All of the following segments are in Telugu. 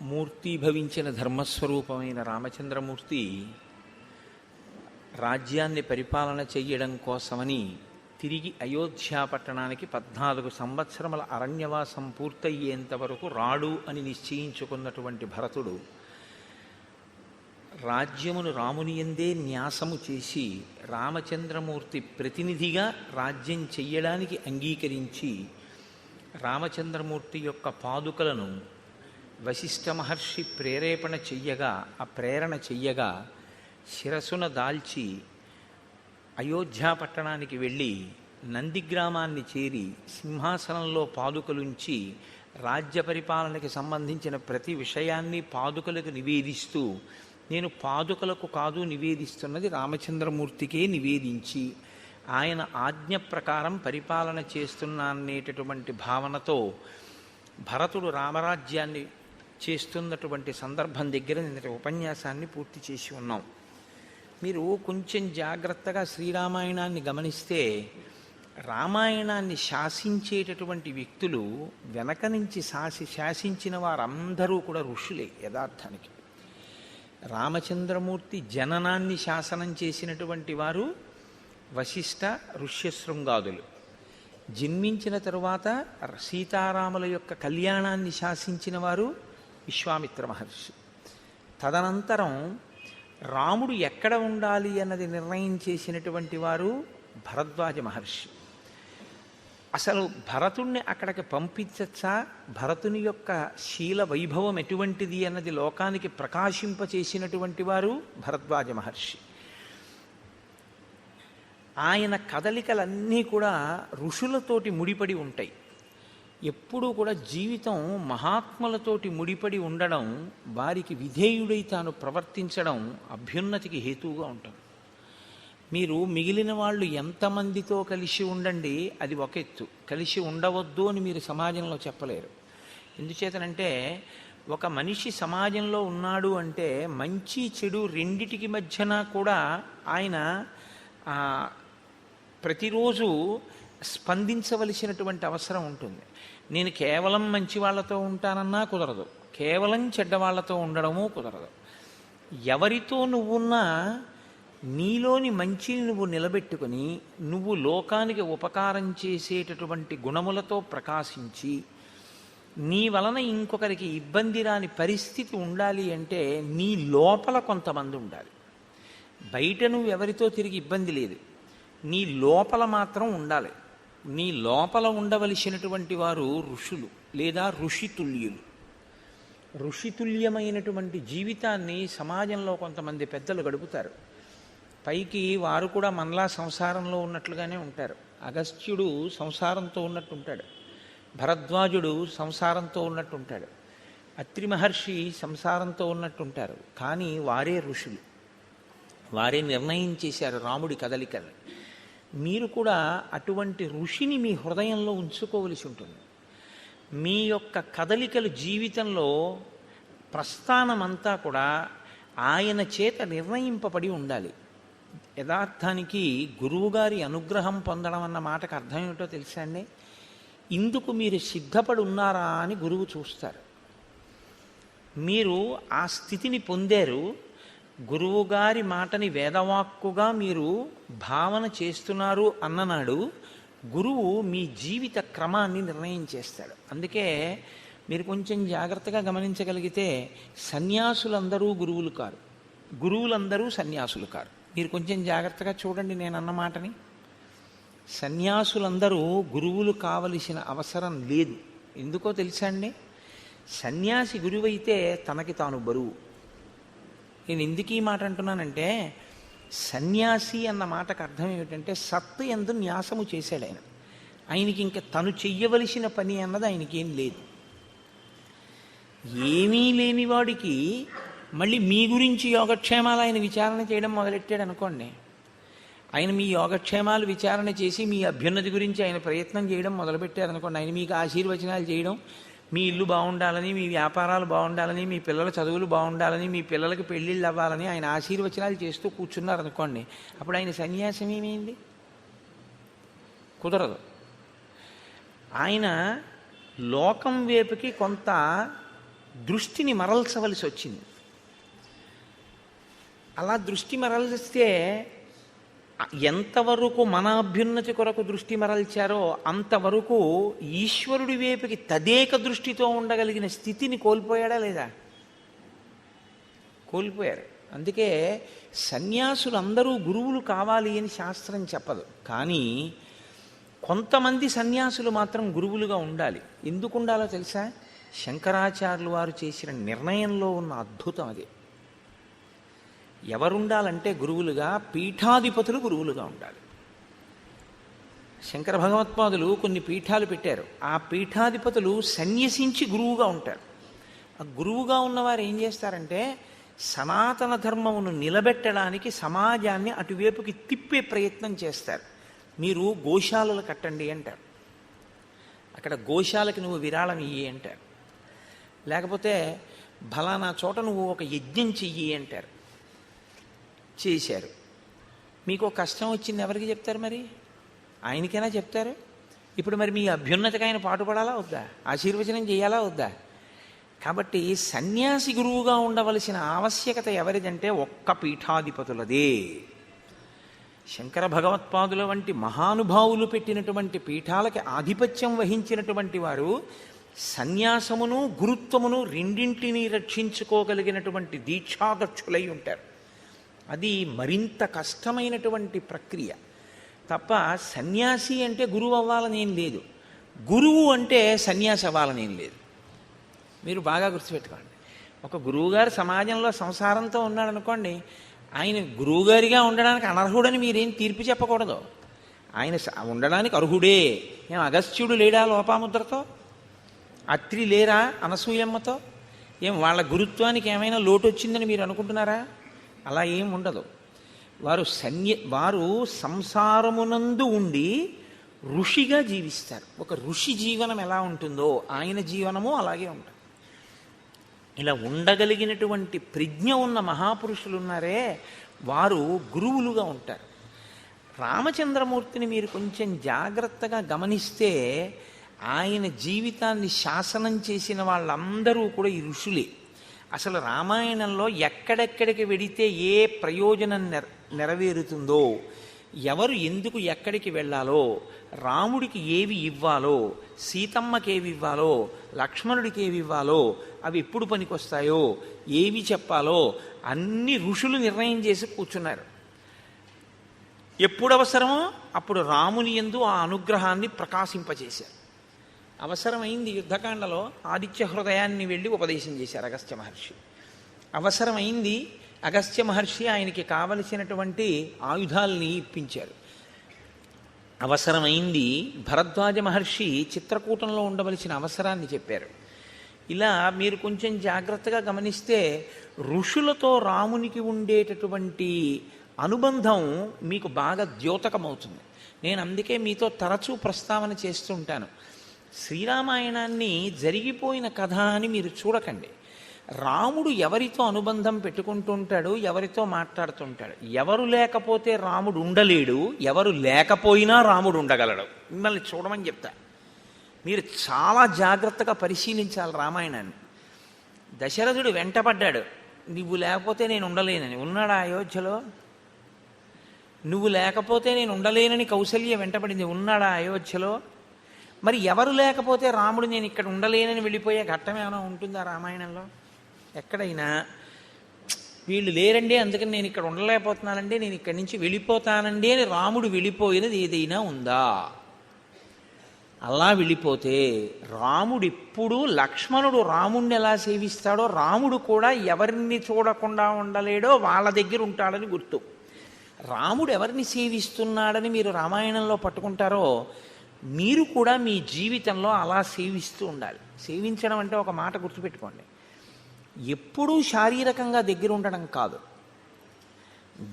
మూర్తీభవించిన ధర్మస్వరూపమైన రామచంద్రమూర్తి రాజ్యాన్ని పరిపాలన చెయ్యడం కోసమని తిరిగి అయోధ్యా పట్టణానికి 14 సంవత్సరముల అరణ్యవాసం పూర్తయ్యేంత వరకు రాడు అని నిశ్చయించుకున్నటువంటి భరతుడు రాజ్యమును రామునియందే న్యాసము చేసి రామచంద్రమూర్తి ప్రతినిధిగా రాజ్యం చెయ్యడానికి అంగీకరించి రామచంద్రమూర్తి యొక్క పాదుకలను వశిష్ఠ మహర్షి ప్రేరణ చెయ్యగా శిరసున దాల్చి అయోధ్యా పట్టణానికి వెళ్ళి నందిగ్రామాన్ని చేరి సింహాసనంలో పాదుకలుంచి రాజ్య పరిపాలనకి సంబంధించిన ప్రతి విషయాన్ని పాదుకలకు నివేదిస్తూ నేను పాదుకలకు కాదు నివేదిస్తున్నది రామచంద్రమూర్తికే నివేదించి ఆయన ఆజ్ఞ ప్రకారం పరిపాలన చేస్తున్నానేటటువంటి భావనతో భరతుడు రామరాజ్యాన్ని చేస్తున్నటువంటి సందర్భం దగ్గర నిన్నటి ఉపన్యాసాన్ని పూర్తి చేసి ఉన్నాం. మీరు కొంచెం జాగ్రత్తగా శ్రీరామాయణాన్ని గమనిస్తే రామాయణాన్ని శాసించేటటువంటి వ్యక్తులు వెనక నుంచి శాసించిన వారందరూ కూడా ఋషులే. యథార్థానికి రామచంద్రమూర్తి జననాన్ని శాసనం చేసినటువంటి వారు వశిష్ఠ ఋష్యశృంగాదులు, జన్మించిన తరువాత సీతారాముల యొక్క కళ్యాణాన్ని శాసించిన వారు విశ్వామిత్ర మహర్షి. తదనంతరం రాముడు ఎక్కడ ఉండాలి అన్నది నిర్ణయం చేసినటువంటి వారు భరద్వాజ మహర్షి. అసలు భరతుణ్ణి అక్కడికి పంపించచ్చా, భరతుని యొక్క శీల వైభవం ఎటువంటిది అన్నది లోకానికి ప్రకాశింపచేసినటువంటి వారు భరద్వాజ మహర్షి. ఆయన కదలికలన్నీ కూడా ఋషులతోటి ముడిపడి ఉంటాయి. ఎప్పుడూ కూడా జీవితం మహాత్ములతోటి ముడిపడి ఉండడం, వారికి విధేయుడై తాను ప్రవర్తించడం అభ్యున్నతికి హేతువుగా ఉంటుంది. మీరు మిగిలిన వాళ్ళు ఎంతమందితో కలిసి ఉండండి, అది ఒక ఎత్తు. కలిసి ఉండవద్దు అని మీరు సమాజంలో చెప్పలేరు. ఎందుచేతనంటే ఒక మనిషి సమాజంలో ఉన్నాడు అంటే మంచి చెడు రెండిటికి మధ్యన కూడా ఆయన ప్రతిరోజు స్పందించవలసినటువంటి అవసరం ఉంటుంది. నేను కేవలం మంచి వాళ్ళతో ఉంటానన్నా కుదరదు, కేవలం చెడ్డవాళ్లతో ఉండడము కుదరదు. ఎవరితో నువ్వున్నా నీలోని మంచిని నువ్వు నిలబెట్టుకుని నువ్వు లోకానికి ఉపకారం చేసేటటువంటి గుణములతో ప్రకాశించి నీ వలన ఇంకొకరికి ఇబ్బంది రాని పరిస్థితి ఉండాలి అంటే నీ లోపల కొంతమంది ఉండాలి. బయట నువ్వు ఎవరితో తిరిగి ఇబ్బంది లేదు, నీ లోపల మాత్రం ఉండాలి. నీ లోపల ఉండవలసినటువంటి వారు ఋషులు లేదా ఋషితుల్యులు. ఋషితుల్యమైనటువంటి జీవితాన్ని సమాజంలో కొంతమంది పెద్దలు గడుపుతారు. పైకి వారు కూడా మనలా సంసారంలో ఉన్నట్లుగానే ఉంటారు. అగస్త్యుడు సంసారంతో ఉన్నట్టుంటాడు, భరద్వాజుడు సంసారంతో ఉన్నట్టుంటాడు, అత్రి మహర్షి సంసారంతో ఉన్నట్టుంటారు. కానీ వారే ఋషులు, వారే నిర్ణయం చేశారు రాముడి కదలికలు. మీరు కూడా అటువంటి ఋషిని మీ హృదయంలో ఉంచుకోవలసి ఉంటుంది. మీ యొక్క కదలికలు జీవితంలో ప్రస్థానమంతా కూడా ఆయన చేత నిర్ణయింపబడి ఉండాలి. యథార్థానికి గురువుగారి అనుగ్రహం పొందడం అన్న మాటకు అర్థం ఏమిటో తెలుసా అండి? ఇందుకు మీరు సిద్ధపడి ఉన్నారా అని గురువు చూస్తారు. మీరు ఆ స్థితిని పొందారు, గురువుగారి మాటని వేదవాక్కుగా మీరు భావన చేస్తున్నారు అన్ననాడు గురువు మీ జీవిత క్రమాన్ని నిర్ణయం చేస్తాడు. అందుకే మీరు కొంచెం జాగ్రత్తగా గమనించగలిగితే సన్యాసులందరూ గురువులు కారు, గురువులందరూ సన్యాసులు కారు. మీరు కొంచెం జాగ్రత్తగా చూడండి నేను అన్న మాటని. సన్యాసులందరూ గురువులు కావలసిన అవసరం లేదు. ఎందుకో తెలుసా అండి? సన్యాసి గురువైతే తనకి తాను బరువు. నేను ఎందుకు ఈ మాట అంటున్నానంటే సన్యాసి అన్న మాటకు అర్థం ఏమిటంటే సత్తు యందు న్యాసము చేశాడు ఆయన. ఆయనకి ఇంకా తను చెయ్యవలసిన పని అన్నది ఆయనకేం లేదు. ఏమీ లేనివాడికి మళ్ళీ మీ గురించి యోగక్షేమాలు ఆయన విచారణ చేయడం మొదలెట్టాడు అనుకోండి, ఆయన మీ యోగక్షేమాలు విచారణ చేసి మీ అభ్యున్నతి గురించి ఆయన ప్రయత్నం చేయడం మొదలుపెట్టారు అనుకోండి, ఆయన మీకు ఆశీర్వచనాలు చేయడం, మీ ఇల్లు బాగుండాలని, మీ వ్యాపారాలు బాగుండాలని, మీ పిల్లల చదువులు బాగుండాలని, మీ పిల్లలకి పెళ్ళిళ్ళు అవ్వాలని ఆయన ఆశీర్వచనాలు చేస్తూ కూర్చున్నారనుకోండి, అప్పుడు ఆయన సన్యాసం ఏమైంది? కుదరదు. ఆయన లోకం వైపుకి కొంత దృష్టిని మరల్చవలసి వచ్చింది. అలా దృష్టి మరల్స్తే ఎంతవరకు మన అభ్యున్నతి కొరకు దృష్టి మరల్చారో అంతవరకు ఈశ్వరుడి వైపుకి తదేక దృష్టితో ఉండగలిగిన స్థితిని కోల్పోయాడా లేదా? కోల్పోయారు. అందుకే సన్యాసులందరూ గురువులు కావాలి అని శాస్త్రం చెప్పదు. కానీ కొంతమంది సన్యాసులు మాత్రం గురువులుగా ఉండాలి. ఎందుకు ఉండాలో తెలుసా? శంకరాచార్యులు వారు చేసిన నిర్ణయంలో ఉన్న అద్భుతం అది. ఎవరుండాలంటే గురువులుగా పీఠాధిపతులు గురువులుగా ఉండాలి. శంకర భగవత్పాదులు కొన్ని పీఠాలు పెట్టారు. ఆ పీఠాధిపతులు సన్యసించి గురువుగా ఉంటారు. ఆ గురువుగా ఉన్నవారు ఏం చేస్తారంటే సనాతన ధర్మమును నిలబెట్టడానికి సమాజాన్ని అటువైపుకి తిప్పే ప్రయత్నం చేస్తారు. మీరు గోశాలలు కట్టండి అంటారు, అక్కడ గోశాలకి నువ్వు విరాళం ఇయ్యి అంటారు. లేకపోతే ఫలానా చోట నువ్వు ఒక యజ్ఞం చెయ్యి అంటారు. చేశారు. మీకు కష్టం వచ్చింది ఎవరికి చెప్తారు? మరి ఆయనకైనా చెప్తారు. ఇప్పుడు మరి మీ అభ్యున్నతికి ఆయన పాటుపడాలా వద్దా? ఆశీర్వచనం చేయాలా వద్దా? కాబట్టి సన్యాసి గురువుగా ఉండవలసిన ఆవశ్యకత ఎవరిదంటే ఒక్క పీఠాధిపతులదే. శంకర భగవత్పాదుల వంటి మహానుభావులు పెట్టినటువంటి పీఠాలకి ఆధిపత్యం వహించినటువంటి వారు సన్యాసమును గురుత్వమును రెండింటినీ రక్షించుకోగలిగినటువంటి దీక్షాదక్షులై ఉంటారు. అది మరింత కష్టమైనటువంటి ప్రక్రియ తప్ప సన్యాసి అంటే గురువు అవ్వాలని ఏం లేదు, గురువు అంటే సన్యాసి అవ్వాలని ఏం లేదు. మీరు బాగా గుర్తుపెట్టుకోండి. ఒక గురువుగారు సమాజంలో సంసారంతో ఉన్నాడనుకోండి, ఆయన గురువుగారిగా ఉండడానికి అనర్హుడని మీరేం తీర్పు చెప్పకూడదు. ఆయన ఉండడానికి అర్హుడే. ఏం అగస్త్యుడు లేడా లోపాముద్రతో? అత్రి లేరా అనసూయమ్మతో? ఏం వాళ్ళ గురుత్వానికి ఏమైనా లోటు వచ్చిందని మీరు అనుకుంటున్నారా? అలా ఏం ఉండదు. వారు సంసారమునందు ఉండి ఋషిగా జీవిస్తారు. ఒక ఋషి జీవనం ఎలా ఉంటుందో ఆయన జీవనము అలాగే ఉంటుంది. ఇలా ఉండగలిగినటువంటి ప్రజ్ఞ ఉన్న మహాపురుషులు ఉన్నారే, వారు గురువులుగా ఉంటారు. రామచంద్రమూర్తిని మీరు కొంచెం జాగ్రత్తగా గమనిస్తే ఆయన జీవితాన్ని శాసనం చేసిన వాళ్ళందరూ కూడా ఈ ఋషులే. అసలు రామాయణంలో ఎక్కడెక్కడికి వెడితే ఏ ప్రయోజనం నెరవేరుతుందో, ఎవరు ఎందుకు ఎక్కడికి వెళ్ళాలో, రాముడికి ఏవి ఇవ్వాలో, సీతమ్మకి ఏవి ఇవ్వాలో, లక్ష్మణుడికి ఏవి ఇవ్వాలో, అవి ఎప్పుడు పనికొస్తాయో, ఏవి చెప్పాలో అన్ని ఋషులు నిర్ణయం చేసి కూర్చున్నారు. ఎప్పుడు అవసరమో అప్పుడు రాముని యందు ఆ అనుగ్రహాన్ని ప్రకాశింపజేశారు. అవసరమైంది యుద్ధకాండలో ఆదిత్య హృదయాన్ని వెళ్ళి ఉపదేశం చేశారు అగస్త్య మహర్షి. అవసరమైంది అగస్త్య మహర్షి ఆయనకి కావలసినటువంటి ఆయుధాలని ఇప్పించారు. అవసరమైంది భరద్వాజ మహర్షి చిత్రకూటంలో ఉండవలసిన అవసరాన్ని చెప్పారు. ఇలా మీరు కొంచెం జాగ్రత్తగా గమనిస్తే ఋషులతో రామునికి ఉండేటటువంటి అనుబంధం మీకు బాగా ద్యోతకమవుతుంది. నేను అందుకే మీతో తరచూ ప్రస్తావన చేస్తూ ఉంటాను. శ్రీరామాయణాన్ని జరిగిపోయిన కథ అని మీరు చూడకండి. రాముడు ఎవరితో అనుబంధం పెట్టుకుంటుంటాడు, ఎవరితో మాట్లాడుతుంటాడు. ఎవరు లేకపోతే రాముడు ఉండలేడు, ఎవరు లేకపోయినా రాముడు ఉండగలడు. మిమ్మల్ని చూడమని చెప్తా. మీరు చాలా జాగ్రత్తగా పరిశీలించాలి రామాయణాన్ని. దశరథుడు వెంటపడ్డాడు, నువ్వు లేకపోతే నేను ఉండలేనని. ఉన్నాడా అయోధ్యలో? నువ్వు లేకపోతే నేను ఉండలేనని కౌసల్య వెంటపడింది. ఉన్నాడా అయోధ్యలో? మరి ఎవరు లేకపోతే రాముడు నేను ఇక్కడ ఉండలేనని వెళ్ళిపోయే ఘట్టం ఏమైనా ఉంటుందా రామాయణంలో? ఎక్కడైనా వీళ్ళు లేరండి అందుకని నేను ఇక్కడ ఉండలేకపోతున్నానండి, నేను ఇక్కడి నుంచి వెళ్ళిపోతానండి అని రాముడు వెళ్ళిపోయినది ఏదైనా ఉందా? అలా వెళ్ళిపోతే రాముడు ఎప్పుడు లక్ష్మణుడు రాముడిని ఎలా సేవిస్తాడో రాముడు కూడా ఎవరిని చూడకుండా ఉండలేడో వాళ్ళ దగ్గర ఉంటాడని గుర్తు. రాముడు ఎవరిని సేవిస్తున్నాడని మీరు రామాయణంలో పట్టుకుంటారో మీరు కూడా మీ జీవితంలో అలా సేవిస్తూ ఉండాలి. సేవించడం అంటే ఒక మాట గుర్తుపెట్టుకోండి, ఎప్పుడూ శారీరకంగా దగ్గర ఉండడం కాదు,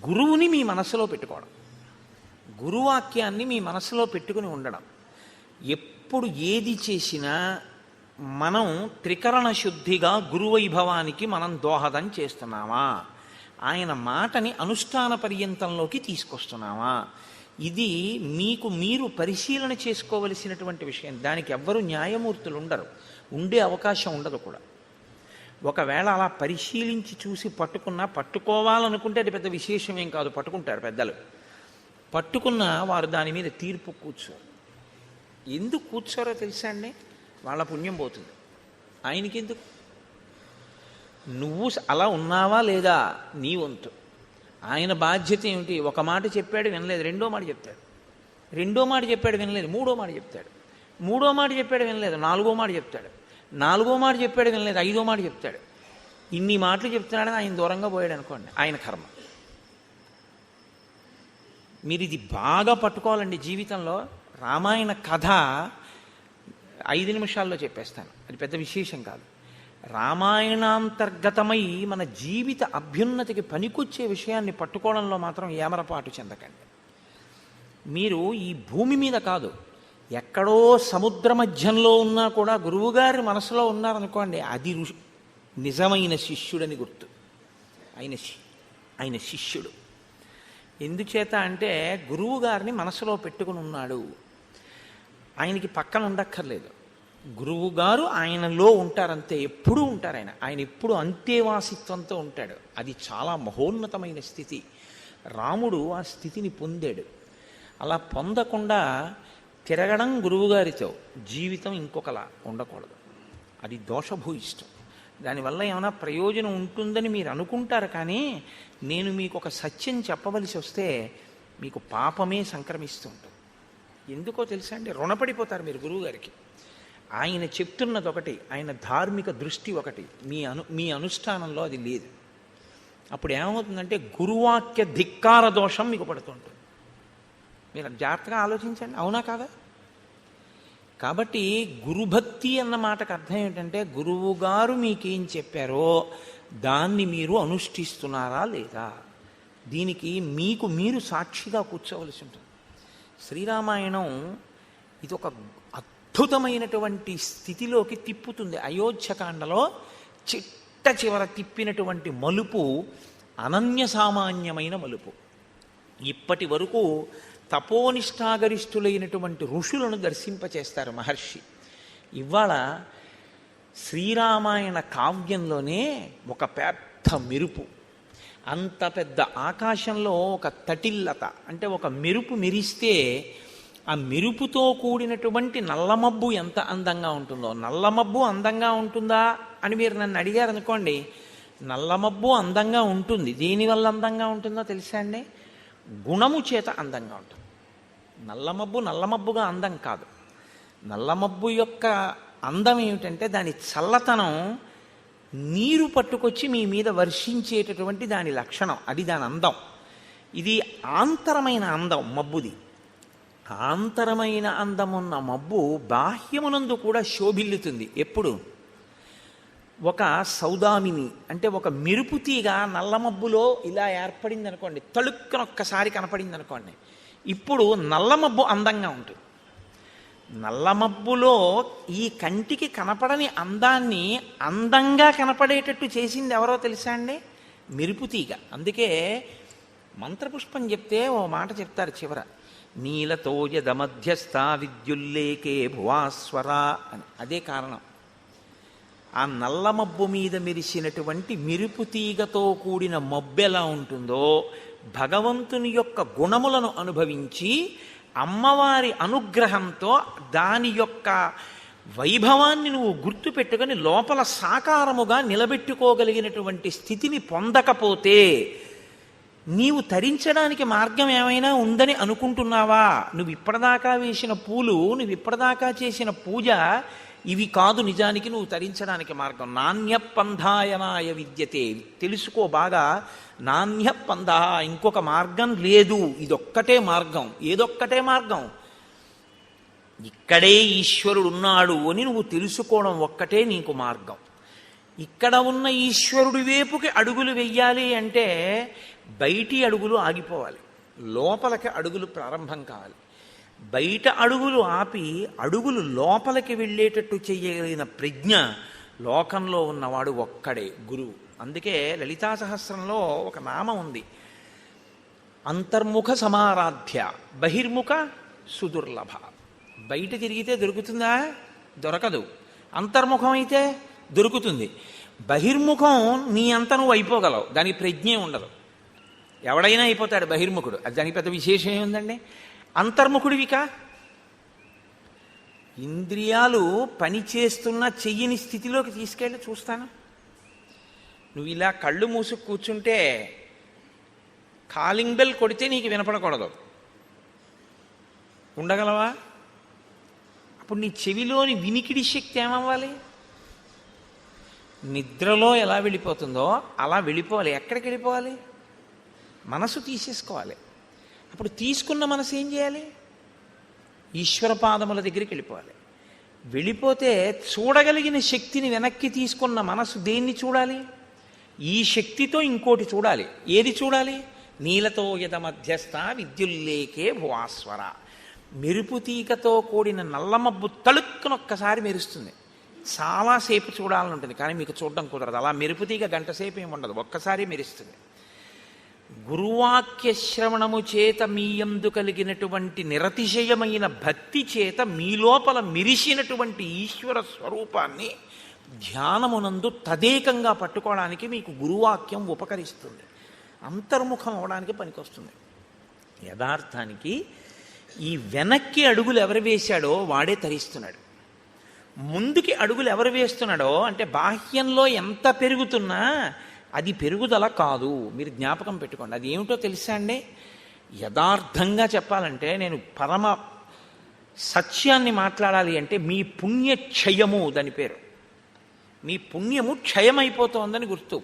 గురువుని మీ మనసులో పెట్టుకోవడం, గురువాక్యాన్ని మీ మనసులో పెట్టుకుని ఉండడం. ఎప్పుడు ఏది చేసినా మనం త్రికరణ శుద్ధిగా గురువైభవానికి మనం దోహదం చేస్తున్నామా, ఆయన మాటని అనుష్ఠాన పర్యంతంలోకి తీసుకొస్తున్నామా, ఇది మీకు మీరు పరిశీలన చేసుకోవలసినటువంటి విషయం. దానికి ఎవ్వరూ న్యాయమూర్తులు ఉండరు, ఉండే అవకాశం ఉండదు కూడా. ఒకవేళ అలా పరిశీలించి చూసి పట్టుకున్నా, పట్టుకోవాలనుకుంటే అది పెద్ద విశేషం ఏం కాదు, పట్టుకుంటారు పెద్దలు. పట్టుకున్నా వారు దాని మీద తీర్పు కూర్చోరు. ఎందుకు కూర్చోరో తెలుసా అండి? వాళ్ళ పుణ్యం పోతుంది. ఆయనకెందుకు? నువ్వు అలా ఉన్నావా లేదా నీ వంతు. ఆయన బాధ్యత ఏమిటి? ఒక మాట చెప్పాడు వినలేదు, రెండో మాట చెప్తాడు. రెండో మాట చెప్పాడు వినలేదు, మూడో మాట చెప్తాడు. మూడో మాట చెప్పాడు వినలేదు, నాలుగో మాట చెప్తాడు. నాలుగో మాట చెప్పాడు వినలేదు, ఐదో మాట చెప్తాడు. ఇన్ని మాటలు చెప్తున్నాడని ఆయన దూరంగా పోయాడు అనుకోండి, ఆయన కర్మ. మీరు ఇది బాగా పట్టుకోవాలండి జీవితంలో. రామాయణ కథ 5 నిమిషాల్లో చెప్పేస్తాను, అది పెద్ద విశేషం కాదు. రామాయణాంతర్గతమై మన జీవిత అభ్యున్నతికి పనికొచ్చే విషయాన్ని పట్టుకోవడంలో మాత్రం ఏమరపాటు చెందకండి. మీరు ఈ భూమి మీద కాదు, ఎక్కడో సముద్ర మధ్యంలో ఉన్నా కూడా గురువుగారి మనసులో ఉన్నారనుకోండి, అది నిజమైన శిష్యుడని గుర్తు. ఆయన శిష్యుడు. ఎందుచేత అంటే గురువు గారిని మనసులో పెట్టుకుని ఉన్నాడు. ఆయనకి పక్కన ఉండక్కర్లేదు, గురువు గారు ఆయనలో ఉంటారంతే, ఎప్పుడూ ఉంటారు. ఆయన ఎప్పుడు అంతేవాసిత్వంతో ఉంటాడు. అది చాలా మహోన్నతమైన స్థితి. రాముడు ఆ స్థితిని పొందాడు. అలా పొందకుండా తిరగడం గురువుగారితో జీవితం ఇంకొకలా ఉండకూడదు. అది దోషభూయిష్టం. దానివల్ల ఏమైనా ప్రయోజనం ఉంటుందని మీరు అనుకుంటారు, కానీ నేను మీకు ఒక సత్యం చెప్పవలసి వస్తే మీకు పాపమే సంక్రమిస్తూ ఉంటుంది. ఎందుకో తెలుసా అండి? రుణపడిపోతారు మీరు గురువుగారికి. ఆయన చెప్తున్నది ఒకటి, ఆయన ధార్మిక దృష్టి ఒకటి, మీ అనుష్ఠానంలో అది లేదు. అప్పుడు ఏమవుతుందంటే గురువాక్య ధిక్కార దోషం మీకు పడుతుంటుంది. మీరు జాగ్రత్తగా ఆలోచించండి, అవునా కాదా? కాబట్టి గురుభక్తి అన్న మాటకు అర్థం ఏంటంటే గురువుగారు మీకేం చెప్పారో దాన్ని మీరు అనుష్ఠిస్తున్నారా లేదా, దీనికి మీకు మీరు సాక్షిగా కూర్చోవలసి ఉంటుంది. శ్రీరామాయణం ఇది ఒక అద్భుతమైనటువంటి స్థితిలోకి తిప్పుతుంది. అయోధ్యకాండలో చిట్ట చివర తిప్పినటువంటి మలుపు అనన్య సామాన్యమైన మలుపు. ఇప్పటి వరకు తపోనిష్టాగరిష్ఠులైనటువంటి ఋషులను దర్శింపచేస్తారు మహర్షి. ఇవాళ శ్రీరామాయణ కావ్యంలోనే ఒక పెద్ద మెరుపు, అంత పెద్ద ఆకాశంలో ఒక తటిల్లత, అంటే ఒక మెరుపు మెరిస్తే ఆ మెరుపుతో కూడినటువంటి నల్లమబ్బు ఎంత అందంగా ఉంటుందో. నల్లమబ్బు అందంగా ఉంటుందా అని మీరు నన్ను అడిగారు అనుకోండి, నల్లమబ్బు అందంగా ఉంటుంది. దేనివల్ల అందంగా ఉంటుందో తెలుసా అండి? గుణము చేత అందంగా ఉంటుంది. నల్లమబ్బు నల్లమబ్బుగా అందం కాదు. నల్లమబ్బు యొక్క అందం ఏమిటంటే దాని చల్లతనం నీరు పట్టుకొచ్చి మీ మీద వర్షించేటటువంటి దాని లక్షణం, అది దాని అందం. ఇది ఆంతరమైన అందం మబ్బుది. ఆంతరమైన అందమున్న మబ్బు బాహ్యమునందు కూడా శోభిల్లుతుంది. ఎప్పుడు? ఒక సౌదామిని అంటే ఒక మెరుపు తీగ నల్లమబ్బులో ఇలా ఏర్పడింది అనుకోండి, తళుక్కున ఒక్కసారి కనపడింది అనుకోండి, ఇప్పుడు నల్లమబ్బు అందంగా ఉంటుంది. నల్లమబ్బులో ఈ కంటికి కనపడని అందాన్ని అందంగా కనపడేటట్టు చేసింది ఎవరో తెలుసా అండి? మెరుపు తీగ. అందుకే మంత్రపుష్పం చెప్తే ఓ మాట చెప్తారు చివర, నీలతోయద మధ్యస్థ విద్యుల్లేకే భువాస్వర అని. అదే కారణం. ఆ నల్ల మబ్బు మీద మెరిసినటువంటి మెరుపు తీగతో కూడిన మబ్బు ఎలా ఉంటుందో, భగవంతుని యొక్క గుణములను అనుభవించి అమ్మవారి అనుగ్రహంతో దాని యొక్క వైభవాన్ని నువ్వు గుర్తుపెట్టుకొని లోపల సాకారముగా నిలబెట్టుకోగలిగినటువంటి స్థితిని పొందకపోతే నీవు తరించడానికి మార్గం ఏమైనా ఉందని అనుకుంటున్నావా? నువ్వు ఇప్పటిదాకా వేసిన పూలు, నువ్వు ఇప్పటిదాకా చేసిన పూజ ఇవి కాదు నిజానికి నువ్వు తరించడానికి మార్గం. నాణ్యపంధాయనాయ విద్యతే, తెలుసుకో బాగా. నాణ్యపంధ, ఇంకొక మార్గం లేదు, ఇదొక్కటే మార్గం. ఏదొక్కటే మార్గం? ఇక్కడే ఈశ్వరుడు ఉన్నాడు అని నువ్వు తెలుసుకోవడం ఒక్కటే నీకు మార్గం. ఇక్కడ ఉన్న ఈశ్వరుడి వైపుకి అడుగులు వెయ్యాలి అంటే బయటి అడుగులు ఆగిపోవాలి, లోపలికి అడుగులు ప్రారంభం కావాలి. బయట అడుగులు ఆపి అడుగులు లోపలికి వెళ్ళేటట్టు చేయగలిగిన ప్రజ్ఞ లోకంలో ఉన్నవాడు ఒక్కడే గురువు. అందుకే లలితా సహస్రంలో ఒక నామం ఉంది, అంతర్ముఖ సమారాధ్య బహిర్ముఖ సుదుర్లభ. బయట తిరిగితే దొరుకుతుందా? దొరకదు. అంతర్ముఖం అయితే దొరుకుతుంది. బహిర్ముఖం నీ అంత నువ్వు అయిపోగలవు, దానికి ప్రజ్ఞే ఉండదు. ఎవడైనా అయిపోతాడు బహిర్ముఖుడు, అది దానికి పెద్ద విశేషం ఏముందండి. అంతర్ముఖుడివికా ఇంద్రియాలు పనిచేస్తున్న చెయ్యని స్థితిలోకి తీసుకెళ్ళి చూస్తాను. నువ్వు ఇలా కళ్ళు మూసుకు కూర్చుంటే కాలింగ్ బెల్ కొడితే నీకు వినపడకూడదు, ఉండగలవా? అప్పుడు నీ చెవిలోని వినికిడి శక్తి ఏమవ్వాలి? నిద్రలో ఎలా వెళ్ళిపోతుందో అలా వెళ్ళిపోవాలి. ఎక్కడికి వెళ్ళిపోవాలి? మనసు తీసేసుకోవాలి. అప్పుడు తీసుకున్న మనసు ఏం చేయాలి? ఈశ్వర పాదముల దగ్గరికి వెళ్ళిపోవాలి. వెళ్ళిపోతే చూడగలిగిన శక్తిని వెనక్కి తీసుకున్న మనసు దేన్ని చూడాలి? ఈ శక్తితో ఇంకోటి చూడాలి. ఏది చూడాలి? నీలతో యద మధ్యస్థ విద్యుల్లేకే భువాస్వర. మెరుపు తీగతో కూడిన నల్లమబ్బు తళుక్కునొక్కసారి మెరుస్తుంది. చాలాసేపు చూడాలని ఉంటుంది, కానీ మీకు చూడడం కుదరదు. అలా మెరుపు తీగ గంట సేపు ఏమి ఉండదు, ఒక్కసారి మెరుస్తుంది. గురువాక్య శ్రవణము చేత మీ యందు కలిగినటువంటి నిరతిశయమైన భక్తి చేత మీ లోపల మెరిసినటువంటి ఈశ్వర స్వరూపాన్ని ధ్యానమునందు తదేకంగా పట్టుకోవడానికి మీకు గురువాక్యం ఉపకరిస్తుంది, అంతర్ముఖం అవడానికి పనికొస్తుంది. యథార్థానికి ఈ వెనక్కి అడుగులు ఎవరు వేశాడో వాడే తరిస్తున్నాడు. ముందుకి అడుగులు ఎవరు వేస్తున్నాడో అంటే బాహ్యంలో ఎంత పెరుగుతున్నా అది పెరుగుదల కాదు. మీరు జ్ఞాపకం పెట్టుకోండి. అది ఏమిటో తెలుసా అండి? యథార్థంగా చెప్పాలంటే, నేను పరమ సత్యాన్ని మాట్లాడాలి అంటే, మీ పుణ్యక్షయము దాని పేరు. మీ పుణ్యము క్షయమైపోతోందని గుర్తు.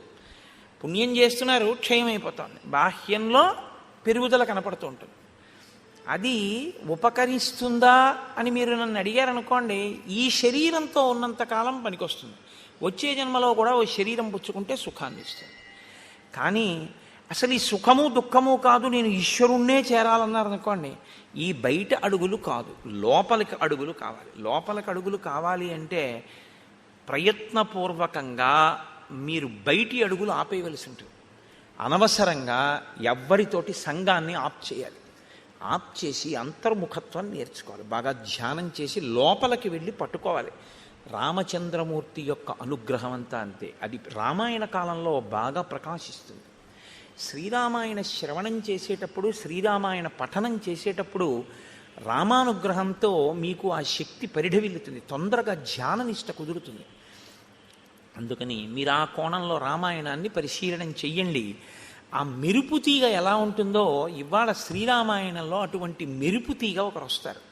పుణ్యం చేస్తున్నారు, క్షయమైపోతోంది. బాహ్యంలో పెరుగుదల కనపడుతూ ఉంటుంది. అది ఉపకరిస్తుందా అని మీరు నన్ను అడిగారనుకోండి, ఈ శరీరంతో ఉన్నంతకాలం పనికొస్తుంది. వచ్చే జన్మలో కూడా ఓ శరీరం పుచ్చుకుంటే సుఖాన్ని ఇస్తుంది. కానీ అసలు ఈ సుఖము దుఃఖము కాదు, నేను ఈశ్వరుణ్ణే చేరాలన్నారనుకోండి, ఈ బయట అడుగులు కాదు, లోపలికి అడుగులు కావాలి. లోపలికి అడుగులు కావాలి అంటే ప్రయత్నపూర్వకంగా మీరు బయటి అడుగులు ఆపేయవలసి ఉంటుంది. అనవసరంగా ఎవ్వరితోటి సంఘాన్ని ఆప్ చేయాలి. ఆప్ చేసి అంతర్ముఖత్వాన్ని నేర్చుకోవాలి. బాగా ధ్యానం చేసి లోపలికి వెళ్ళి పట్టుకోవాలి. రామచంద్రమూర్తి యొక్క అనుగ్రహం అంతా అంతే. అది రామాయణ కాలంలో బాగా ప్రకాశిస్తుంది. శ్రీరామాయణ శ్రవణం చేసేటప్పుడు, శ్రీరామాయణ పఠనం చేసేటప్పుడు రామానుగ్రహంతో మీకు ఆ శక్తి పరిఢవిల్లుతుంది, తొందరగా ధ్యాననిష్ట కుదురుతుంది. అందుకని మీరు ఆ కోణంలో రామాయణాన్ని పరిశీలనం చెయ్యండి. ఆ మెరుపు తీగ ఎలా ఉంటుందో ఇవాళ శ్రీరామాయణంలో అటువంటి మెరుపు తీగ ఒకరు వస్తారు.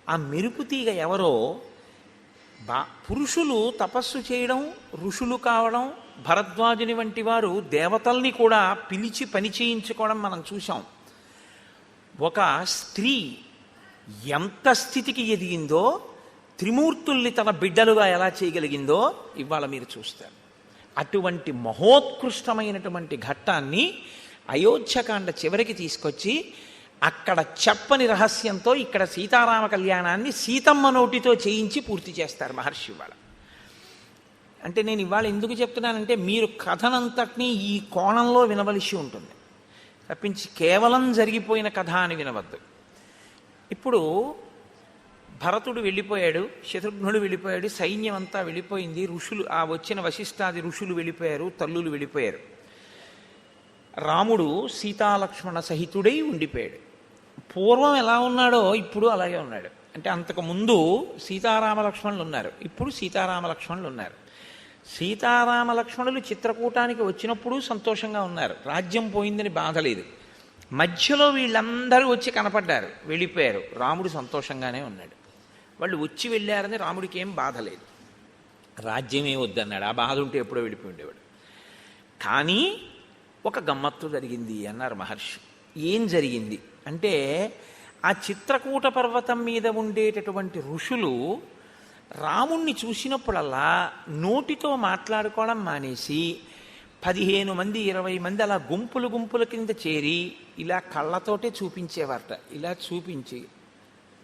ఆ మెరుపు తీగ ఎవరో? పురుషులు తపస్సు చేయడం, ఋషులు కావడం, భరద్వాజుని వంటి వారు దేవతల్ని కూడా పిలిచి పని చేయించుకోవడం మనం చూసాం. ఒక స్త్రీ ఎంత స్థితికి ఎదిగిందో, త్రిమూర్తుల్ని తన బిడ్డలుగా ఎలా చేయగలిగిందో ఇవాళ మీరు చూస్తారు. అటువంటి మహోత్కృష్టమైనటువంటి ఘట్టాన్ని అయోధ్యకాండ చివరికి తీసుకొచ్చి అక్కడ చెప్పని రహస్యంతో ఇక్కడ సీతారామ కళ్యాణాన్ని సీతమ్మ నోటితో చేయించి పూర్తి చేస్తారు మహర్షి ఇవాళ. అంటే నేను ఇవాళ ఎందుకు చెప్తున్నానంటే, మీరు కథనంతటినీ ఈ కోణంలో వినవలసి ఉంటుంది తప్పించి కేవలం జరిగిపోయిన కథ అని వినవద్దు. ఇప్పుడు భరతుడు వెళ్ళిపోయాడు, శత్రుఘ్నుడు వెళ్ళిపోయాడు, సైన్యం అంతా వెళ్ళిపోయింది, ఋషులు ఆ వచ్చిన వశిష్ఠాది ఋషులు వెళ్ళిపోయారు, తల్లులు వెళ్ళిపోయారు. రాముడు సీతాలక్ష్మణ సహితుడై ఉండిపోయాడు. పూర్వం ఎలా ఉన్నాడో ఇప్పుడు అలాగే ఉన్నాడు. అంటే అంతకుముందు సీతారామ లక్ష్మణులు ఉన్నారు, ఇప్పుడు సీతారామ లక్ష్మణులు ఉన్నారు. సీతారామ లక్ష్మణులు చిత్రకూటానికి వచ్చినప్పుడు సంతోషంగా ఉన్నారు, రాజ్యం పోయిందని బాధ లేదు. మధ్యలో వీళ్ళందరూ వచ్చి కనపడ్డారు, వెళ్ళిపోయారు, రాముడు సంతోషంగానే ఉన్నాడు. వాళ్ళు వచ్చి వెళ్ళారని రాముడికి ఏం బాధ లేదు, రాజ్యమే వద్దన్నాడు. ఆ బాధ ఉంటే ఎప్పుడో వెళ్ళిపోయి ఉండేవాడు. కానీ ఒక గమ్మత్తు జరిగింది అన్నారు మహర్షి. ఏం జరిగింది అంటే, ఆ చిత్రకూట పర్వతం మీద ఉండేటటువంటి ఋషులు రాముణ్ణి చూసినప్పుడల్లా నోటితో మాట్లాడుకోవడం మానేసి 15 మంది 20 మంది అలా గుంపులు గుంపుల కింద చేరి ఇలా కళ్ళతోటే చూపించేవారట. ఇలా చూపించి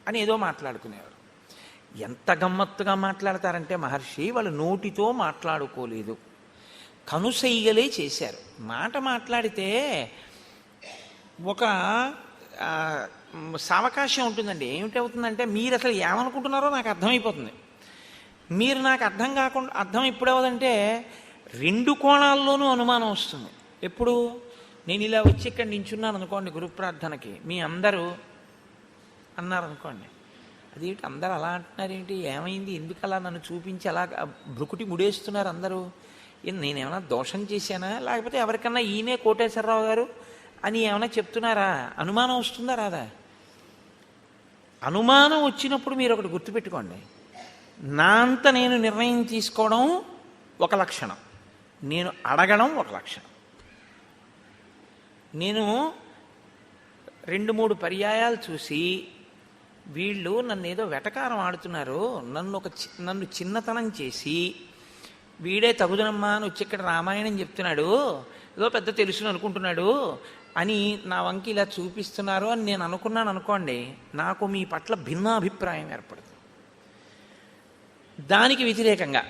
అని ఏదో మాట్లాడుకునేవారు. ఎంత గమ్మత్తుగా మాట్లాడతారంటే మహర్షి, వాళ్ళు నోటితో మాట్లాడుకోలేదు, కనుసైగలే చేశారు. మాట మాట్లాడితే ఒక సావకాశం ఉంటుందండి. ఏమిటవుతుందంటే, మీరు అసలు ఏమనుకుంటున్నారో నాకు అర్థమైపోతుంది. మీరు నాకు అర్థం కాకుండా, అర్థం ఎప్పుడవుదంటే రెండు కోణాల్లోనూ అనుమానం వస్తుంది. ఎప్పుడు నేను ఇలా వచ్చి ఇక్కడ నించున్నాను అనుకోండి గురు ప్రార్థనకి, మీ అందరూ అన్నారనుకోండి, అదేంటి అందరూ అలా అంటున్నారేంటి, ఏమైంది, ఎందుకు అలా నన్ను చూపించి అలా భ్రుకుటి ముడేస్తున్నారు అందరూ, నేనేమైనా దోషం చేశానా, లేకపోతే ఎవరికన్నా ఈయనే కోటేశ్వరరావు గారు అని ఏమైనా చెప్తున్నారా, అనుమానం వస్తుందా రాదా? అనుమానం వచ్చినప్పుడు మీరు ఒకటి గుర్తుపెట్టుకోండి, నా అంత నేను నిర్ణయం తీసుకోవడం ఒక లక్షణం, నేను అడగడం ఒక లక్షణం. నేను 2-3 పర్యాయాలు చూసి వీళ్ళు నన్ను ఏదో వెటకారం ఆడుతున్నారు, నన్ను చిన్నతనం చేసి వీడే తగుదనమ్మా అని వచ్చి ఇక్కడ రామాయణం చెప్తున్నాడు, ఏదో పెద్ద తెలుసును అనుకుంటున్నాడు అని నా వంకి ఇలా చూపిస్తున్నారు అని నేను అనుకున్నాను అనుకోండి, నాకు మీ పట్ల భిన్నాభిప్రాయం ఏర్పడుతుంది. దానికి వ్యతిరేకంగా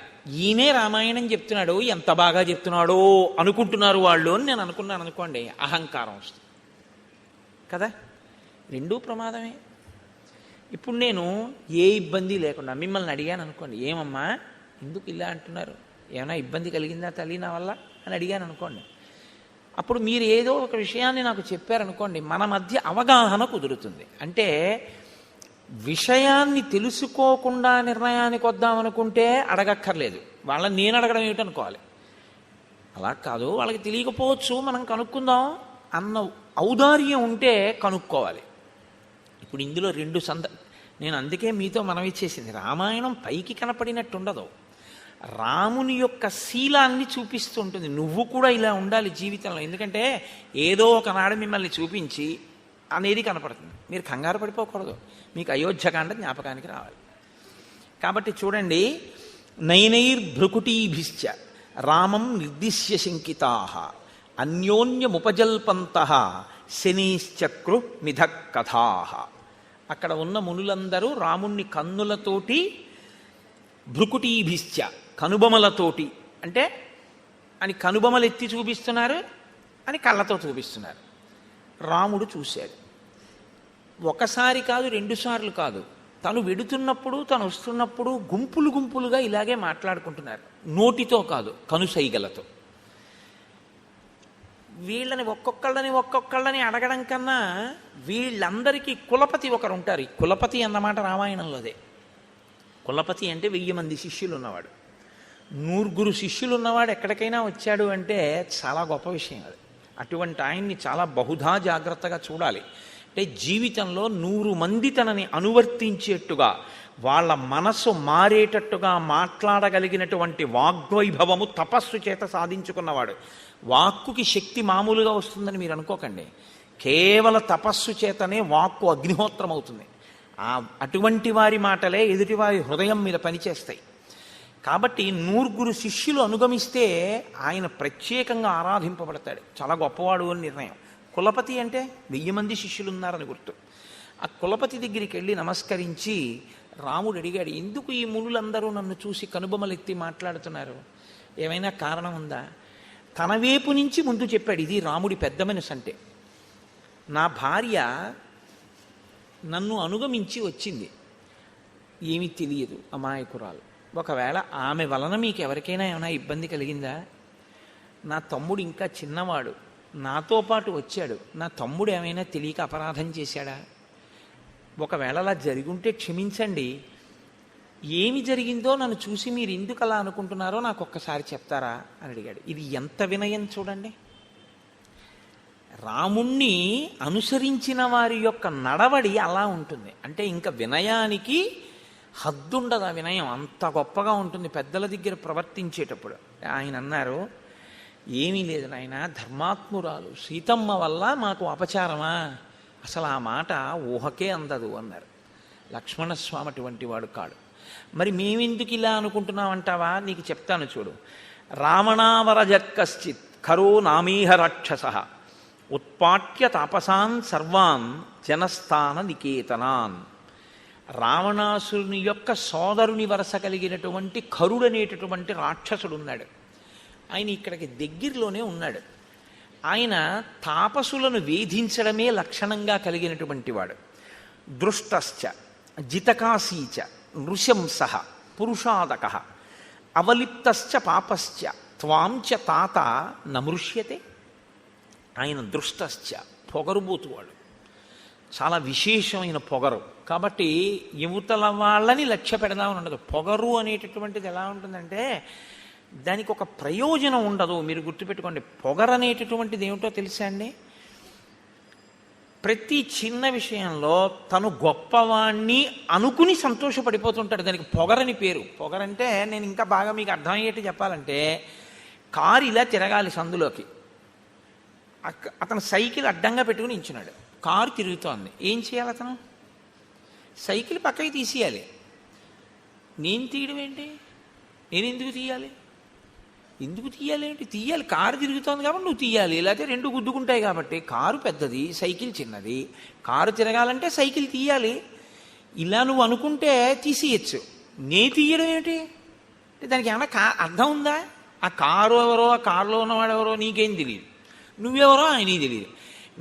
ఈయనే రామాయణం చెప్తున్నాడు, ఎంత బాగా చెప్తున్నాడో అనుకుంటున్నారు వాళ్ళు అని నేను అనుకున్నాను అనుకోండి, అహంకారం వస్తుంది కదా. రెండూ ప్రమాదమే. ఇప్పుడు నేను ఏ ఇబ్బంది లేకుండా మిమ్మల్ని అడిగాను అనుకోండి, ఏమమ్మా ఎందుకు ఇలా అంటున్నారు, ఏమైనా ఇబ్బంది కలిగిందా తల్లి నా వల్ల అని అడిగాను అనుకోండి, అప్పుడు మీరు ఏదో ఒక విషయాన్ని నాకు చెప్పారనుకోండి, మన మధ్య అవగాహన కుదురుతుంది. అంటే విషయాన్ని తెలుసుకోకుండా నిర్ణయానికి వద్దామనుకుంటే అడగక్కర్లేదు, వాళ్ళని నేను అడగడం ఏమిటనుకోవాలి. అలా కాదు, వాళ్ళకి తెలియకపోవచ్చు, మనం కనుక్కుందాం అన్న ఔదార్యం ఉంటే కనుక్కోవాలి. ఇప్పుడు ఇందులో నేను అందుకే మీతో మనవి చేసింది, రామాయణం పైకి కనపడినట్టు ఉండదు, రాముని యొక్క శీలాన్ని చూపిస్తూ ఉంటుంది. నువ్వు కూడా ఇలా ఉండాలి జీవితంలో, ఎందుకంటే ఏదో ఒకనాడు మిమ్మల్ని చూపించి అనేది కనపడుతుంది, మీరు కంగారు పడిపోకూడదు, మీకు అయోధ్యకాండ జ్ఞాపకానికి రావాలి. కాబట్టి చూడండి, నయనైర్భృకుటీభిశ్చ రామం నిర్దిశ్య శంకితా అన్యోన్యముపజల్పంతః శనీశ్చక్రు మిథ కథా. అక్కడ ఉన్న మునులందరూ రాముణ్ణి కన్నులతోటి, భృకుటీభిశ్చ కనుబొమలతోటి, అంటే అని కనుబొమలు ఎత్తి చూపిస్తున్నారు అని కళ్ళతో చూపిస్తున్నారు. రాముడు చూశాడు, ఒకసారి కాదు 2 సార్లు కాదు, తను వెడుతున్నప్పుడు తను వస్తున్నప్పుడు గుంపులు గుంపులుగా ఇలాగే మాట్లాడుకుంటున్నారు, నోటితో కాదు కనుసైగలతో. వీళ్ళని ఒక్కొక్కళ్ళని అడగడం కన్నా వీళ్ళందరికీ కులపతి ఒకరు ఉంటారు. ఈ కులపతి అన్నమాట రామాయణంలోదే. కులపతి అంటే 1000 మంది శిష్యులు ఉన్నవాడు, 100 శిష్యులు ఉన్నవాడు ఎక్కడికైనా వచ్చాడు అంటే చాలా గొప్ప విషయం అది. అటువంటి ఆయన్ని చాలా బహుధా జాగ్రత్తగా చూడాలి. అంటే జీవితంలో 100 మంది తనని అనువర్తించేట్టుగా, వాళ్ళ మనసు మారేటట్టుగా మాట్లాడగలిగినటువంటి వాగ్వైభవము తపస్సు చేత సాధించుకున్నవాడు. వాక్కుకి శక్తి మామూలుగా వస్తుందని మీరు అనుకోకండి, కేవల తపస్సు చేతనే వాక్కు అగ్నిహోత్రం అవుతుంది. అటువంటి వారి మాటలే ఎదుటివారి హృదయం మీద పనిచేస్తాయి. కాబట్టి 100 శిష్యులు అనుగమిస్తే ఆయన ప్రత్యేకంగా ఆరాధింపబడతాడు, చాలా గొప్పవాడు అని నిర్ణయం. కులపతి అంటే 1000 మంది శిష్యులు ఉన్నారని గుర్తు. ఆ కులపతి దగ్గరికి వెళ్ళి నమస్కరించి రాముడు అడిగాడు, ఎందుకు ఈ మునులందరూ నన్ను చూసి కనుబొమలెత్తి మాట్లాడుతున్నారు, ఏమైనా కారణం ఉందా? తన వైపు నుంచి ముందు చెప్పాడు, ఇది రాముడి పెద్ద మనసు అంటే. నా భార్య నన్ను అనుగమించి వచ్చింది, ఏమీ తెలియదు, అమాయకురాలు. ఒకవేళ ఆమె వలన మీకు ఎవరికైనా ఏమైనా ఇబ్బంది కలిగిందా? నా తమ్ముడు ఇంకా చిన్నవాడు, నాతో పాటు వచ్చాడు, నా తమ్ముడు ఏమైనా తెలియక అపరాధం చేశాడా? ఒకవేళ అలా జరిగుంటే క్షమించండి, ఏమి జరిగిందో నన్ను చూసి మీరు ఎందుకు అలా అనుకుంటున్నారో నాకు ఒక్కసారి చెప్తారా అని అడిగాడు. ఇది ఎంత వినయం చూడండి. రాముణ్ణి అనుసరించిన వారి యొక్క నడవడి అలా ఉంటుంది. అంటే ఇంకా వినయానికి హద్దుండదు, ఆ వినయం అంత గొప్పగా ఉంటుంది పెద్దల దగ్గర ప్రవర్తించేటప్పుడు. ఆయన అన్నారు, ఏమీ లేదు నాయన, ధర్మాత్మురాలు సీతమ్మ వల్ల మాకు అపచారమా, అసలు ఆ మాట ఊహకే అందదు అన్నారు. లక్ష్మణస్వామి అటువంటి వాడు కాడు. మరి మేమెందుకు ఇలా అనుకుంటున్నామంటావా? నీకు చెప్తాను చూడు. రావణావరజక్కశ్చిత్ ఖరో నామీహ రాక్షస ఉత్పాట్య తాపసాన్ సర్వాన్ జనస్థాన నికేతనాన్. రావణాసురుని యొక్క సోదరుని వరస కలిగినటువంటి ఖరుడనేటటువంటి రాక్షసుడు ఉన్నాడు. ఆయన ఇక్కడికి దగ్గరలోనే ఉన్నాడు. ఆయన తాపసులను వేధించడమే లక్షణంగా కలిగినటువంటి వాడు. దృష్టశ్చ జితకాశీచ నృశంస పురుషాదక అవలిప్తశ్చ పాపశ్చ త్వాంచ తాత నమృష్యతే. ఆయన దృష్టశ్చ, పొగరుబోతువాడు, చాలా విశేషమైన పొగరు. కాబట్టి యువతల వాళ్ళని లక్ష్య పెడదామని ఉండదు. పొగరు అనేటటువంటిది ఎలా ఉంటుందంటే దానికి ఒక ప్రయోజనం ఉండదు. మీరు గుర్తుపెట్టుకోండి, పొగరు అనేటటువంటిది ఏమిటో తెలుసా అండి? ప్రతి చిన్న విషయంలో తను గొప్పవాణ్ణి అనుకుని సంతోషపడిపోతుంటాడు. దానికి పొగరని పేరు. పొగరంటే నేను ఇంకా బాగా మీకు అర్థమయ్యేట్టు చెప్పాలంటే, కారు ఇలా తిరగాలి సందులోకి, అతను సైకిల్ అడ్డంగా పెట్టుకుని నించున్నాడు, కారు తిరుగుతోంది. ఏం చేయాలి అతను? సైకిల్ పక్కకి తీసేయాలి. నేను తీయడం ఏంటి? నేను ఎందుకు తీయాలి? ఎందుకు తీయాలి ఏంటి? తీయాలి, కారు తిరుగుతోంది కాబట్టి నువ్వు తీయాలి, లేకపోతే రెండు గుద్దుకుంటాయి కాబట్టి. కారు పెద్దది, సైకిల్ చిన్నది, కారు తిరగాలంటే సైకిల్ తీయాలి. ఇలా నువ్వు అనుకుంటే తీసేయచ్చు. నే తీయడం ఏమిటి అంటే దానికి ఏమన్నా అర్థం ఉందా? ఆ కారు ఎవరో, ఆ కారులో ఉన్నవాడు ఎవరో నీకేం తెలియదు, నువ్వెవరో ఆయనకి తెలియదు.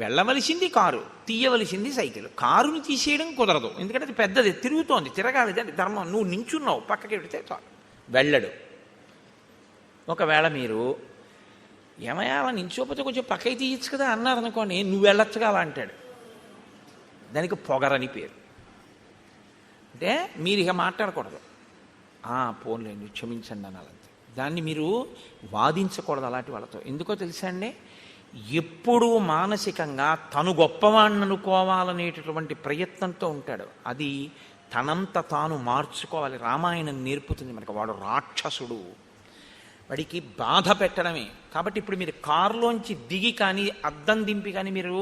వెళ్ళవలసింది కారు, తీయవలసింది సైకిల్. కారుని తీసేయడం కుదరదు, ఎందుకంటే అది పెద్దది, తిరుగుతోంది, తిరగాలి, దాని ధర్మం. నువ్వు నించున్నావు, పక్కకి పెడితే చాలు. వెళ్ళడు. ఒకవేళ మీరు ఏమయ్యా అలా నించోపోతే కొంచెం పక్కకి తీయచ్చు కదా అన్నారు అనుకోండి, నువ్వు వెళ్ళొచ్చుగా అలా అంటాడు. దానికి పొగరని పేరు. అంటే మీరు ఇక మాట్లాడకూడదు, పోన్లేండి క్షమించండి అనాలంతే. దాన్ని మీరు వాదించకూడదు అలాంటి వాళ్ళతో. ఎందుకో తెలుసా అండి, ఎప్పుడూ మానసికంగా తను గొప్పవాణ్ణి అనుకోవాలనేటటువంటి ప్రయత్నంతో ఉంటాడు. అది తనంత తాను మార్చుకోవాలి. రామాయణం నేర్పుతుంది మనకు. వాడు రాక్షసుడు, వాడికి బాధ పెట్టడమే. కాబట్టి ఇప్పుడు మీరు కారులోంచి దిగి కానీ అద్దం దింపి కానీ మీరు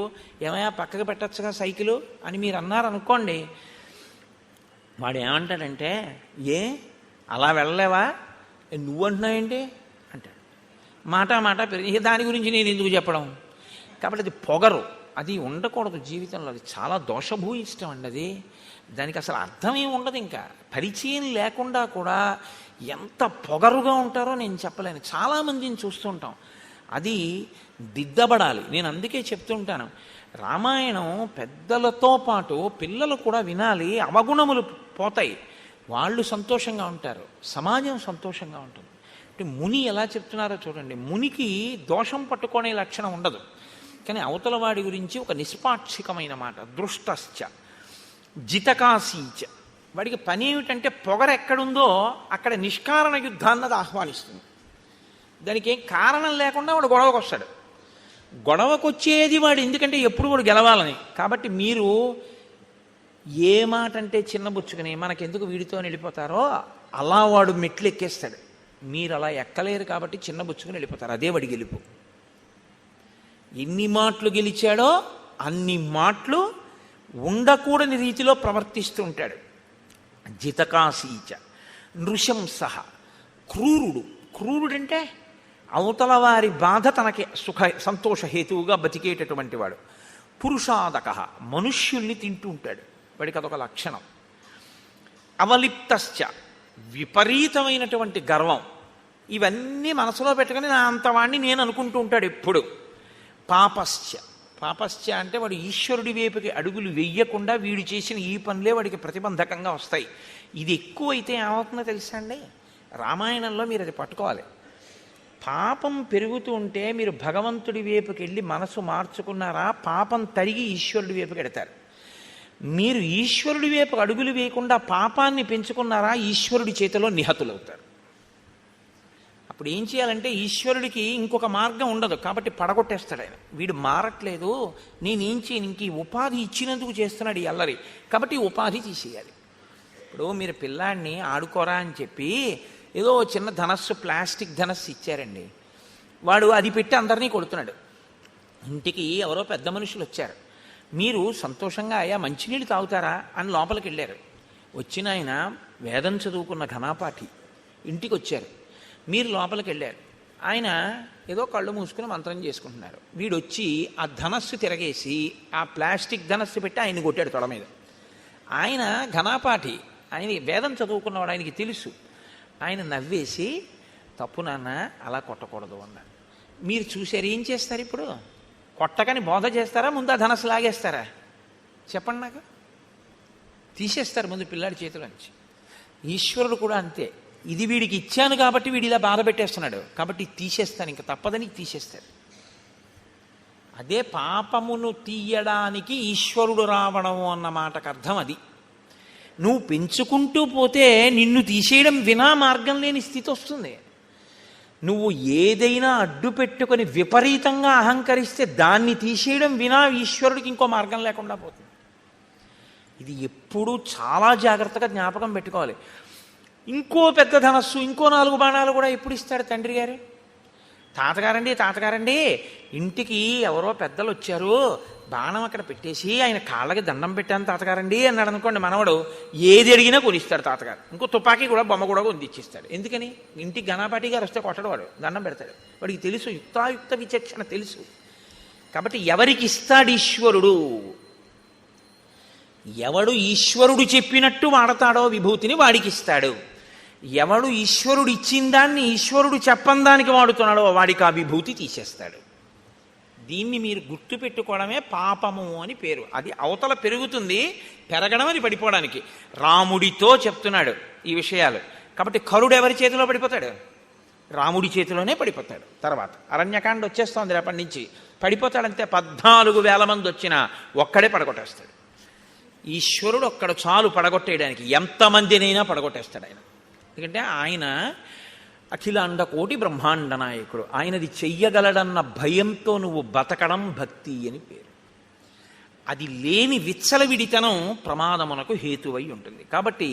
ఏమయ్యా పక్కకు పెట్టచ్చుగా సైకిలు అని మీరు అన్నారనుకోండి, వాడు ఏమంటాడంటే, ఏ అలా వెళ్ళలేవా, నువ్వంటున్నావేంటి అంటాడు. మాట పెరిగి దాని గురించి నేను ఎందుకు చెప్పడం. కాబట్టి అది పొగరు, అది ఉండకూడదు జీవితంలో. అది చాలా దోషభూయిష్టం అండి అది. దానికి అసలు అర్థం ఏమి ఉండదు. ఇంకా పరిచయం లేకుండా కూడా ఎంత పొగరుగా ఉంటారో నేను చెప్పలేను. చాలామందిని చూస్తుంటాం. అది దిద్దబడాలి. నేను అందుకే చెప్తుంటాను, రామాయణం పెద్దలతో పాటు పిల్లలు కూడా వినాలి. అవగుణములు పోతాయి, వాళ్ళు సంతోషంగా ఉంటారు, సమాజం సంతోషంగా ఉంటుంది. అంటే ముని ఎలా చెప్తున్నారో చూడండి. మునికి దోషం పట్టుకునే లక్షణం ఉండదు, కానీ అవతల వాడి గురించి ఒక నిష్పాక్షికమైన మాట. దృష్టశ్చ జితకాశీచ. వాడికి పని ఏమిటంటే పొగర ఎక్కడుందో అక్కడ నిష్కారణ యుద్ధాన్నది ఆహ్వానిస్తుంది. దానికి ఏం కారణం లేకుండా వాడు గొడవకు వస్తాడు. గొడవకొచ్చేది వాడు ఎందుకంటే ఎప్పుడు వాడు గెలవాలని. కాబట్టి మీరు ఏ మాట అంటే చిన్నబుచ్చుకుని మనకెందుకు వీడితో వెళ్ళిపోతారో అలా వాడు మెట్లు ఎక్కేస్తాడు. మీరు అలా ఎక్కలేరు కాబట్టి చిన్నబుచ్చుకుని వెళ్ళిపోతారు. అదే వాడి గెలుపు. ఎన్ని మాటలు గెలిచాడో అన్ని మాటలు ఉండకూడని రీతిలో ప్రవర్తిస్తూ ఉంటాడు. జితకాశీచ నృశంస. క్రూరుడు. క్రూరుడంటే అవతల వారి బాధ తనకి సంతోషహేతువుగా బతికేటటువంటి వాడు. పురుషాదక. మనుష్యుల్ని తింటూ ఉంటాడు, వాడికి అదొక లక్షణం. అవలిప్తశ్చ. విపరీతమైనటువంటి గర్వం. ఇవన్నీ మనసులో పెట్టుకుని నా అంతవాణ్ణి నేను అనుకుంటూ ఉంటాడు ఎప్పుడు. పాపశ్చ. పాపశ్చ అంటే వాడు ఈశ్వరుడి వైపుకి అడుగులు వెయ్యకుండా వీడు చేసిన ఈ పనులే వాడికి ప్రతిబంధకంగా వస్తాయి. ఇది ఎక్కువైతే ఏమవుతుందో తెలుసా అండి, రామాయణంలో మీరు అది పట్టుకోవాలి. పాపం పెరుగుతూ ఉంటే మీరు భగవంతుడి వైపుకి వెళ్ళి మనసు మార్చుకున్నారా, పాపం తరిగి ఈశ్వరుడి వైపుకి ఎడతారు. మీరు ఈశ్వరుడి వైపు అడుగులు వేయకుండా పాపాన్ని పెంచుకున్నారా, ఈశ్వరుడి చేతిలో నిహతులవుతారు. అప్పుడు ఏం చేయాలంటే ఈశ్వరుడికి ఇంకొక మార్గం ఉండదు, కాబట్టి పడగొట్టేస్తాడు ఆయన. వీడు మారట్లేదు, నేనేం చేయను, ఇంక ఈ ఉపాధి ఇచ్చినందుకు చేస్తున్నాడు ఈ అల్లరి, కాబట్టి ఈ ఉపాధి తీసేయాలి. ఇప్పుడు మీరు పిల్లాడిని ఆడుకోరా అని చెప్పి ఏదో చిన్న ధనస్సు, ప్లాస్టిక్ ధనస్సు ఇచ్చారండి, వాడు అది పెట్టి అందరినీ కొడుతున్నాడు. ఇంటికి ఎవరో పెద్ద మనుషులు వచ్చారు, మీరు సంతోషంగా అయ్యా మంచినీళ్ళు తాగుతారా అని లోపలికి వెళ్ళారు. వచ్చిన ఆయన వేదం చదువుకున్న ఘనాపాఠి. ఇంటికి వచ్చారు, మీరు లోపలికి వెళ్ళారు, ఆయన ఏదో కళ్ళు మూసుకుని మంత్రం చేసుకుంటున్నారు. వీడు వచ్చి ఆ ధనస్సు తిరగేసి ఆ ప్లాస్టిక్ ధనస్సు పెట్టి ఆయన్ని కొట్టాడు తొడ మీద. ఆయన ఘనాపాఠి, ఆయన వేదం చదువుకున్నవాడు, ఆయనకి తెలుసు. ఆయన నవ్వేసి తప్పు నాన్న అలా కొట్టకూడదు అన్నాడు. మీరు చూశారు, ఏం చేస్తారు ఇప్పుడు? కొట్టకని బోధ చేస్తారా, ముందు ఆ ధనస్సు లాగేస్తారా? చెప్పండి నాకు. తీసేస్తారు ముందు పిల్లాడి చేతిలోంచి. ఈశ్వరుడు కూడా అంతే. ఇది వీడికి ఇచ్చాను కాబట్టి వీడు ఇలా బాధ పెట్టేస్తున్నాడు, కాబట్టి తీసేస్తాను, ఇంకా తప్పదని తీసేస్తాడు. అదే పాపమును తీయడానికి ఈశ్వరుడు రావడం అన్న మాటకు అర్థం అది. నువ్వు పెంచుకుంటూ పోతే నిన్ను తీసేయడం వినా మార్గం లేని స్థితి వస్తుంది. నువ్వు ఏదైనా అడ్డు పెట్టుకొని విపరీతంగా అహంకరిస్తే దాన్ని తీసేయడం వినా ఈశ్వరుడికి ఇంకో మార్గం లేకుండా పోతుంది. ఇది ఎప్పుడూ చాలా జాగ్రత్తగా జ్ఞాపకం పెట్టుకోవాలి. ఇంకో పెద్ద ధనస్సు, ఇంకో 4 బాణాలు కూడా ఎప్పుడు ఇస్తాడు తండ్రి గారు? తాతగారండి ఇంటికి ఎవరో పెద్దలు వచ్చారు, బాణం అక్కడ పెట్టేసి ఆయన కాళ్ళకి దండం పెట్టాను తాతగారండి అన్నాడు అనుకోండి, మనవడు ఏది అడిగినా కొనిస్తాడు తాతగారు. ఇంకో తుపాకీ కూడా బొమ్మ కూడా కొనిచ్చిస్తాడు. ఎందుకని? ఇంటికి గణపాటి గారు వస్తే కొట్టడు, వాడు దండం పెడతాడు. వాడికి తెలుసు, యుక్తాయుక్త విచక్షణ తెలుసు. కాబట్టి ఎవరికి ఇస్తాడు ఈశ్వరుడు? ఎవడు ఈశ్వరుడు చెప్పినట్టు వాడతాడో విభూతిని వాడికి ఇస్తాడు. ఎవడు ఈశ్వరుడు ఇచ్చిన దాన్ని ఈశ్వరుడు చెప్పని దానికి వాడుతున్నాడో వాడికి ఆ విభూతి తీసేస్తాడు. దీన్ని మీరు గుర్తుపెట్టుకోవడమే పాపము అని పేరు. అది అవతల పెరుగుతుంది, పెరగడం అని పడిపోవడానికి. రాముడితో చెప్తున్నాడు ఈ విషయాలు. కాబట్టి కరుడు ఎవరి చేతిలో పడిపోతాడు? రాముడి చేతిలోనే పడిపోతాడు. తర్వాత అరణ్యకాండ వచ్చేస్తోంది, రేపటి నుంచి పడిపోతాడంతే. 14,000 మంది వచ్చినా ఒక్కడే పడగొట్టేస్తాడు. ఈశ్వరుడు ఒక్కడ చాలు పడగొట్టేయడానికి, ఎంతమందినైనా పడగొట్టేస్తాడు ఆయన. ఎందుకంటే ఆయన అఖిలాండ కోటి బ్రహ్మాండ నాయకుడు. ఆయనది చెయ్యగలడన్న భయంతో నువ్వు బతకడం భక్తి అని పేరు. అది లేని విచ్చలవిడితనం ప్రమాదమునకు హేతువై ఉంటుంది. కాబట్టి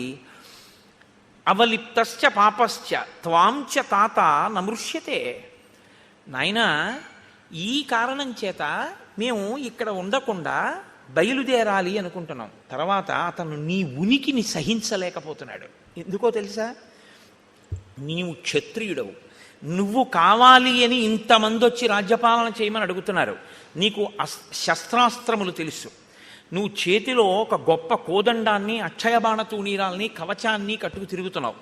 అవలిప్తశ్చ పాపశ్చ త్వాంచ తాత నమృష్యతే. నాయనా, ఈ కారణం చేత మేము ఇక్కడ ఉండకుండా బయలుదేరాలి అనుకుంటున్నాం. తర్వాత అతను నీ ఉనికిని సహించలేకపోతున్నాడు. ఎందుకో తెలుసా? నీవు క్షత్రియుడవు, నువ్వు కావాలి అని ఇంతమంది వచ్చి రాజ్యపాలన చేయమని అడుగుతున్నారు. నీకు శస్త్రాస్త్రములు తెలుసు, నువ్వు చేతిలో ఒక గొప్ప కోదండాన్ని, అక్షయబాణ తూణీరాల్ని, కవచాన్ని కట్టుకు తిరుగుతున్నావు.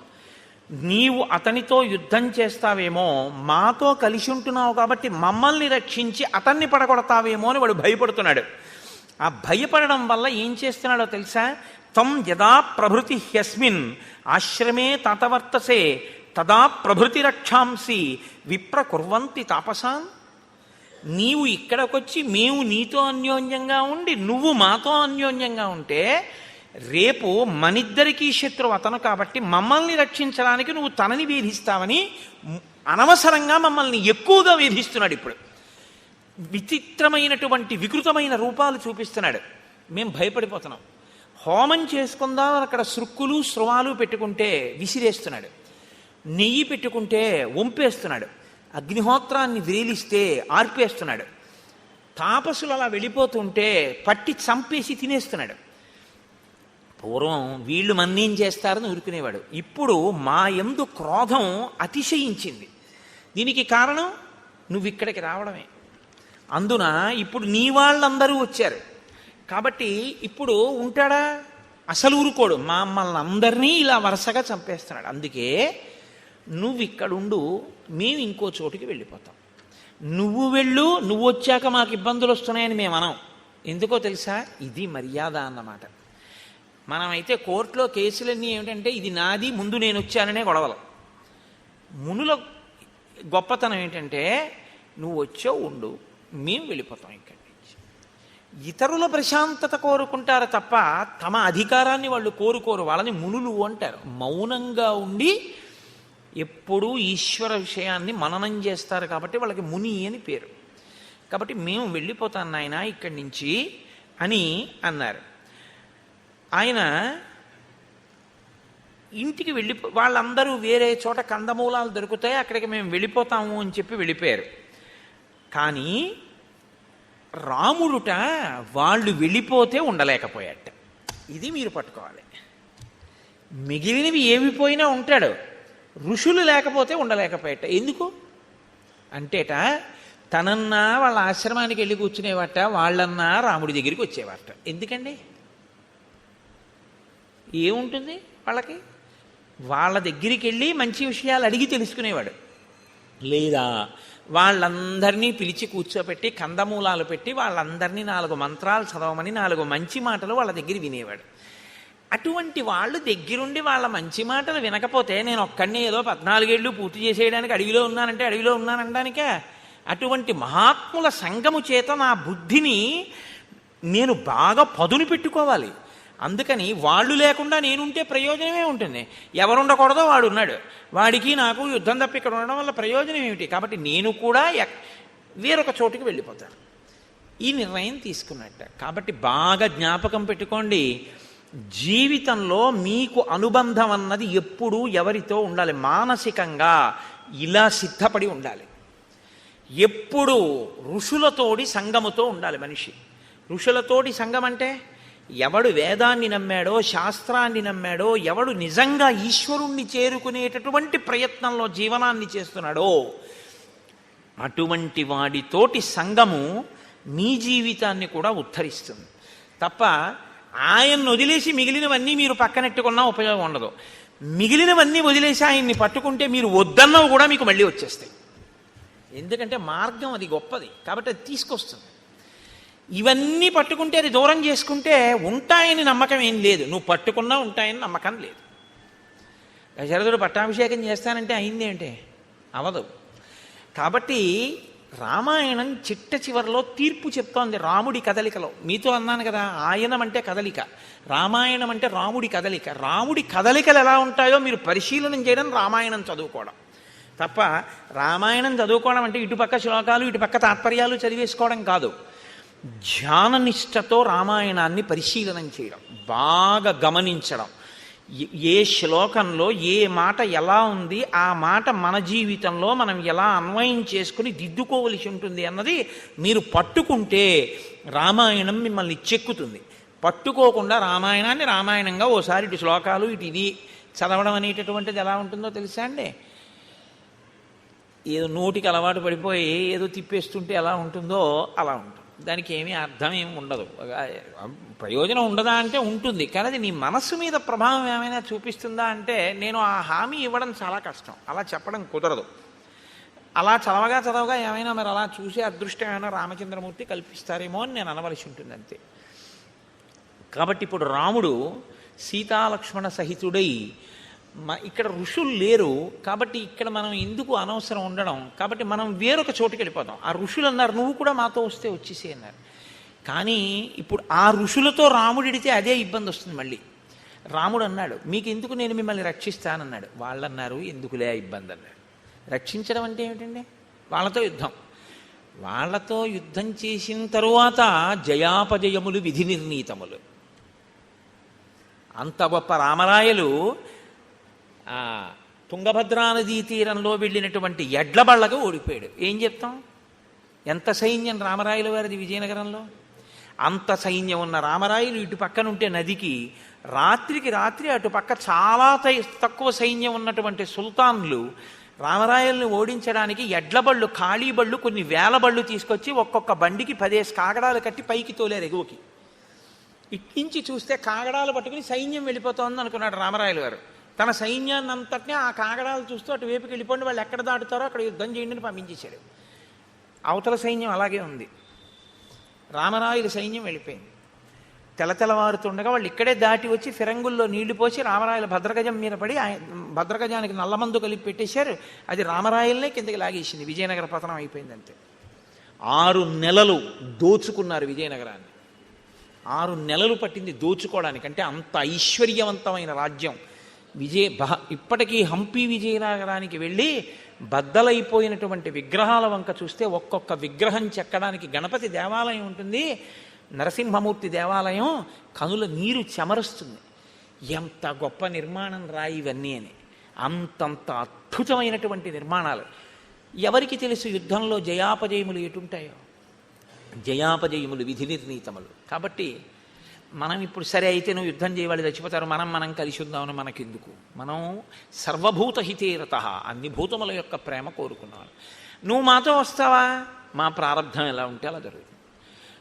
నీవు అతనితో యుద్ధం చేస్తావేమో, మాతో కలిసి ఉంటున్నావు కాబట్టి మమ్మల్ని రక్షించి అతన్ని పడగొడతావేమో అని వాడు భయపడుతున్నాడు. ఆ భయపడడం వల్ల ఏం చేస్తున్నాడో తెలుసా? తం యదా ప్రభృతి హ్యస్మిన్ ఆశ్రమే తాతవర్తసే తదా ప్రభృతి రక్షాంసి విప్ర కుర్వంతి తాపసాన్. నీవు ఇక్కడికొచ్చి మేము నీతో అన్యోన్యంగా ఉండి నువ్వు మాతో అన్యోన్యంగా ఉంటే రేపు మనిద్దరికీ శత్రువు అతను కాబట్టి మమ్మల్ని రక్షించడానికి నువ్వు తనని వేధిస్తావని అనవసరంగా మమ్మల్ని ఎక్కువగా వేధిస్తున్నాడు. ఇప్పుడు విచిత్రమైనటువంటి వికృతమైన రూపాలు చూపిస్తున్నాడు. మేము భయపడిపోతున్నాం. హోమం చేసుకుందాం అక్కడ సృక్కులు స్రవాలు పెట్టుకుంటే విసిరేస్తున్నాడు, నెయ్యి పెట్టుకుంటే వంపేస్తున్నాడు, అగ్నిహోత్రాన్ని వేలిస్తే ఆర్పేస్తున్నాడు, తాపసులు అలా వెళ్ళిపోతుంటే పట్టి చంపేసి తినేస్తున్నాడు. పూర్వం వీళ్ళు మన్నేం చేస్తారని ఊరుకునేవాడు. ఇప్పుడు మా యందు క్రోధం అతిశయించింది. దీనికి కారణం నువ్వు ఇక్కడికి రావడమే. అందున ఇప్పుడు నీ వాళ్ళందరూ వచ్చారు కాబట్టి ఇప్పుడు ఉంటాడా? అసలు ఊరుకోడు. మమ్మల్ని అందరినీ ఇలా వరుసగా చంపేస్తున్నాడు. అందుకే నువ్వు ఇక్కడుండు, మేము ఇంకో చోటుకి వెళ్ళిపోతాం. నువ్వు వెళ్ళు, నువ్వు వచ్చాక మాకు ఇబ్బందులు వస్తున్నాయని మేము అనం. ఎందుకో తెలుసా? ఇది మర్యాద అన్నమాట. మనమైతే కోర్టులో కేసులన్నీ ఏమిటంటే ఇది నాది, ముందు నేను వచ్చాననే గొడవలు. మునుల గొప్పతనం ఏంటంటే నువ్వు వచ్చావు ఉండు, మేము వెళ్ళిపోతాం ఇక్కడి నుంచి. ఇతరుల ప్రశాంతత కోరుకుంటారు తప్ప తమ అధికారాన్ని వాళ్ళు కోరుకోరు. వాళ్ళని మునులు అంటారు. మౌనంగా ఉండి ఎప్పుడూ ఈశ్వర విషయాన్ని మననం చేస్తారు కాబట్టి వాళ్ళకి ముని అని పేరు. కాబట్టి మేము వెళ్ళిపోతాం నాయన ఇక్కడి నుంచి అని అన్నారు. ఆయన ఇంటికి వాళ్ళందరూ వేరే చోట కందమూలాలు దొరుకుతాయి అక్కడికి మేము వెళ్ళిపోతాము అని చెప్పి వెళ్ళిపోయారు. కానీ రాముడుట వాళ్ళు వెళ్ళిపోతే ఉండలేకపోయాట. ఇది మీరు పట్టుకోవాలి. మిగిలినవి ఏమి పోయినా ఉంటాడు, ఋషులు లేకపోతే ఉండలేకపోయాట. ఎందుకు అంటేట తనన్నా వాళ్ళ ఆశ్రమానికి వెళ్ళి కూర్చునేవాట, వాళ్ళన్నా రాముడి దగ్గరికి వచ్చేవాట. ఎందుకండి? ఏముంటుంది వాళ్ళకి? వాళ్ళ దగ్గరికి వెళ్ళి మంచి విషయాలు అడిగి తెలుసుకునేవాడు. లేదా వాళ్ళందరినీ పిలిచి కూర్చోపెట్టి కందమూలాలు పెట్టి వాళ్ళందరినీ 4 మంత్రాలు చదవమని 4 మంచి మాటలు వాళ్ళ దగ్గర వినేవాడు. అటువంటి వాళ్ళు దగ్గరుండి వాళ్ళ మంచి మాటలు వినకపోతే నేను ఒక్కడిని ఏదో 14 ఏళ్ళు పూర్తి చేసేయడానికి అడవిలో ఉన్నానంటే అడవిలో ఉన్నానడానికే. అటువంటి మహాత్ముల సంగము చేత నా బుద్ధిని నేను బాగా పదును పెట్టుకోవాలి. అందుకని వాళ్ళు లేకుండా నేనుంటే ప్రయోజనమే ఉంటుంది. ఎవరుండకూడదో వాడు ఉన్నాడు, వాడికి నాకు యుద్ధం తప్ప ఇక్కడ ఉండడం వల్ల ప్రయోజనం ఏమిటి? కాబట్టి నేను కూడా వేరొక చోటుకి వెళ్ళిపోతాను. ఈ నిర్ణయం తీసుకున్నట్ట. కాబట్టి బాగా జ్ఞాపకం పెట్టుకోండి, జీవితంలో మీకు అనుబంధం అన్నది ఎప్పుడూ ఎవరితో ఉండాలి? మానసికంగా ఇలా సిద్ధపడి ఉండాలి. ఎప్పుడు ఋషులతోడి సంగముతో ఉండాలి మనిషి. ఋషులతోటి సంగం అంటే ఎవడు వేదాన్ని నమ్మాడో, శాస్త్రాన్ని నమ్మాడో, ఎవడు నిజంగా ఈశ్వరుణ్ణి చేరుకునేటటువంటి ప్రయత్నంలో జీవనాన్ని చేస్తున్నాడో అటువంటి వాడితోటి సంగము మీ జీవితాన్ని కూడా ఉద్ధరిస్తుంది తప్ప ఆయన్ని వదిలేసి మిగిలినవన్నీ మీరు పక్కనెట్టుకున్నా ఉపయోగం ఉండదు. మిగిలినవన్నీ వదిలేసి ఆయన్ని పట్టుకుంటే మీరు వద్దన్నవి కూడా మీకు మళ్ళీ వచ్చేస్తాయి. ఎందుకంటే మార్గం అది గొప్పది కాబట్టి అది తీసుకొస్తుంది. ఇవన్నీ పట్టుకుంటే అది దూరం చేసుకుంటే ఉంటాయని నమ్మకం ఏం లేదు. నువ్వు పట్టుకున్నా ఉంటాయని నమ్మకం లేదు. దశరథుడు పట్టాభిషేకం చేస్తానంటే అయింది ఏంటి? అవదు. కాబట్టి రామాయణం చిట్ట చివరిలో తీర్పు చెప్తోంది రాముడి కదలికలో. మీతో అన్నాను కదా, ఆయనం అంటే కదలిక, రామాయణం అంటే రాముడి కదలిక. రాముడి కదలికలు ఎలా ఉంటాయో మీరు పరిశీలనం చేయడం రామాయణం చదువుకోవడం తప్ప. రామాయణం చదువుకోవడం అంటే ఇటుపక్క శ్లోకాలు ఇటుపక్క తాత్పర్యాలు చదివేసుకోవడం కాదు. ధ్యాననిష్టతో రామాయణాన్ని పరిశీలనం చేయడం, బాగా గమనించడం, ఏ శ్లోకంలో ఏ మాట ఎలా ఉంది, ఆ మాట మన జీవితంలో మనం ఎలా అన్వయం చేసుకుని దిద్దుకోవలసి ఉంటుంది అన్నది మీరు పట్టుకుంటే రామాయణం మిమ్మల్ని చెక్కుతుంది. పట్టుకోకుండా రామాయణాన్ని రామాయణంగా ఓసారి ఇటు శ్లోకాలు ఇటు ఇది చదవడం అనేటటువంటిది ఎలా ఉంటుందో తెలుసా అండి? ఏదో నోటికి అలవాటు పడిపోయి ఏదో తిప్పేస్తుంటే ఎలా ఉంటుందో అలా ఉంటుంది. దానికి ఏమీ అర్థం ఏమి ఉండదు, ప్రయోజనం ఉండదా అంటే ఉంటుంది. కానీ అది నీ మనస్సు మీద ప్రభావం ఏమైనా చూపిస్తుందా అంటే నేను ఆ హామీ ఇవ్వడం చాలా కష్టం, అలా చెప్పడం కుదరదు. అలా చదవగా ఏమైనా మరి అలా చూసే అదృష్టం ఏమైనా రామచంద్రమూర్తి కల్పిస్తారేమో అని నేను అనవలసి ఉంటుంది అంతే. కాబట్టి ఇప్పుడు రాముడు సీతాలక్ష్మణ సహితుడై ఇక్కడ ఋషులు లేరు కాబట్టి ఇక్కడ మనం ఎందుకు అనవసరం ఉండడం, కాబట్టి మనం వేరొక చోటుకి వెళ్ళిపోతాం. ఆ ఋషులు అన్నారు నువ్వు కూడా మాతో వస్తే వచ్చేసి అన్నారు. కానీ ఇప్పుడు ఆ ఋషులతో రాముడిడితే అదే ఇబ్బంది వస్తుంది మళ్ళీ. రాముడు అన్నాడు మీకు ఎందుకు, నేను మిమ్మల్ని రక్షిస్తానన్నాడు. వాళ్ళు అన్నారు ఎందుకులే ఇబ్బంది అన్నాడు. రక్షించడం అంటే ఏమిటండి? వాళ్ళతో యుద్ధం చేసిన తరువాత జయాపజయములు విధి నిర్ణీతములు. అంత గొప్ప రామరాయలు తుంగభద్రా నదీ తీరంలో వెళ్ళినటువంటి ఎడ్లబళ్ళగా ఓడిపోయాడు. ఏం చెప్తాం? ఎంత సైన్యం రామరాయలు వారిది విజయనగరంలో. అంత సైన్యం ఉన్న రామరాయలు ఇటు పక్కనుంటే నదికి, రాత్రికి రాత్రి అటు పక్క చాలా తక్కువ సైన్యం ఉన్నటువంటి సుల్తాన్లు రామరాయల్ని ఓడించడానికి ఎడ్లబళ్ళు, ఖాళీ బళ్ళు, కొన్ని వేల బళ్ళు తీసుకొచ్చి ఒక్కొక్క బండికి 10 కాగడాలు కట్టి పైకి తోలేరు ఎగువకి. ఇట్టించి చూస్తే కాగడాలు పట్టుకుని సైన్యం వెళ్ళిపోతోంది అనుకున్నాడు రామరాయలు గారు. తన సైన్యాన్ని అంతటినీ ఆ కాగడాలు చూస్తూ అటు వైపుకి వెళ్ళిపోండి, వాళ్ళు ఎక్కడ దాటుతారో అక్కడ యుద్ధం చేయండి అని పంపించేశాడు. అవతల సైన్యం అలాగే ఉంది. రామరాయుల సైన్యం వెళ్ళిపోయింది. తెల్లవారుతుండగా వాళ్ళు ఇక్కడే దాటి వచ్చి ఫిరంగుల్లో నీళ్లు పోసి రామరాయల భద్రగజం మీద పడి భద్రగజానికి నల్లమందు కలిపి పెట్టేశారు. అది రామరాయలనే కిందకి లాగేసింది. విజయనగర పతనం అయిపోయిందంతే. 6 నెలలు దోచుకున్నారు విజయనగరాన్ని. 6 నెలలు పట్టింది దోచుకోవడానికి. అంటే అంత ఐశ్వర్యవంతమైన రాజ్యం. ఇప్పటికీ హంపి విజయనగరానికి వెళ్ళి బద్దలైపోయినటువంటి విగ్రహాల వంక చూస్తే ఒక్కొక్క విగ్రహం చెక్కడానికి గణపతి దేవాలయం ఉంటుంది, నరసింహమూర్తి దేవాలయం, కనుల నీరు చెమరుస్తుంది. ఎంత గొప్ప నిర్మాణం రాయి ఇవన్నీ అని. అంతంత అద్భుతమైనటువంటి నిర్మాణాలు. ఎవరికి తెలుసు యుద్ధంలో జయాపజయములు ఎటుంటాయో? జయాపజయములు విధి నిర్ణీతములు. కాబట్టి మనం ఇప్పుడు సరే అయితే నువ్వు యుద్ధం చేయవాళ్ళు చచ్చిపోతారు, మనం కలిసి ఉందామని మనకెందుకు? మనం సర్వభూత హితేరత, అన్ని భూతముల యొక్క ప్రేమ కోరుకున్నాను. నువ్వు మాతో వస్తావా? మా ప్రారంధం ఎలా ఉంటే అలా జరుగుతుంది.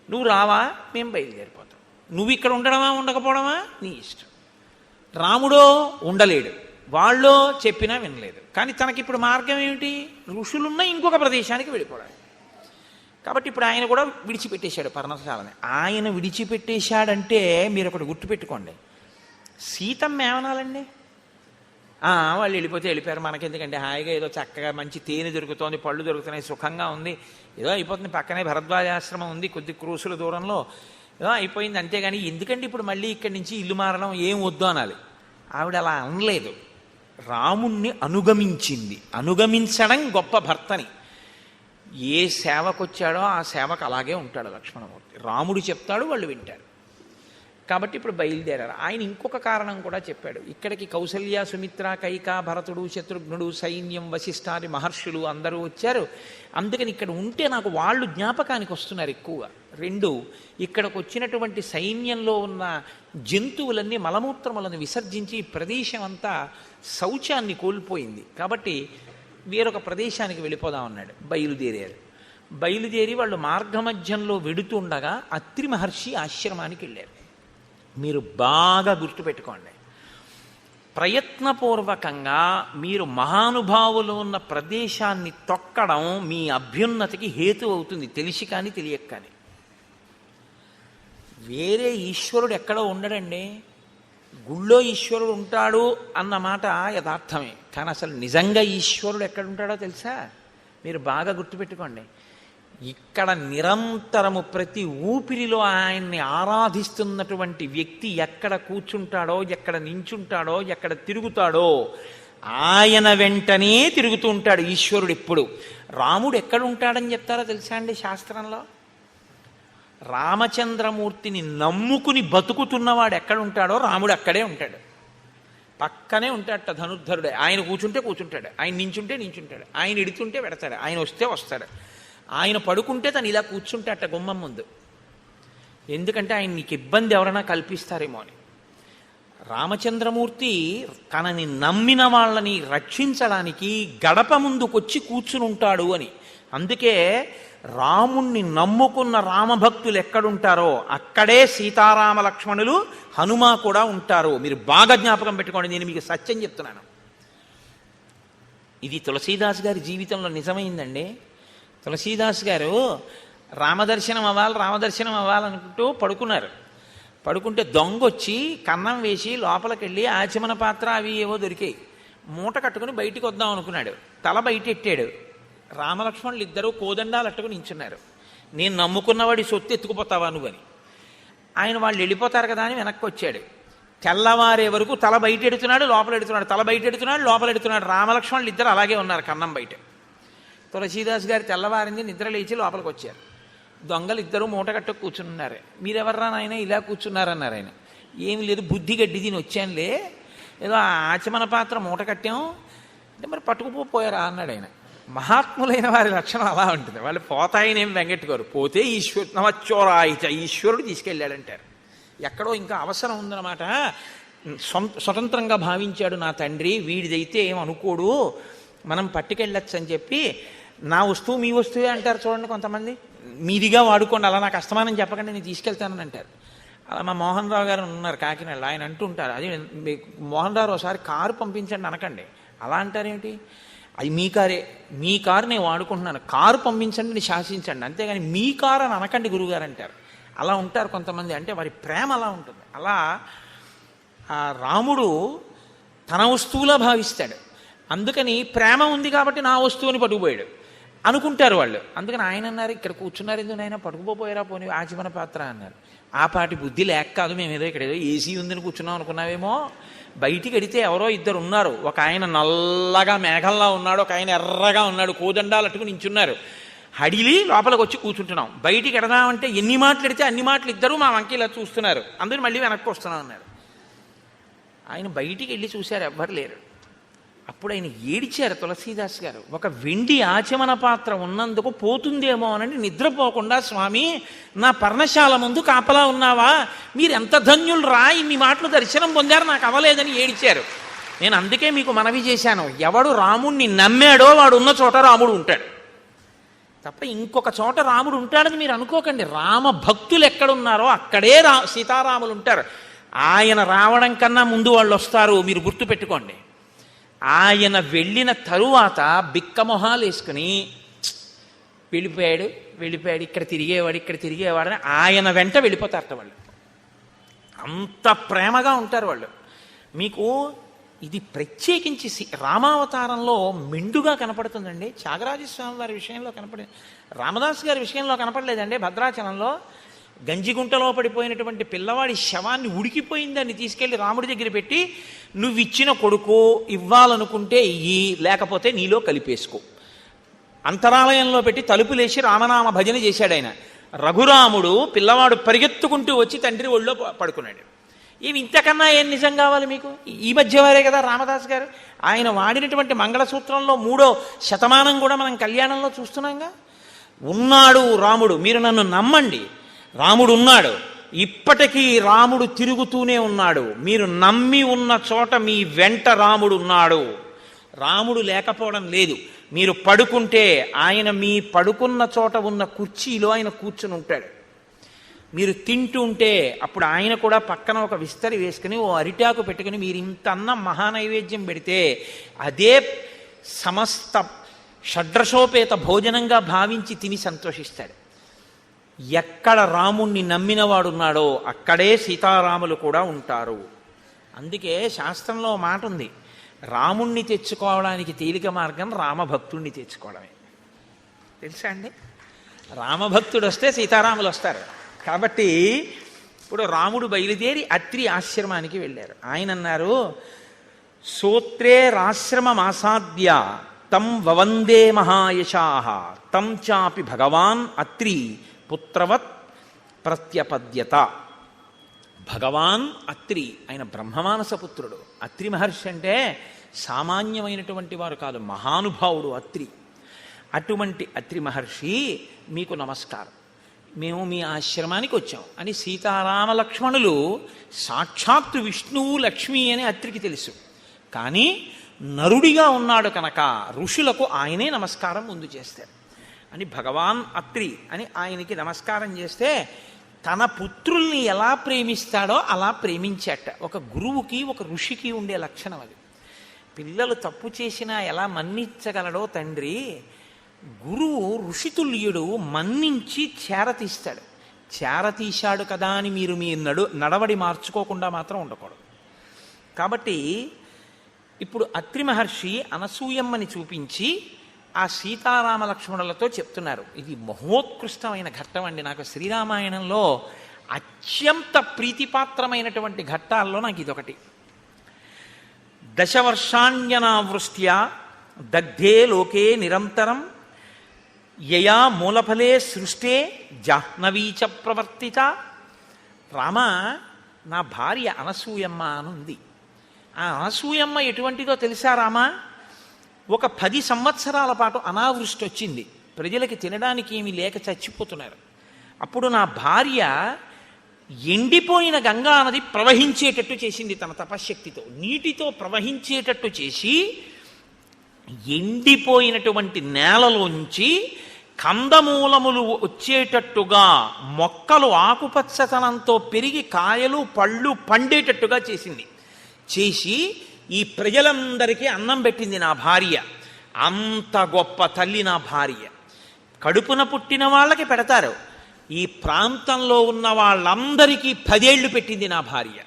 నువ్వు రావా? మేము బయలుదేరిపోతాం. నువ్వు ఇక్కడ ఉండడమా ఉండకపోవడమా నీ ఇష్టం. రాముడో ఉండలేడు, వాళ్ళో చెప్పినా వినలేదు. కానీ తనకిప్పుడు మార్గం ఏమిటి? ఋషులున్న ఇంకొక ప్రదేశానికి వెళ్ళిపోవడం. కాబట్టి ఇప్పుడు ఆయన కూడా విడిచిపెట్టేశాడు పర్ణశాలని. ఆయన విడిచిపెట్టేశాడంటే మీరు ఒకటి గుర్తుపెట్టుకోండి, సీతమ్మ ఏమనాలండి? వాళ్ళు వెళ్ళిపోతే వెళ్ళిపోయారు, మనకెందుకంటే హాయిగా ఏదో చక్కగా మంచి తేనె దొరుకుతోంది, పళ్ళు దొరుకుతున్నాయి, సుఖంగా ఉంది, ఏదో అయిపోతుంది, పక్కనే భరద్వాజాశ్రమం ఉంది కొద్ది క్రూసుల దూరంలో, ఏదో అయిపోయింది అంతేగాని ఎందుకంటే ఇప్పుడు మళ్ళీ ఇక్కడి నుంచి ఇల్లు మారడం ఏం వద్దు అనాలి. ఆవిడ అలా అనలేదు, రాముణ్ణి అనుగమించింది. అనుగమించడం గొప్ప భర్తని. ఏ సేవకొచ్చాడో ఆ సేవకు అలాగే ఉంటాడు లక్ష్మణమూర్తి. రాముడు చెప్తాడు, వాళ్ళు వింటారు. కాబట్టి ఇప్పుడు బయలుదేరారు. ఆయన ఇంకొక కారణం కూడా చెప్పాడు. ఇక్కడికి కౌసల్య, సుమిత్ర, కైక, భరతుడు, శత్రుఘ్నుడు, సైన్యం, వశిష్ఠాది మహర్షులు అందరూ వచ్చారు. అందుకని ఇక్కడ ఉంటే నాకు వాళ్ళు జ్ఞాపకానికి వస్తున్నారు ఎక్కువగా. రెండు, ఇక్కడికి వచ్చినటువంటి సైన్యంలో ఉన్న జంతువులన్నీ మలమూత్రములను విసర్జించి ఈ ప్రదేశం అంతా శౌచాన్ని కోల్పోయింది. కాబట్టి వేరొక ప్రదేశానికి వెళ్ళిపోదాం అన్నాడు. బయలుదేరారు. బయలుదేరి వాళ్ళు మార్గమధ్యంలో వెడుతుండగా అత్రి మహర్షి ఆశ్రమానికి వెళ్ళారు. మీరు బాగా గుర్తుపెట్టుకోండి, ప్రయత్నపూర్వకంగా మీరు మహానుభావులు ఉన్న ప్రదేశాన్ని తొక్కడం మీ అభ్యున్నతికి హేతు అవుతుంది, తెలిసి కానీ తెలియక కానీ. వేరే ఈశ్వరుడు ఎక్కడో ఉండడండి. గుళ్ళో ఈశ్వరుడు ఉంటాడు అన్నమాట యథార్థమే, కానీ అసలు నిజంగా ఈశ్వరుడు ఎక్కడ ఉంటాడో తెలుసా? మీరు బాగా గుర్తుపెట్టుకోండి. ఇక్కడ నిరంతరము ప్రతి ఊపిరిలో ఆయన్ని ఆరాధిస్తున్నటువంటి వ్యక్తి ఎక్కడ కూర్చుంటాడో, ఎక్కడ నించుంటాడో, ఎక్కడ తిరుగుతాడో ఆయన వెంటనే తిరుగుతూ ఉంటాడు ఈశ్వరుడు ఎప్పుడు. రాముడు ఎక్కడ ఉంటాడని చెప్తారో తెలుసా అండి శాస్త్రంలో? రామచంద్రమూర్తిని నమ్ముకుని బతుకుతున్నవాడు ఎక్కడ ఉంటాడో రాముడు అక్కడే ఉంటాడు. పక్కనే ఉంటాడట ధనుర్ధరుడే. ఆయన కూర్చుంటే కూర్చుంటాడు, ఆయన నించుంటే నించుంటాడు, ఆయన ఎడుతుంటే పెడతాడు, ఆయన వస్తే వస్తాడు. ఆయన పడుకుంటే తను ఇలా కూర్చుంటాట గుమ్మం ముందు. ఎందుకంటే ఆయన నీకు ఇబ్బంది ఎవరైనా కల్పిస్తారేమో అని. రామచంద్రమూర్తి తనని నమ్మిన వాళ్ళని రక్షించడానికి గడప ముందుకొచ్చి కూర్చుని ఉంటాడు అని. అందుకే రాముణ్ణి నమ్ముకున్న రామభక్తులు ఎక్కడుంటారో అక్కడే సీతారామ లక్ష్మణులు, హనుమ కూడా ఉంటారు. మీరు బాగా జ్ఞాపకం పెట్టుకోండి, నేను మీకు సత్యం చెప్తున్నాను. ఇది తులసీదాస్ గారి జీవితంలో నిజమైందండి. తులసీదాస్ గారు రామదర్శనం అవ్వాలనుకుంటూ పడుకున్నారు. పడుకుంటే దొంగొచ్చి కన్నం వేసి లోపలికి వెళ్ళి ఆచమన పాత్ర అవి ఏవో దొరికాయి. మూట కట్టుకుని బయటికి వద్దాం అనుకున్నాడు. తల బయటెట్టాడు. రామలక్ష్మణులు ఇద్దరూ కోదండాలు అట్టుకుని నించున్నారు. నేను నమ్ముకున్నవాడి సొత్తు ఎత్తుకుపోతావా నువ్వని. ఆయన వాళ్ళు వెళ్ళిపోతారు కదా అని వెనక్కి వచ్చాడు. తెల్లవారే వరకు తల బయట ఎడుతున్నాడు, లోపల ఎడుతున్నాడు, తల బయట ఎడుతున్నాడు, లోపల ఎడుతున్నాడు. రామలక్ష్మణులు ఇద్దరు అలాగే ఉన్నారు కన్నం బయట. తులసీదాస్ గారి తెల్లవారింది, నిద్ర లేచి లోపలికి వచ్చారు. దొంగలు ఇద్దరు మూట కట్టుకు కూర్చున్నారు. మీరెవర్రా నాయన ఇలా కూర్చున్నారన్నారు. ఆయన ఏమి లేదు, బుద్ధి గడ్డి దీని వచ్చానులే, ఏదో ఆచమన పాత్ర మూట కట్టాం అంటే మరి పట్టుకుపోయారా అన్నాడు ఆయన. మహాత్ములైన వారి లక్షణం అలా ఉంటుంది. వాళ్ళు పోతాయనేం వెంగట్టుకోరు, పోతే నవచ్చోరాయిత ఈశ్వరుడు తీసుకెళ్ళాడంటారు. ఎక్కడో ఇంకా అవసరం ఉందన్నమాట. స్వతంత్రంగా భావించాడు నా తండ్రి, వీడిదైతే ఏం అనుకోడు, మనం పట్టుకెళ్ళచ్చు అని చెప్పి నా వస్తువు మీ వస్తువే అంటారు చూడండి కొంతమంది. మీదిగా వాడుకోండి, అలా నాకు అస్తమానం చెప్పకండి, నేను తీసుకెళ్తానని అంటారు. అలా మా మోహన్ రావు గారు ఉన్నారు కాకినాడలో, ఆయన అంటుంటారు, అది మోహన్ రావు ఒకసారి కారు పంపించండి అనకండి. అలా అంటారేమిటి? అది మీ కారే, మీ కారు నేను వాడుకుంటున్నాను, కారు పంపించండి, నేను శాసించండి, అంతేగాని మీ కారు అని అనకండి గురువుగారు అంటారు. అలా ఉంటారు కొంతమంది, అంటే వారి ప్రేమ అలా ఉంటుంది. అలా ఆ రాముడు తన వస్తువులా భావిస్తాడు. అందుకని ప్రేమ ఉంది కాబట్టి నా వస్తువుని పట్టుకుపోయాడు అనుకుంటారు వాళ్ళు. అందుకని ఆయన అన్నారు, ఇక్కడ కూర్చున్నారు ఎందుకు నాయన, పట్టుకుపోయారా పోనీ ఆచమన పాత్ర అన్నారు. ఆ పాటి బుద్ధి లేక కాదు, మేము ఏదో ఇక్కడ ఏదో ఏసీ ఉందని కూర్చున్నాం అనుకున్నావేమో. బయటికి వెడితే ఎవరో ఇద్దరు ఉన్నారు. ఒక ఆయన నల్లగా మేఘంలా ఉన్నాడు, ఒక ఆయన ఎర్రగా ఉన్నాడు, కోదండాలు అట్టుకుని నించున్నారు. హడిలి లోపలికి వచ్చి కూర్చుంటున్నాం. బయటికి ఎడదామంటే ఎన్ని మాటలు ఎడితే అన్ని మాటలు ఇద్దరు మా వంకి ఇలా చూస్తున్నారు. అందరూ మళ్ళీ వెనక్కి వస్తున్నాం అన్నారు. ఆయన బయటికి వెళ్ళి చూశారు, ఎవ్వరు లేరు. అప్పుడు ఆయన ఏడిచారు తులసీదాస్ గారు. ఒక వెండి ఆచమన పాత్ర ఉన్నందుకు పోతుందేమో అని నిద్రపోకుండా, స్వామి నా పర్ణశాల ముందు కాపలా ఉన్నావా, మీరు ఎంత ధన్యులు రా, ఇన్ని మాటలు దర్శనం పొందారు, నాకు అవ్వలేదని ఏడిచారు. నేను అందుకే మీకు మనవి చేశాను, ఎవడు రాముణ్ణి నమ్మాడో వాడు ఉన్న చోట రాముడు ఉంటాడు తప్ప ఇంకొక చోట రాముడు ఉంటాడని మీరు అనుకోకండి. రామ భక్తులు ఎక్కడున్నారో అక్కడే సీతారాములు ఉంటారు. ఆయన రావడం కన్నా ముందు వాళ్ళు వస్తారు, మీరు గుర్తుపెట్టుకోండి. ఆయన వెళ్ళిన తరువాత బిక్కమొహాలు వేసుకుని వెళ్ళిపోయాడు, ఇక్కడ తిరిగేవాడని ఆయన వెంట వెళ్ళిపోతారట వాళ్ళు. అంత ప్రేమగా ఉంటారు వాళ్ళు. మీకు ఇది ప్రత్యేకించి రామావతారంలో మెండుగా కనపడుతుందండి. త్యాగరాజస్వామి వారి విషయంలో కనపడింది, రామదాస్ గారి విషయంలో కనపడలేదండి. భద్రాచలంలో గంజిగుంటలో పడిపోయినటువంటి పిల్లవాడి శవాన్ని ఉడికిపోయిందాన్ని తీసుకెళ్లి రాముడి దగ్గర పెట్టి, నువ్వు ఇచ్చిన కొడుకు ఇవ్వాలనుకుంటే ఇయ్యి, లేకపోతే నీలో కలిపేసుకో. అంతరాలయంలో పెట్టి తలుపులేసి రామనామ భజన చేశాడు ఆయన. రఘురాముడు పిల్లవాడు పరిగెత్తుకుంటూ వచ్చి తండ్రి ఒళ్ళో పడుకున్నాడు. ఇవి ఇంతకన్నా ఏం నిజం కావాలి మీకు? ఈ మధ్య వారే కదా రామదాస్ గారు. ఆయన వాడినటువంటి మంగళసూత్రంలో 3వ శతమానం కూడా మనం కళ్యాణంలో చూస్తున్నాంగా. ఉన్నాడు రాముడు, మీరు నన్ను నమ్మండి, రాముడు ఉన్నాడు, ఇప్పటికీ రాముడు తిరుగుతూనే ఉన్నాడు. మీరు నమ్మి ఉన్న చోట మీ వెంట రాముడు ఉన్నాడు. రాముడు లేకపోవడం లేదు. మీరు పడుకుంటే ఆయన మీ పడుకున్న చోట ఉన్న కుర్చీలో ఆయన కూర్చుని ఉంటాడు. మీరు తింటూ ఉంటే అప్పుడు ఆయన కూడా పక్కన ఒక విస్తరి వేసుకుని ఓ అరిటాకు పెట్టుకుని మీరు ఇంత అన్నం మహానైవేద్యం పెడితే అదే సమస్త షడ్రసోపేత భోజనంగా భావించి తిని సంతోషిస్తాడు. ఎక్కడ రాముణ్ణి నమ్మినవాడున్నాడో అక్కడే సీతారాములు కూడా ఉంటారు. అందుకే శాస్త్రంలో మాట ఉంది, రాముణ్ణి తెచ్చుకోవడానికి తేలిక మార్గం రామభక్తుణ్ణి తెచ్చుకోవడమే. తెలుసా అండి? రామభక్తుడు వస్తే సీతారాములు వస్తారు. కాబట్టి ఇప్పుడు రాముడు బయలుదేరి అత్రి ఆశ్రమానికి వెళ్ళారు. ఆయన అన్నారు, సోత్రే రాశ్రమమాసాద్య తం వవందే మహాయశాః తం చాపి భగవాన్ అత్రి పుత్రవత్ ప్రత్యపద్యత. భగవాన్ అత్రి, ఆయన బ్రహ్మమానస పుత్రుడు. అత్రి మహర్షి అంటే సామాన్యమైనటువంటి వారు కాదు, మహానుభావుడు అత్రి. అటువంటి అత్రి మహర్షి మీకు నమస్కారం, మేము మీ ఆశ్రమానికి వచ్చాం అని. సీతారామ లక్ష్మణులు సాక్షాత్తు విష్ణువు లక్ష్మి అని అత్రికి తెలుసు, కానీ నరుడిగా ఉన్నాడు కనుక ఋషులకు ఆయనే నమస్కారం ముందు చేస్తారు అని. భగవాన్ అత్రి అని ఆయనకి నమస్కారం చేస్తే తన పుత్రుల్ని ఎలా ప్రేమిస్తాడో అలా ప్రేమించాట. ఒక గురువుకి ఒక ఋషికి ఉండే లక్షణం అది. పిల్లలు తప్పు చేసినా ఎలా మన్నించగలడో తండ్రి, గురువు ఋషితుల్యుడు మన్నించి చేరతీస్తాడు. చేరతీశాడు కదా అని మీరు మీ నడవడి మార్చుకోకుండా మాత్రం ఉండకూడదు. కాబట్టి ఇప్పుడు అత్రి మహర్షి అనసూయమ్మని చూపించి ఆ సీతారామ లక్ష్మణులతో చెప్తున్నారు. ఇది మహోత్కృష్టమైన ఘట్టం అండి. నాకు శ్రీరామాయణంలో అత్యంత ప్రీతిపాత్రమైనటువంటి ఘట్టాల్లో నాకు ఇదొకటి. దశవర్షాణ్యనావృష్ట్యా దగ్ధే లోకే నిరంతరం యయా మూలఫలే సృష్టే జాహ్నవీచ ప్రవర్తిత. రామ, నా భార్య అనసూయమ్మ అనుంది. ఆ అనసూయమ్మ ఎటువంటిదో తెలుసా రామా? ఒక 10 సంవత్సరాల పాటు అనావృష్టి వచ్చింది, ప్రజలకి తినడానికి ఏమీ లేక చచ్చిపోతున్నారు. అప్పుడు నా భార్య ఎండిపోయిన గంగా నది ప్రవహించేటట్టు చేసింది తన తపశ్శక్తితో. నీటితో ప్రవహించేటట్టు చేసి ఎండిపోయినటువంటి నేలలోంచి కందమూలములు వచ్చేటట్టుగా, మొక్కలు ఆకుపచ్చతనంతో పెరిగి కాయలు పళ్ళు పండేటట్టుగా చేసింది. చేసి ఈ ప్రజలందరికీ అన్నం పెట్టింది నా భార్య. అంత గొప్ప తల్లి నా భార్య. కడుపున పుట్టిన వాళ్ళకి పెడతారు, ఈ ప్రాంతంలో ఉన్న వాళ్ళందరికీ 10 ఏళ్ళు పెట్టింది నా భార్య.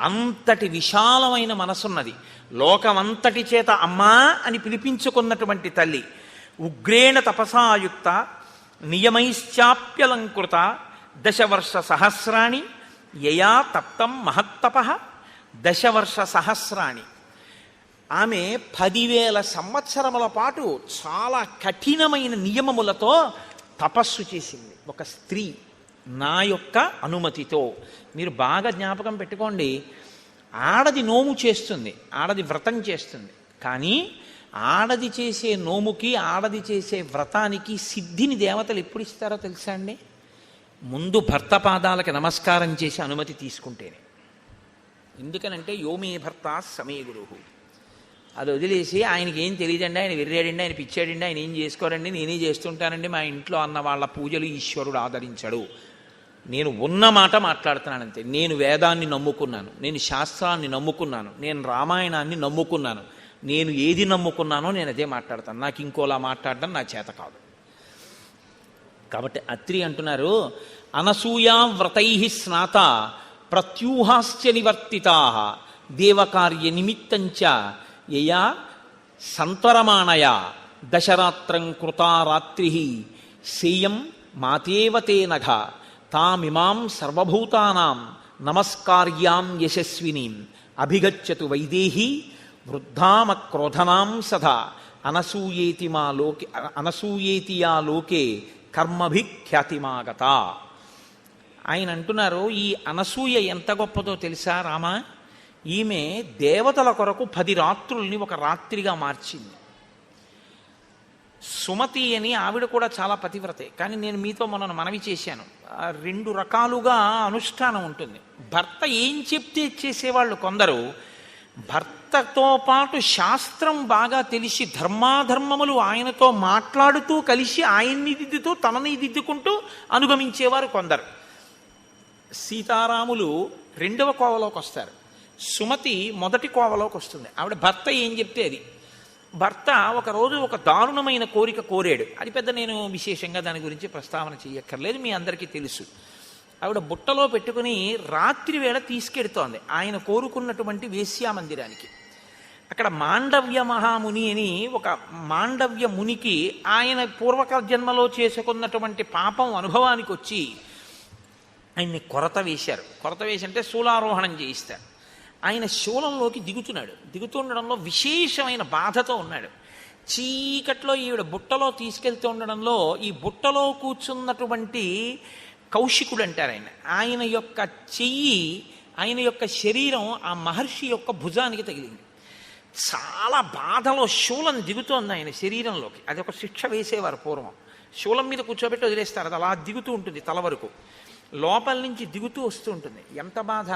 అంతటి విశాలమైన మనసున్నది. లోకమంతటి చేత అమ్మా అని పిలిపించుకున్నటువంటి తల్లి. ఉగ్రేణ తపసాయుక్త నియమైశ్చాప్యలంకృత దశవర్ష సహస్రాణి యయా తప్తం మహత్తప. దశవర్ష సహస్రాణి, ఆమె 10,000 సంవత్సరముల పాటు చాలా కఠినమైన నియమములతో తపస్సు చేసింది ఒక స్త్రీ, నా యొక్క అనుమతితో. మీరు బాగా జ్ఞాపకం పెట్టుకోండి, ఆడది నోము చేస్తుంది, ఆడది వ్రతం చేస్తుంది, కానీ ఆడది చేసే నోముకి ఆడది చేసే వ్రతానికి సిద్ధిని దేవతలు ఎప్పుడు ఇస్తారో తెలుసా అండి? ముందు భర్త పాదాలకు నమస్కారం చేసి అనుమతి తీసుకుంటేనే. ఎందుకనంటే యోమే భర్త సమే గురువు. అది వదిలేసి ఆయనకి ఏం తెలియదండి, ఆయన వెర్రాడండి, ఆయన పిచ్చాడండి, ఆయన ఏం చేసుకోరండి, నేనే చేస్తుంటానండి, మా ఇంట్లో అన్న వాళ్ళ పూజలు ఈశ్వరుడు ఆదరించడు. నేను ఉన్న మాట మాట్లాడుతున్నానంతే. నేను వేదాన్ని నమ్ముకున్నాను, నేను శాస్త్రాన్ని నమ్ముకున్నాను, నేను రామాయణాన్ని నమ్ముకున్నాను. నేను ఏది నమ్ముకున్నానో నేను అదే మాట్లాడతాను. నాకు ఇంకోలా మాట్లాడడం నా చేత కాదు. కాబట్టి అత్రి అంటున్నారు, అనసూయా వ్రతై స్నాత ప్రత్యూహాశ్చ నివర్తితా దేవకార్య నిమిత్తంచ యయా సంతరమాణయ దశరాత్రం కృతా రాత్రి సేయం మాతేవతే నఘ తామిమాం సర్వభూతానాం నమస్కార్యాం యశస్వినీం అభిగచ్చతు వైదేహి వృద్ధామక్రోధనాం సదా అనసూయేతి యా లోకే కర్మభిఖ్యాతిమాగత. ఆయన అంటున్నారు, ఈ అనసూయ ఎంత గొప్పదో తెలుసా రామా? ఈమె దేవతల కొరకు 10 రాత్రుల్ని ఒక రాత్రిగా మార్చింది. సుమతి అని ఆవిడ కూడా చాలా పతివ్రతే. కానీ నేను మీతో మొన్న మనవి చేశాను, 2 రకాలుగా అనుష్ఠానం ఉంటుంది. భర్త ఏం చెప్తే చేసేవాళ్ళు కొందరు, భర్తతో పాటు శాస్త్రం బాగా తెలిసి ధర్మాధర్మములు ఆయనతో మాట్లాడుతూ కలిసి ఆయన్ని దిద్దుతూ తనని దిద్దుకుంటూ అనుగమించేవారు కొందరు. సీతారాములు 2వ కోవలోకి వస్తారు, సుమతి 1టి కోవలోకి వస్తుంది. ఆవిడ భర్త ఏం చెప్తే అది. భర్త ఒకరోజు ఒక దారుణమైన కోరిక కోరాడు. అది పెద్ద నేను విశేషంగా దాని గురించి ప్రస్తావన చేయక్కర్లేదు, మీ అందరికీ తెలుసు. ఆవిడ బుట్టలో పెట్టుకుని రాత్రి వేళ తీసుకెడుతోంది ఆయన కోరుకున్నటువంటి వేశ్యామందిరానికి. అక్కడ మాండవ్య మహాముని అని ఒక మాండవ్య మునికి ఆయన పూర్వక జన్మలో చేసుకున్నటువంటి పాపం అనుభవానికి వచ్చి ఆయన్ని కొరత వేశారు. కొరత వేసి అంటే శూలారోహణం చేయిస్తారు. ఆయన శూలంలోకి దిగుతుండడంలో విశేషమైన బాధతో ఉన్నాడు. చీకట్లో ఈవిడ బుట్టలో తీసుకెళ్తూ ఉండడంలో ఈ బుట్టలో కూర్చున్నటువంటి కౌశికుడు అంటారు ఆయన యొక్క చెయ్యి, ఆయన యొక్క శరీరం ఆ మహర్షి యొక్క భుజానికి తగిలింది. చాలా బాధలో శూలం దిగుతోంది ఆయన శరీరంలోకి. అది ఒక శిక్ష వేసేవారు పూర్వం. శూలం మీద కూర్చోబెట్టి వదిలేస్తారు, అది అలా దిగుతూ ఉంటుంది తల వరకు, లోపల నుంచి దిగుతూ వస్తూ ఉంటుంది. ఎంత బాధ!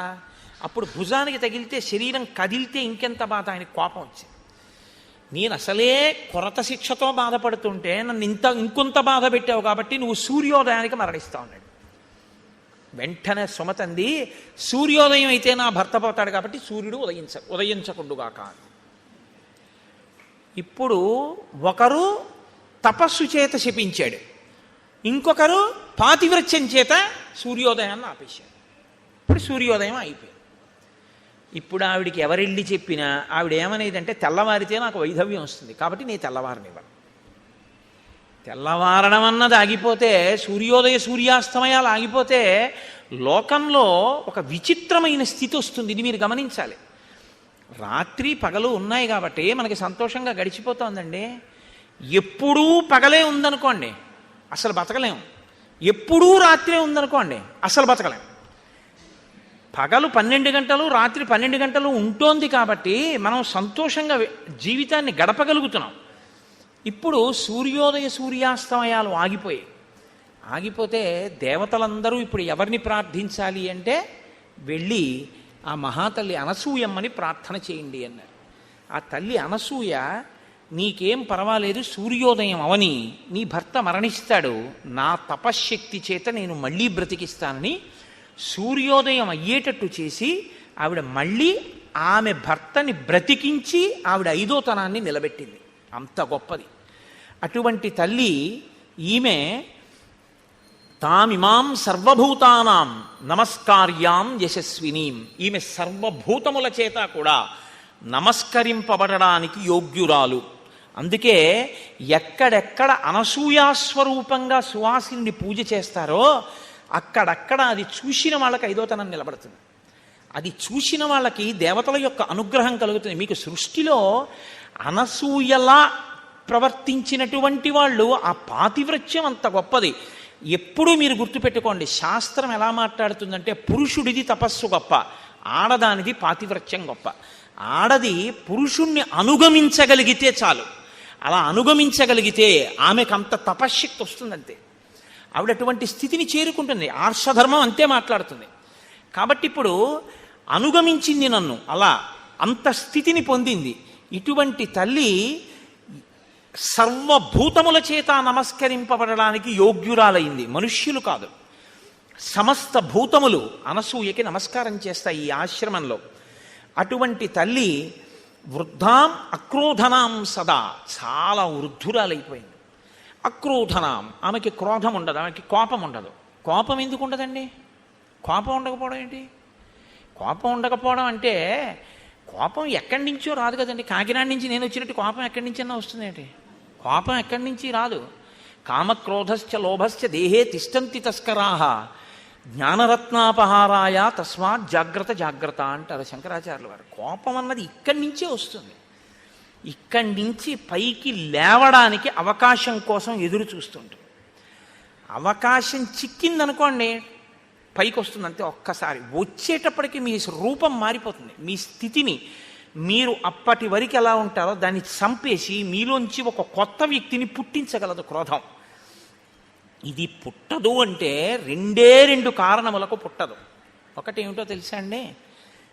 అప్పుడు భుజానికి తగిలితే శరీరం కదిలితే ఇంకెంత బాధ! ఆయనకి కోపం వచ్చింది. నేను అసలే కొరత శిక్షతో బాధపడుతుంటే నన్ను ఇంకొంత బాధ పెట్టావు కాబట్టి నువ్వు సూర్యోదయానికి మరణిస్తావు అన్నాడు. వెంటనే సుమతంది, సూర్యోదయం అయితే నా భర్త పోతాడు కాబట్టి సూర్యుడు ఉదయించకుండుగాక. ఇప్పుడు ఒకరు తపస్సు చేత శపించాడు, ఇంకొకరు పాతివ్రత్యం చేత సూర్యోదయాన్ని ఆపేశాడు. ఇప్పుడు సూర్యోదయం అయిపోయింది. ఇప్పుడు ఆవిడికి ఎవరెళ్ళి చెప్పినా ఆవిడ ఏమనేదంటే, తెల్లవారితే నాకు వైధవ్యం వస్తుంది కాబట్టి నేను తెల్లవారనివ్వను. తెల్లవారడం అన్నది ఆగిపోతే, సూర్యాస్తమయాలు ఆగిపోతే లోకంలో ఒక విచిత్రమైన స్థితి వస్తుంది. ఇది మీరు గమనించాలి. రాత్రి పగలు ఉన్నాయి కాబట్టి మనకి సంతోషంగా గడిచిపోతుందండి. ఎప్పుడూ పగలే ఉందనుకోండి అసలు బతకలేం, ఎప్పుడూ రాత్రే ఉందనుకోండి అసలు బతకలేం. పగలు 12 గంటలు, రాత్రి 12 గంటలు ఉంటోంది కాబట్టి మనం సంతోషంగా జీవితాన్ని గడపగలుగుతున్నాం. ఇప్పుడు సూర్యాస్తమయాలు ఆగిపోతే దేవతలందరూ ఇప్పుడు ఎవరిని ప్రార్థించాలి అంటే, వెళ్ళి ఆ మహాతల్లి అనసూయమ్మని ప్రార్థన చేయండి అన్నారు. ఆ తల్లి అనసూయ, నీకేం పర్వాలేదు, సూర్యోదయం అవని నీ భర్త మరణిస్తాడు, నా తపశ్శక్తి చేత నేను మళ్ళీ బ్రతికిస్తానని సూర్యోదయం అయ్యేటట్టు చేసి ఆవిడ మళ్ళీ ఆమె భర్తని బ్రతికించి ఆవిడ 5వ తనాన్ని నిలబెట్టింది. అంత గొప్పది అటువంటి తల్లి ఈమె. తామిమాం సర్వభూతానాం నమస్కార్యాం యశస్వినీం, ఈమె సర్వభూతముల చేత కూడా నమస్కరింపబడడానికి యోగ్యురాలు. అందుకే ఎక్కడెక్కడ అనసూయాస్వరూపంగా సువాసిని పూజ చేస్తారో అక్కడక్కడ అది చూసిన వాళ్ళకి 5వ తనం నిలబడుతుంది. అది చూసిన వాళ్ళకి దేవతల యొక్క అనుగ్రహం కలుగుతుంది. మీకు సృష్టిలో అనసూయలా ప్రవర్తించినటువంటి వాళ్ళు, ఆ పాతివ్రత్యం అంత గొప్పది. ఎప్పుడూ మీరు గుర్తుపెట్టుకోండి, శాస్త్రం ఎలా మాట్లాడుతుందంటే పురుషుడిది తపస్సు గొప్ప, ఆడదానిది పాతివ్రత్యం గొప్ప. ఆడది పురుషుణ్ణి అనుగమించగలిగితే చాలు. అలా అనుగమించగలిగితే ఆమెకు అంత తపశ్శక్తి వస్తుందంతే. ఆవిడ అటువంటి స్థితిని చేరుకుంటుంది. ఆర్షధర్మం అంతే మాట్లాడుతుంది. కాబట్టి ఇప్పుడు అనుగమించింది నన్ను, అలా అంత స్థితిని పొందింది. ఇటువంటి తల్లి సర్వభూతముల చేత నమస్కరింపబడడానికి యోగ్యురాలైంది, మనుష్యులు కాదు. సమస్త భూతములు అనసూయకి నమస్కారం చేస్తాయి ఈ ఆశ్రమంలో. అటువంటి తల్లి వృద్ధాం అక్రోధనాం సదా, చాలా వృద్ధురాలైపోయింది. అక్రోధనాం, ఆమెకి క్రోధం ఉండదు, ఆమెకి కోపం ఉండదు. కోపం ఎందుకు ఉండదండి? కోపం ఉండకపోవడం ఏంటి? కోపం ఉండకపోవడం అంటే కోపం ఎక్కడి నుంచో రాదు కదండి. కాకినాడ నుంచి నేను వచ్చినట్టు కోపం ఎక్కడి నుంచన్నా వస్తుందేంటి? కోపం ఎక్కడి నుంచి రాదు. కామక్రోధశ్చ లోభశ్చ దేహే తిష్టంతి తస్కరాహ జ్ఞానరత్నాపహారాయ తస్మాత్ జాగ్రత్త జాగ్రత్త అంటారు శంకరాచార్యుల వారు. కోపం అన్నది ఇక్కడి నుంచే వస్తుంది. ఇక్కడి నుంచి పైకి లేవడానికి అవకాశం కోసం ఎదురు చూస్తుంటుంది. అవకాశం చిక్కిందనుకోండి పైకి వస్తుంది అంతే. ఒక్కసారి వచ్చేటప్పటికి మీ రూపం మారిపోతుంది. మీ స్థితిని మీరు అప్పటి వరకు ఎలా ఉంటారో దాన్ని చంపేసి మీలోంచి ఒక కొత్త వ్యక్తిని పుట్టించగలదు క్రోధం. ఇది పుట్టదు అంటే రెండు కారణములకు పుట్టదు. ఒకటేమిటో తెలుసా అండి?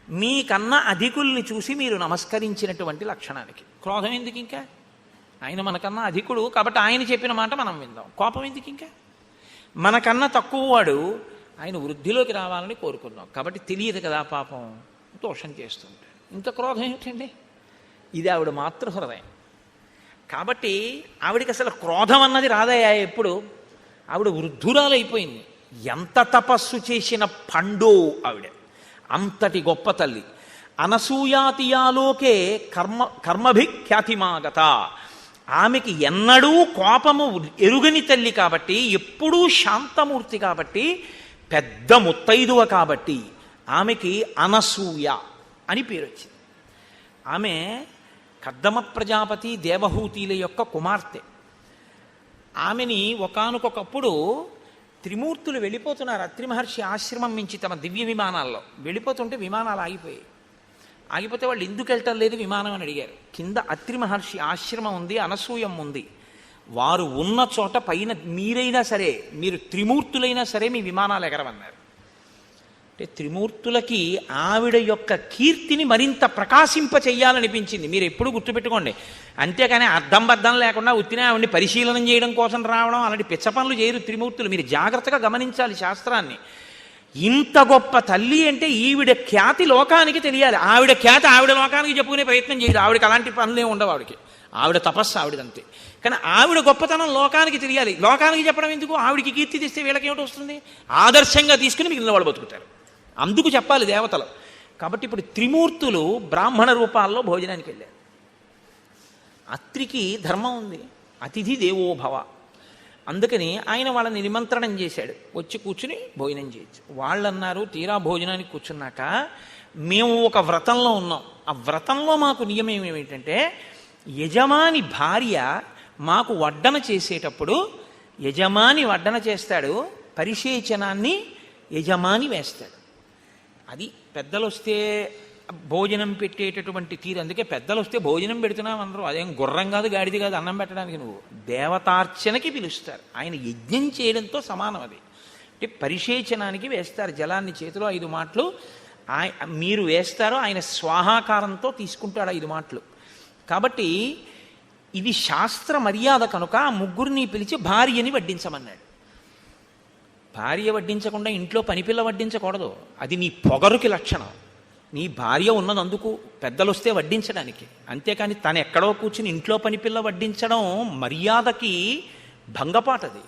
మీకన్నా అధికుల్ని చూసి మీరు నమస్కరించినటువంటి లక్షణానికి. క్రోధం ఎందుకు ఇంకా? ఆయన మనకన్నా అధికుడు కాబట్టి ఆయన చెప్పిన మాట మనం విందాం. కోపం ఎందుకు ఇంకా? మనకన్నా తక్కువ వాడు, ఆయన వృద్ధిలోకి రావాలని కోరుకుందాం కాబట్టి తెలియదు కదా పాపం, దోషం చేస్తుంటాడు. ఇంత క్రోధం ఏమిటండి? ఇది ఆవిడ మాతృహృదయం కాబట్టి ఆవిడికి అసలు క్రోధం అన్నది రాదయ్యా. ఎప్పుడు ఆవిడ వృద్ధురాలైపోయింది. ఎంత తపస్సు చేసిన పండు ఆవిడ, అంతటి గొప్ప తల్లి. అనసూయాతియాలోకే కర్మభిఖ్యాతిమాగత. ఆమెకి ఎన్నడూ కోపము ఎరుగని తల్లి కాబట్టి, ఎప్పుడూ శాంతమూర్తి కాబట్టి, పెద్ద ముత్తైదువ కాబట్టి ఆమెకి అనసూయ అని పేరు వచ్చింది. ఆమె కద్దమ ప్రజాపతి దేవహూతిల యొక్క కుమార్తె. ఆమెని ఒకానొకప్పుడు త్రిమూర్తులు వెళ్ళిపోతున్నారు అత్రి మహర్షి ఆశ్రమం నుంచి తమ దివ్య విమానాల్లో. వెళ్ళిపోతుంటే విమానాలు ఆగిపోయాయి. ఆగిపోతే వాళ్ళు ఎందుకు వెళ్ళటం లేదు విమానం అని అడిగారు. కింద అత్రి మహర్షి ఆశ్రమం ఉంది, అనసూయం ఉంది. వారు ఉన్న చోట పైన మీరైనా సరే, మీరు త్రిమూర్తులైనా సరే మీ విమానాలు ఎగరవన్నారు. అంటే త్రిమూర్తులకి ఆవిడ యొక్క కీర్తిని మరింత ప్రకాశింప చెయ్యాలనిపించింది. మీరు ఎప్పుడు గుర్తుపెట్టుకోండి. అంతేకాని అర్థం బద్దం లేకుండా ఉత్తినే ఆవిడ్ని పరిశీలనం చేయడం కోసం రావడం అలాంటి పిచ్చ పనులు చేయరు త్రిమూర్తులు. మీరు జాగ్రత్తగా గమనించాలి శాస్త్రాన్ని. ఇంత గొప్ప తల్లి అంటే ఈవిడ ఖ్యాతి లోకానికి తెలియాలి. ఆవిడ ఖ్యాతి ఆవిడ లోకానికి చెప్పుకునే ప్రయత్నం చేయదు. ఆవిడకి అలాంటి పనులే ఉండవు. ఆవిడ తపస్సు ఆవిడదంతే. కానీ ఆవిడ గొప్పతనం లోకానికి తెలియాలి. లోకానికి చెప్పడం ఎందుకు? ఆవిడికి కీర్తి తెస్తే వీళ్ళకి ఏమిటి వస్తుంది? ఆదర్శంగా తీసుకుని మిగిలిన వాళ్ళు బతుకుతారు. అందుకు చెప్పాలి దేవతలు. కాబట్టి ఇప్పుడు త్రిమూర్తులు బ్రాహ్మణ రూపాల్లో భోజనానికి వెళ్ళారు. అత్రికి ధర్మం ఉంది, అతిథి దేవోభవ. అందుకని ఆయన వాళ్ళని నిమంత్రణం చేశాడు, వచ్చి కూర్చుని భోజనం చేయొచ్చు. వాళ్ళు అన్నారు తీరా భోజనానికి కూర్చున్నాక, మేము ఒక వ్రతంలో ఉన్నాం. ఆ వ్రతంలో మాకు నియమం ఏమిటంటే, యజమాని భార్య మాకు వడ్డన చేసేటప్పుడు యజమాని వడ్డన చేస్తాడు, పరిశేచనాన్ని యజమాని వేస్తాడు. అది పెద్దలు వస్తే భోజనం పెట్టేటటువంటి తీరు. అందుకే పెద్దలు వస్తే భోజనం పెడుతున్నాం అందరూ. అదేం గుర్రం కాదు, గాడిది కాదు అన్నం పెట్టడానికి. నువ్వు దేవతార్చనకి పిలుస్తారు. ఆయన యజ్ఞం చేయడంతో సమానం అది. అంటే పరిశేచనానికి వేస్తారు జలాన్ని చేతిలో 5 మాటలు మీరు వేస్తారు. ఆయన స్వాహాకారంతో తీసుకుంటాడు 5 మాటలు. కాబట్టి ఇది శాస్త్ర మర్యాద కనుక ఆ ముగ్గురిని పిలిచి భార్యని వడ్డించమన్నాడు. భార్య వడ్డించకుండా ఇంట్లో పనిపిల్ల వడ్డించకూడదు. అది నీ పొగరుకి లక్షణం. నీ భార్య ఉన్నదందుకు పెద్దలు వస్తే వడ్డించడానికి. అంతేకాని తను ఎక్కడో కూర్చుని ఇంట్లో పనిపిల్ల వడ్డించడం మర్యాదకి భంగపాటది.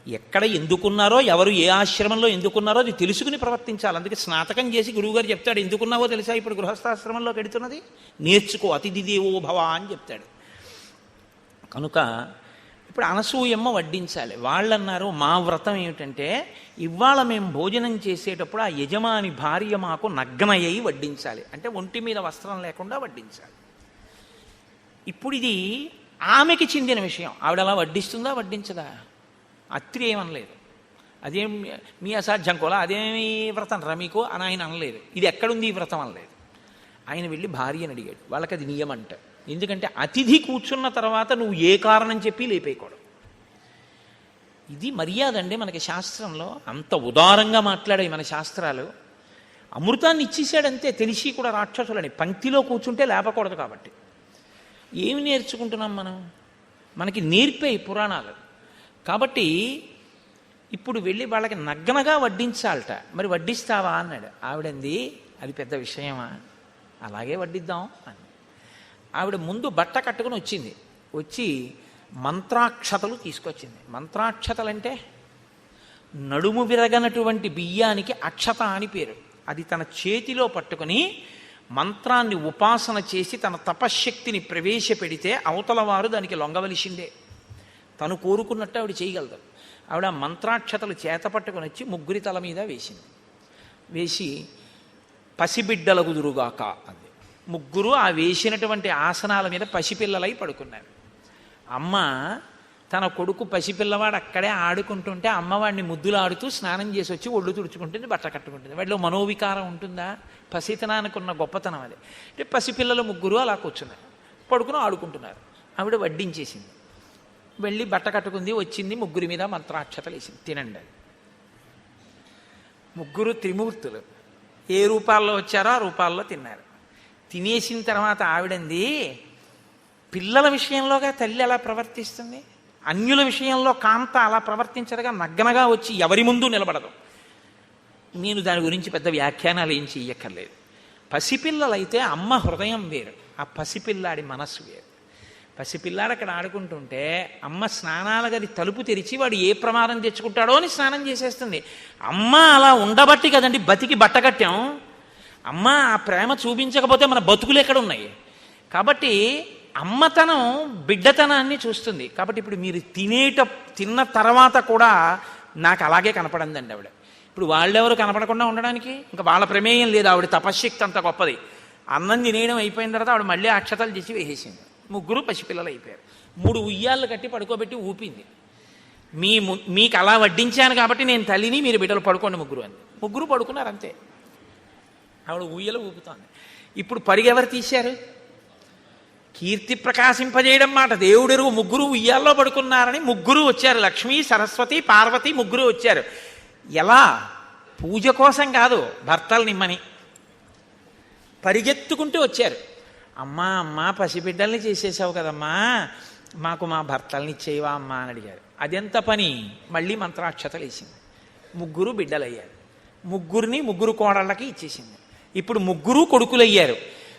ఎక్కడ ఎందుకున్నారో, ఎవరు ఏ ఆశ్రమంలో ఎందుకున్నారో అది తెలుసుకుని ప్రవర్తించాలి. అందుకే స్నాతకం చేసి గురువుగారు చెప్తాడు, ఎందుకున్నావో తెలుసా ఇప్పుడు గృహస్థాశ్రమంలో గడుతున్నది, నేర్చుకో, అతిథి దేవో భవ అని చెప్తాడు. కనుక ఇప్పుడు అనసూయమ్మ వడ్డించాలి. వాళ్ళన్నారు మా వ్రతం ఏమిటంటే, ఇవాళ మేము భోజనం చేసేటప్పుడు ఆ యజమాని భార్య మాకు నగ్నయ్యి వడ్డించాలి. అంటే ఒంటి మీద వస్త్రం లేకుండా వడ్డించాలి. ఇప్పుడు ఇది ఆమెకి చెందిన విషయం. ఆవిడ అలా వడ్డిస్తుందా వడ్డించదా? అత్రి ఏమనలేదు. అదేం మీ అసాధ్యం కూడా, అదేమి వ్రతం రా మీకు అని ఆయన అనలేదు. ఇది ఎక్కడుంది ఈ వ్రతం అనలేదు. ఆయన వెళ్ళి భార్యని అడిగాడు. వాళ్ళకి అది నియమం అంట. ఎందుకంటే అతిథి కూర్చున్న తర్వాత నువ్వు ఏ కారణం చెప్పి లేపేయకూడదు. ఇది మర్యాద అండి మనకి శాస్త్రంలో. అంత ఉదారంగా మాట్లాడాయి మన శాస్త్రాలు. అమృతాన్ని ఇచ్చేసాడంతే, తెలిసి కూడా రాక్షసులని. పంక్తిలో కూర్చుంటే లేపకూడదు. కాబట్టి ఏమి నేర్చుకుంటున్నాం మనం? మనకి నేర్పే పురాణాలు. కాబట్టి ఇప్పుడు వెళ్ళి వాళ్ళకి నగ్నగా వడ్డించాలట. మరి వడ్డిస్తావా అన్నాడు. ఆవిడంది అది పెద్ద విషయమా, అలాగే వడ్డిద్దాం అని. ఆవిడ ముందు బట్ట కట్టుకుని వచ్చింది. వచ్చి మంత్రాక్షతలు తీసుకొచ్చింది. మంత్రాక్షతలంటే నడుము విరగనటువంటి బియ్యానికి అక్షత అని పేరు. అది తన చేతిలో పట్టుకుని మంత్రాన్ని ఉపాసన చేసి తన తపశ్శక్తిని ప్రవేశపెడితే అవతల వారు దానికి లొంగవలసిందే. తను కోరుకున్నట్టు ఆవిడ చేయగలదు. ఆవిడ మంత్రాక్షతలు చేతపట్టుకుని వచ్చి ముగ్గురి తల మీద వేసింది. వేసి పసిబిడ్డల కుదురుగాక అంది. ముగ్గురు ఆ వేసినటువంటి ఆసనాల మీద పసిపిల్లలై పడుకున్నారు. అమ్మ తన కొడుకు పసిపిల్లవాడు అక్కడే ఆడుకుంటుంటే అమ్మవాడిని ముద్దులాడుతూ స్నానం చేసి వచ్చి ఒళ్ళు తుడుచుకుంటుంది, బట్ట కట్టుకుంటుంది. వాడిలో మనోవికారం ఉంటుందా? పసితనానికి ఉన్న గొప్పతనం అది. అంటే పసిపిల్లలు ముగ్గురు అలా కూర్చున్నారు, పడుకుని ఆడుకుంటున్నారు. ఆవిడ వడ్డించేసింది, వెళ్ళి బట్ట కట్టుకుంది, వచ్చింది, ముగ్గురి మీద మంత్రాక్షతలు వేసింది. తినండి. ముగ్గురు త్రిమూర్తులు ఏ రూపాల్లో వచ్చారో ఆ రూపాల్లో తిన్నారు. తినేసిన తర్వాత ఆవిడంది, పిల్లల విషయంలోగా తల్లి అలా ప్రవర్తిస్తుంది, అన్యుల విషయంలో కాంత అలా ప్రవర్తించరుగా, నగ్గనగా వచ్చి ఎవరి ముందు నిలబడదు. నేను దాని గురించి పెద్ద వ్యాఖ్యానాలు ఏం చెయ్యక్కర్లేదు. పసిపిల్లలైతే అమ్మ హృదయం వేరు, ఆ పసిపిల్లాడి మనస్సు వేరు. పసిపిల్లాడు అక్కడ ఆడుకుంటుంటే అమ్మ స్నానాల గది తలుపు తెరిచి వాడు ఏ ప్రమాదం తెచ్చుకుంటాడో అని స్నానం చేసేస్తుంది. అమ్మ అలా ఉండబట్టి కదండి బతికి బట్టకట్టాం. అమ్మ ఆ ప్రేమ చూపించకపోతే మన బతుకులు ఎక్కడ ఉన్నాయి? కాబట్టి అమ్మతనం బిడ్డతనాన్ని చూస్తుంది. కాబట్టి ఇప్పుడు మీరు తిన్న తర్వాత కూడా నాకు అలాగే కనపడిందండి ఆవిడ. ఇప్పుడు వాళ్ళెవరు కనపడకుండా ఉండడానికి ఇంకా వాళ్ళ ప్రమేయం లేదు. ఆవిడ తపశ్శక్తి అంత గొప్పది. అన్నం తినేయడం అయిపోయిన తర్వాత ఆవిడ మళ్ళీ అక్షతలు చేసి వేసేసింది. ముగ్గురు పసిపిల్లలు అయిపోయారు. 3 ఉయ్యాళ్ళు కట్టి పడుకోబెట్టి ఊపింది. మీకు అలా వడ్డించాను కాబట్టి నేను తల్లిని, మీరు బిడ్డలు పడుకోండి ముగ్గురు అని. ముగ్గురు పడుకున్నారు అంతే. ఆవిడ ఉయ్యలు ఊపుతోంది. ఇప్పుడు పరిగెవరు తీశారు? కీర్తి ప్రకాశింపజేయడం మాట దేవుడెరుగు. ముగ్గురు ఉయ్యాల్లో పడుకున్నారని ముగ్గురు వచ్చారు. లక్ష్మీ, సరస్వతి, పార్వతి ముగ్గురు వచ్చారు. ఎలా? పూజ కోసం కాదు, భర్తలు నిమ్మని పరిగెత్తుకుంటూ వచ్చారు. అమ్మా అమ్మా పసిబిడ్డల్ని చేసేసావు కదమ్మా, మాకు మా భర్తల్ని ఇచ్చేవా అమ్మా అని అడిగారు. అదెంత పని? మళ్ళీ మంత్రాక్షతలు వేసింది. ముగ్గురు బిడ్డలయ్యారు. ముగ్గురు కోడళ్ళకి ఇచ్చేసింది. ఇప్పుడు ముగ్గురు కొడుకులయ్యారు.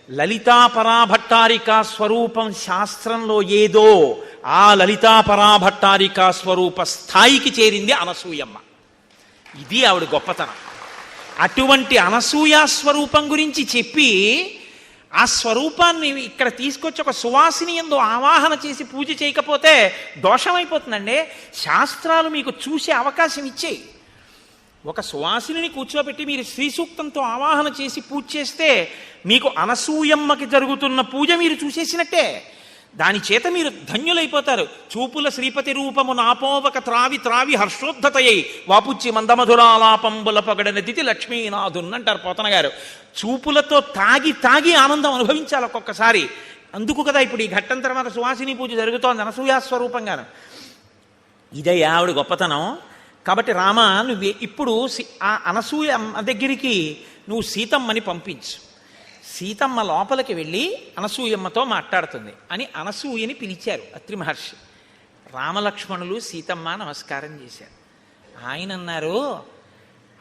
లలితాపరాభట్టారిక స్వరూపం శాస్త్రంలో ఏదో ఆ లలితాపరాభట్టారిక స్వరూప స్థాయికి చేరింది అనసూయమ్మ. ఇది ఆవిడ గొప్పతనం. అటువంటి అనసూయ స్వరూపం గురించి చెప్పి ఆ స్వరూపాన్ని ఇక్కడ తీసుకొచ్చి ఒక సువాసిని యందు ఆవాహన చేసి పూజ చేయకపోతే దోషమైపోతుందండి. శాస్త్రాలు మీకు చూసే అవకాశం ఇచ్చేయి. ఒక సువాసిని కూర్చోబెట్టి మీరు శ్రీ సూక్తంతో ఆవాహన చేసి పూజ చేస్తే మీకు అనసూయమ్మకి జరుగుతున్న పూజ మీరు చూసేసినట్టే. దాని చేత మీరు ధన్యులైపోతారు. చూపుల శ్రీపతి రూపము నాపోవక త్రావి త్రావి హర్షోద్ధతయ్యి వాపుచ్చి మందమధురాలాపంబుల పగడనతిథి లక్ష్మీనాథున్ అంటారు పోతన గారు. చూపులతో తాగి తాగి ఆనందం అనుభవించాలి ఒక్కొక్కసారి. అందుకు కదా ఇప్పుడు ఈ ఘట్టం తర్వాత సువాసిని పూజ జరుగుతోంది అనసూయాస్వరూపంగాను. ఇదే ఆవిడ గొప్పతనం. కాబట్టి రామ, నువ్వు ఇప్పుడు ఆ అనసూయ దగ్గరికి నువ్వు సీతమ్మని పంపించు. సీతమ్మ లోపలికి వెళ్ళి అనసూయమ్మతో మాట్లాడుతుంది అని అనసూయని పిలిచారు అత్రి మహర్షి. రామలక్ష్మణులు సీతమ్మ నమస్కారం చేశారు. ఆయన అన్నారు,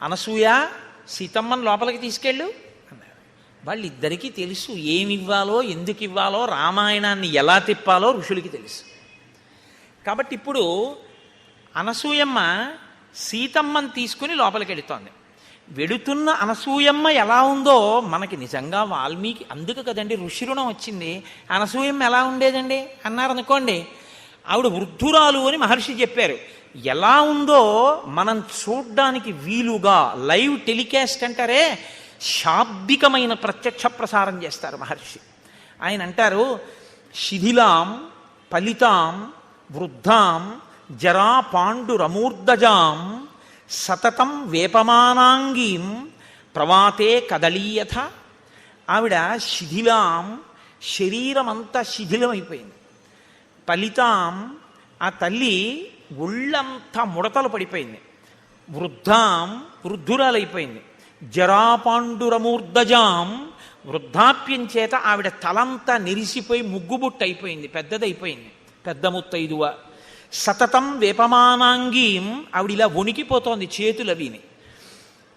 అనసూయ సీతమ్మని లోపలికి తీసుకెళ్ళు అన్నారు. వాళ్ళిద్దరికీ తెలుసు ఏమివ్వాలో ఎందుకు ఇవ్వాలో, రామాయణాన్ని ఎలా తిప్పాలో ఋషులకి తెలుసు. కాబట్టి ఇప్పుడు అనసూయమ్మ సీతమ్మని తీసుకుని లోపలికి వెళుతోంది. వెడుతున్న అనసూయమ్మ ఎలా ఉందో మనకి నిజంగా వాల్మీకి, అందుకు కదండి ఋషి రుణం వచ్చింది. అనసూయమ్మ ఎలా ఉండేదండి అన్నారనుకోండి, ఆవిడ వృద్ధురాలు అని మహర్షి చెప్పారు. ఎలా ఉందో మనం చూడ్డానికి వీలుగా లైవ్ టెలికాస్ట్ అంటారే, శాబ్దికమైన ప్రత్యక్ష ప్రసారం చేస్తారు మహర్షి. ఆయన అంటారు, శిథిలాం ఫలితాం వృద్ధాం జరా పాండురమూర్ధజాం సతతం వేపమానాంగీం ప్రవాతే కదలీయథ. ఆవిడ శిథిలాం, శరీరమంతా శిథిలమైపోయింది. ఫలితాం, ఆ తల్లి ఒళ్ళంతా ముడతలు పడిపోయింది. వృద్ధాం, వృద్ధురాలైపోయింది. జరాపాండురమూర్ధజాం, వృద్ధాప్యం చేత ఆవిడ తలంతా నెరిసిపోయి ముగ్గుబుట్టు అయిపోయింది, పెద్దదైపోయింది, పెద్ద ముత్తైదువ. సతతం వేపమానాంగీం, ఆవిడ ఇలా వణికిపోతోంది చేతులవిని.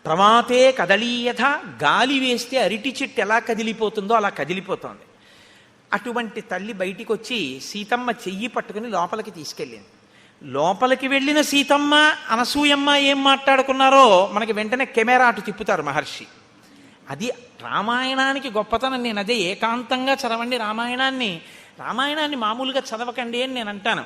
ప్రమాతే కదలీయథ, గాలి వేస్తే అరిటి చెట్టు ఎలా కదిలిపోతుందో అలా కదిలిపోతోంది. అటువంటి తల్లి బయటికి వచ్చి సీతమ్మ చెయ్యి పట్టుకుని లోపలికి తీసుకెళ్ళింది. లోపలికి వెళ్ళిన సీతమ్మ అనసూయమ్మ ఏం మాట్లాడుకున్నారో మనకి వెంటనే కెమెరా అటు తిప్పుతారు మహర్షి. అది రామాయణానికి గొప్పతనం. నేను అదే ఏకాంతంగా చదవండి రామాయణాన్ని మామూలుగా చదవకండి అని నేను అంటాను.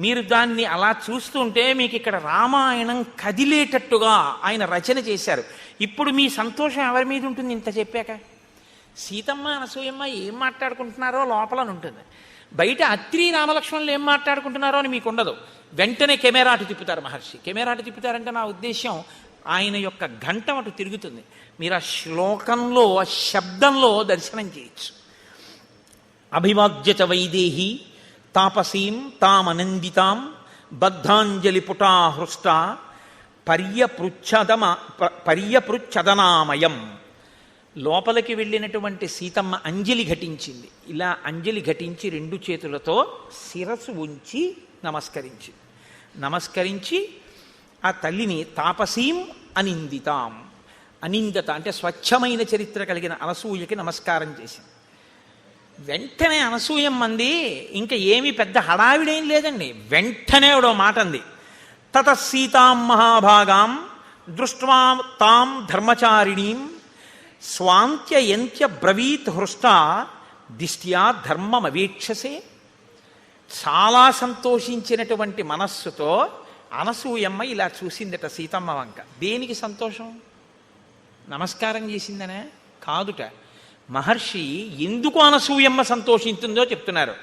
మీరు దాన్ని అలా చూస్తుంటే మీకు ఇక్కడ రామాయణం కదిలేటట్టుగా ఆయన రచన చేశారు. ఇప్పుడు మీ సంతోషం ఎవరి మీద ఉంటుంది ఇంత చెప్పాక? సీతమ్మ అనసూయమ్మ ఏం మాట్లాడుకుంటున్నారో లోపల ఉంటుంది. బయట అత్రి రామలక్ష్మణులు ఏం మాట్లాడుకుంటున్నారో అని మీకు ఉండదు. వెంటనే కెమెరా అటు తిప్పుతారు మహర్షి. కెమెరా అటు తిప్పుతారంటే నా ఉద్దేశం ఆయన యొక్క ఘంటం అటు తిరుగుతుంది. మీరు ఆ శ్లోకంలో ఆ శబ్దంలో దర్శనం చేయొచ్చు. అభివాద్యత వైదేహి తాపసీం తామనందితాం బద్ధాంజలి పుటా హృష్ట పర్యపృచ్ఛదనామయం. లోపలికి వెళ్ళినటువంటి సీతమ్మ అంజలి ఘటించింది. ఇలా అంజలి ఘటించి 2 చేతులతో శిరస్సు ఉంచి నమస్కరించి ఆ తల్లిని తాపసీం అనిందితాం, అనిందత అంటే స్వచ్ఛమైన చరిత్ర కలిగిన అనసూయకి నమస్కారం చేసింది. వెంటనే అనసూయమ్మంది, ఇంకా ఏమీ పెద్ద హడావిడేం లేదండి. వెంటనే ఒక మాట అంది, తత సీతాం మహాభాగాం దృష్ట్వా తాం ధర్మచారిణీం స్వాంత్యయంత్య బ్రవీత్ హృష్ట దిష్ట్యా ధర్మమవీక్షసే. చాలా సంతోషించినటువంటి మనస్సుతో అనసూయమ్మ ఇలా చూసిందట సీతమ్మ వంక. దేనికి సంతోషం? నమస్కారం చేసిందనే కాదుట. మహర్షి ఎందుకు అనసూయమ్మ సంతోషించిందో చెప్తున్నారు.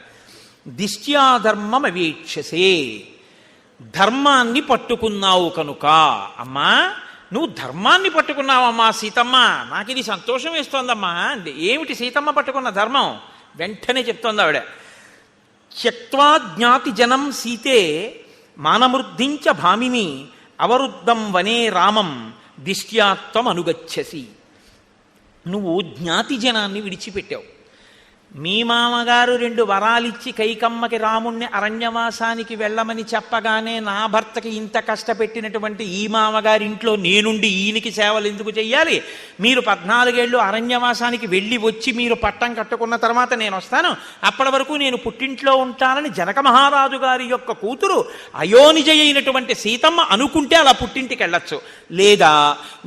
దిష్ట్యా ధర్మమవీక్షసే, ధర్మాన్ని పట్టుకున్నావు కనుక. అమ్మా నువ్వు ధర్మాన్ని పట్టుకున్నావమ్మా సీతమ్మ, నాకు ఇది సంతోషం వేస్తోందమ్మా అంది. ఏమిటి సీతమ్మ పట్టుకున్న ధర్మం? వెంటనే చెప్తోంది ఆవిడ. త్యక్త్వా జ్ఞాతి జనం సీతే మానమృద్ధించ భామిని అవరుద్ధం వనే రామం దిష్ట్యాత్వం అనుగచ్చసి. నువ్వు జ్ఞాతి జనాన్ని విడిచిపెట్టావు. మీ మామగారు 2 వరాలిచ్చి కైకమ్మకి రాముణ్ణి అరణ్యవాసానికి వెళ్ళమని చెప్పగానే నా భర్తకి ఇంత కష్టపెట్టినటువంటి ఈ మామగారింట్లో నేనుండి ఈయనకి సేవలు ఎందుకు చెయ్యాలి? మీరు 14 ఏళ్ళు అరణ్యవాసానికి వెళ్ళి వచ్చి మీరు పట్టం కట్టుకున్న తర్వాత నేను వస్తాను, అప్పటి వరకు నేను పుట్టింట్లో ఉంటానని జనక మహారాజు గారి యొక్క కూతురు అయోనిజ అయినటువంటి సీతమ్మ అనుకుంటే అలా పుట్టింటికి వెళ్ళొచ్చు. లేదా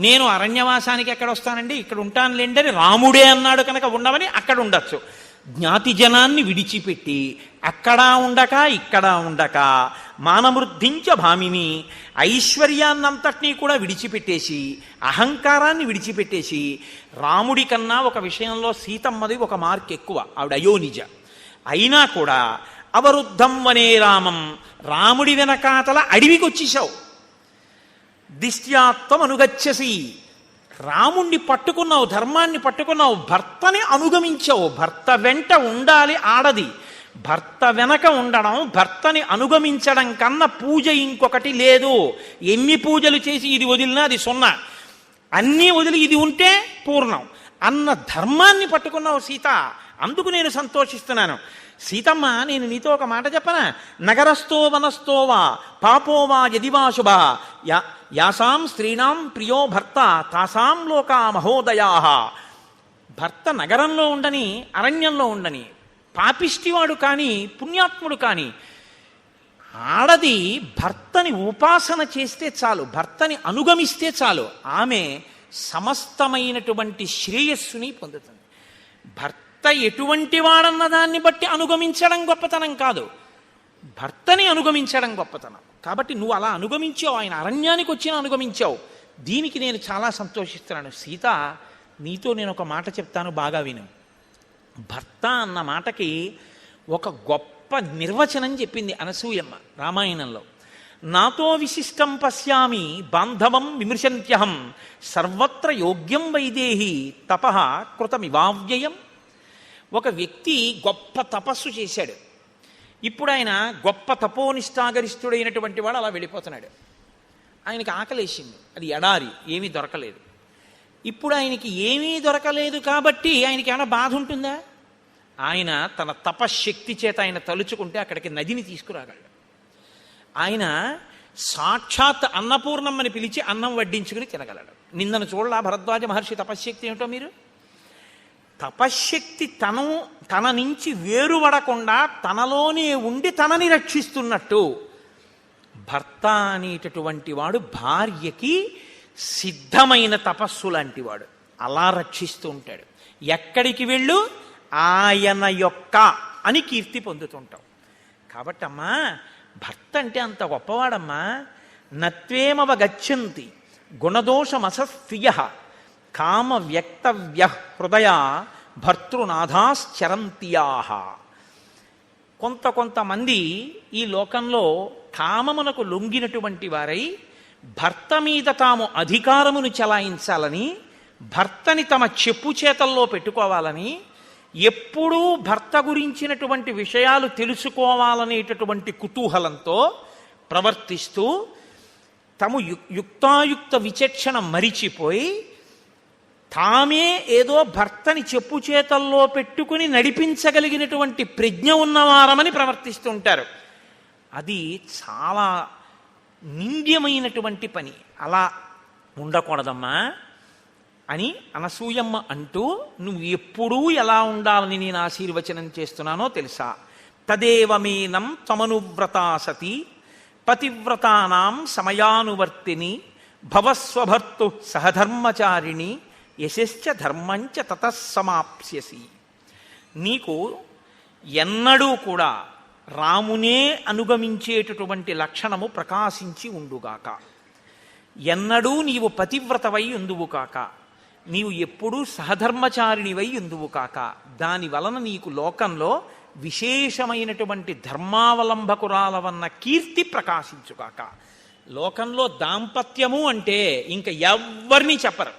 నేను అరణ్యవాసానికి ఎక్కడ వస్తానండి, ఇక్కడ ఉంటానులేండి అని రాముడే అన్నాడు కనుక ఉండమని అక్కడ ఉండొచ్చు. జ్ఞాతి జనాన్ని విడిచిపెట్టి అక్కడ ఉండక ఇక్కడ ఉండక మానమృద్ధించ భామిని ఐశ్వర్యాన్నంతటినీ కూడా విడిచిపెట్టేసి అహంకారాన్ని విడిచిపెట్టేసి రాముడి కన్నా ఒక విషయంలో సీతమ్మది ఒక మార్క్ ఎక్కువ, ఆవిడ అయోనిజ అయినా కూడా అవరుద్ధం వనే రామం, రాముడి వెనకాతల అడవికి వచ్చేసావు. దిష్ట్యాత్వం అనుగచ్చసి, రాముణ్ణి పట్టుకున్నావు, ధర్మాన్ని పట్టుకున్నావు, భర్తని అనుగమించావు. భర్త వెంట ఉండాలి ఆడది. భర్త వెనక ఉండడం, భర్తని అనుగమించడం కన్నా పూజ ఇంకొకటి లేదు. ఎన్ని పూజలు చేసి ఇది వదిలినా అది 0, అన్నీ వదిలి ఇది ఉంటే పూర్ణం అన్న ధర్మాన్ని పట్టుకున్నావు సీత. అందుకు నేను సంతోషిస్తున్నాను. సీతమ్మ, నేను నీతో ఒక మాట చెప్పనా? నగరస్థో వనస్థోవా పాపోవా యదివా శుభ యాసాం స్త్రీణాం ప్రియో భర్త తాసాం లోకా మహోదయా. భర్త నగరంలో ఉండని అరణ్యంలో ఉండని, పాపిష్టివాడు కానీ పుణ్యాత్ముడు కానీ, ఆడది భర్తని ఉపాసన చేస్తే చాలు, భర్తని అనుగమిస్తే చాలు, ఆమె సమస్తమైనటువంటి శ్రేయస్సుని పొందుతుంది. భర్త ఎటువంటి వాడన్న దాన్ని బట్టి అనుగమించడం గొప్పతనం కాదు, భర్తని అనుగమించడం గొప్పతనం. కాబట్టి నువ్వు అలా అనుగమించావు, ఆయన అరణ్యానికి వచ్చిన అనుగమించావు. దీనికి నేను చాలా సంతోషిస్తున్నాను. సీత, నీతో నేను ఒక మాట చెప్తాను, బాగా విను. భర్త అన్న మాటకి ఒక గొప్ప నిర్వచనం చెప్పింది అనసూయమ్మ రామాయణంలో. నాతో విశిష్టం పశ్యామి బాంధవం విమృశంత్యహం సర్వత్ర యోగ్యం వైదేహి తపః కృతమివావ్యయం. ఒక వ్యక్తి గొప్ప తపస్సు చేశాడు. ఇప్పుడు ఆయన గొప్ప తపోనిష్టాగరిష్ఠుడైనటువంటి వాడు అలా వెళ్ళిపోతున్నాడు. ఆయనకి ఆకలేసింది, అది ఎడారి, ఏమీ దొరకలేదు. ఇప్పుడు ఆయనకి ఏమీ దొరకలేదు కాబట్టి ఆయనకి ఏమైనా బాధ ఉంటుందా? ఆయన తన తపశ్శక్తి చేత ఆయన తలుచుకుంటే అక్కడికి నదిని తీసుకురాగలడు. ఆయన సాక్షాత్ అన్నపూర్ణమ్మని పిలిచి అన్నం వడ్డించుకుని తినగలడు. నిన్నను చూడలా భరద్వాజ మహర్షి తపశ్శక్తి ఏమిటో మీరు? తపశ్శక్తి తన నుంచి వేరుపడకుండా తనలోనే ఉండి తనని రక్షిస్తున్నట్టు భర్త అనేటటువంటి వాడు భార్యకి సిద్ధమైన తపస్సు లాంటి వాడు. అలా రక్షిస్తూ ఉంటాడు. ఎక్కడికి వెళ్ళు ఆయన యొక్క అని కీర్తి పొందుతుంటావు. కాబట్టమ్మా భర్త అంటే అంత గొప్పవాడమ్మా. నత్వేమవగచ్చంతి గుణదోషమసస్త్రియ కామ వ్యక్తవ్య హృదయ భర్తృనాథాశ్చరంత్యాహ. కొంతమంది ఈ లోకంలో కామమునకు లొంగినటువంటి వారై భర్త మీద తాము అధికారమును చెలాయించాలని, భర్తని తమ చెప్పు చేతల్లో పెట్టుకోవాలని, ఎప్పుడూ భర్త గురించినటువంటి విషయాలు తెలుసుకోవాలనేటటువంటి కుతూహలంతో ప్రవర్తిస్తూ తము యుక్తాయుక్త విచక్షణ మరిచిపోయి తామే ఏదో భర్తని చెప్పు చేతల్లో పెట్టుకుని నడిపించగలిగినటువంటి ప్రజ్ఞ ఉన్నవారమని ప్రవర్తిస్తూ ఉంటారు. అది చాలా నింద్యమైనటువంటి పని. అలా ఉండకూడదమ్మా అని అనసూయమ్మ అంటూ, నువ్వు ఎప్పుడూ ఎలా ఉండాలని నేను ఆశీర్వచనం చేస్తున్నానో తెలుసా? తదేవమేనం త్వమనువ్రతా సతి పతివ్రతానాం సమయానువర్తిని భవస్వభర్తు సహధర్మచారిణి యశశ్చ ధర్మంచ తతస్సమాప్స్యసి. నీకు ఎన్నడూ కూడా రామునే అనుగమించేటటువంటి లక్షణము ప్రకాశించి ఉండుగాక. ఎన్నడూ నీవు పతివ్రతవై ఉందువు కాక. నీవు ఎప్పుడూ సహధర్మచారిణివై ఉందువు కాక. దాని వలన నీకు లోకంలో విశేషమైనటువంటి ధర్మావలంబకురాలవన్న కీర్తి ప్రకాశించుగాక. లోకంలో దాంపత్యము అంటే ఇంక ఎవ్వరిని చెప్పరు.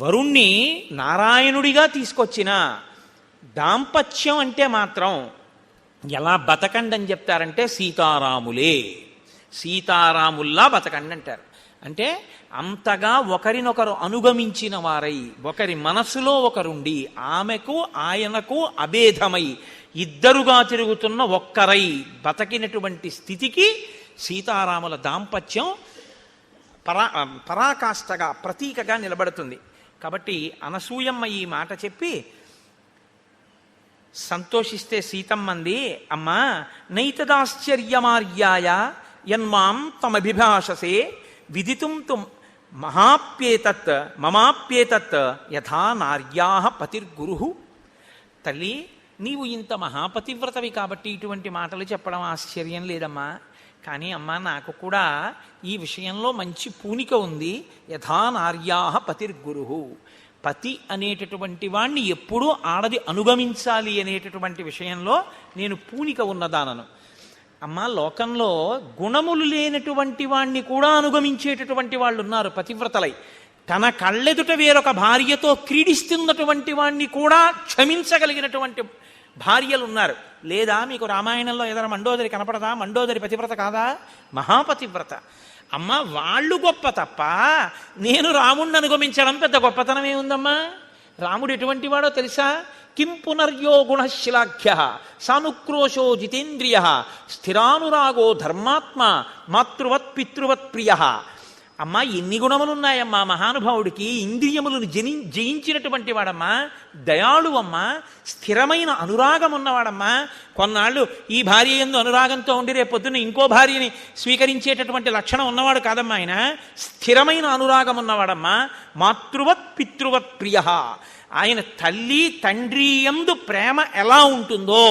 వరుణ్ణి నారాయణుడిగా తీసుకొచ్చిన దాంపత్యం అంటే మాత్రం ఎలా బతకండి అని చెప్తారంటే సీతారాములే, సీతారాముల్లా బతకండి అంటారు. అంటే అంతగా ఒకరినొకరు అనుగమించిన వారై, ఒకరి మనసులో ఒకరుండి, ఆమెకు ఆయనకు అభేదమై ఇద్దరుగా తిరుగుతున్న ఒక్కరై బతకినటువంటి స్థితికి సీతారాముల దాంపత్యం పరాకాష్ఠగా ప్రతీకగా నిలబడుతుంది. కాబట్టి అనసూయమ్మ ఈ మాట చెప్పి సంతోషిస్తే సీతమ్మంది, అమ్మా నైతదాశ్చర్యమార్యాయ యన్మాం తమభిభాషసే విదితుం తు మహాప్యేతత్ మమాప్యేతత్ యథా నార్యాః పతిర్గురుః. తల్లి, నీవు ఇంత మహాపతివ్రతవి కాబట్టి ఇటువంటి మాటలు చెప్పడం ఆశ్చర్యం లేదమ్మా. కానీ అమ్మా, నాకు కూడా ఈ విషయంలో మంచి పూనిక ఉంది. యథా నార్యాః పతిర్గురుః. పతి అనేటటువంటి వాణ్ణి ఎప్పుడూ ఆడది అనుగమించాలి అనేటటువంటి విషయంలో నేను పూనిక ఉన్నదానను. అమ్మ, లోకంలో గుణములు లేనటువంటి వాణ్ణి కూడా అనుగమించేటటువంటి వాళ్ళు ఉన్నారు పతివ్రతలై. తన కళ్ళెదుట వేరొక భార్యతో క్రీడిస్తున్నటువంటి వాణ్ణి కూడా క్షమించగలిగినటువంటి భార్యలు ఉన్నారు. లేదా మీకు రామాయణంలో ఏదైనా మండోదరి కనపడదా? మండోదరి పతివ్రత కాదా? మహాపతివ్రత. అమ్మ, వాళ్ళు గొప్ప తప్ప నేను రాముణ్ణి అనుగమించడం పెద్ద గొప్పతనం ఏముందమ్మా? రాముడు ఎటువంటి వాడో తెలుసా? కిం పునర్యో గుణశ్లాఘ్య సానుక్రోశో జితేంద్రియ స్థిరానురాగో ధర్మాత్మ మాతృవత్ పితృవత్ ప్రియ. అమ్మా, ఎన్ని గుణములున్నాయమ్మా మహానుభావుడికి! ఇంద్రియములను జయించినటువంటి వాడమ్మా, దయాళువమ్మా, స్థిరమైన అనురాగం ఉన్నవాడమ్మా. కొన్నాళ్ళు ఈ భార్య యందు అనురాగంతో ఉండి రేపొద్దున ఇంకో భార్యని స్వీకరించేటటువంటి లక్షణం ఉన్నవాడు కాదమ్మా ఆయన. స్థిరమైన అనురాగం ఉన్నవాడమ్మా. మాతృవత్ పితృవత్ ప్రియ. ఆయన తల్లి తండ్రి యందు ప్రేమ ఎలా ఉంటుందో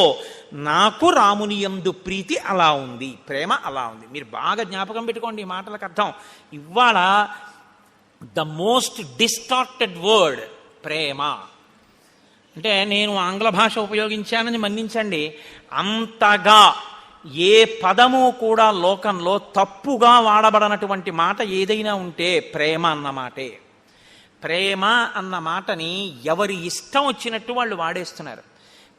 నాకు రాముని యందు ప్రీతి అలా ఉంది, ప్రేమ అలా ఉంది. మీరు బాగా జ్ఞాపకం పెట్టుకోండి ఈ మాటలకు అర్థం. ఇవాళ ద మోస్ట్ డిస్టార్టెడ్ వర్డ్ ప్రేమ అంటే, నేను ఆంగ్ల భాష ఉపయోగించానని మన్నించండి, అంతగా ఏ పదము కూడా లోకంలో తప్పుగా వాడబడనటువంటి మాట ఏదైనా ఉంటే ప్రేమ అన్న మాటే. ప్రేమ అన్న మాటని ఎవరి ఇష్టం వచ్చినట్టు వాళ్ళు వాడేస్తున్నారు.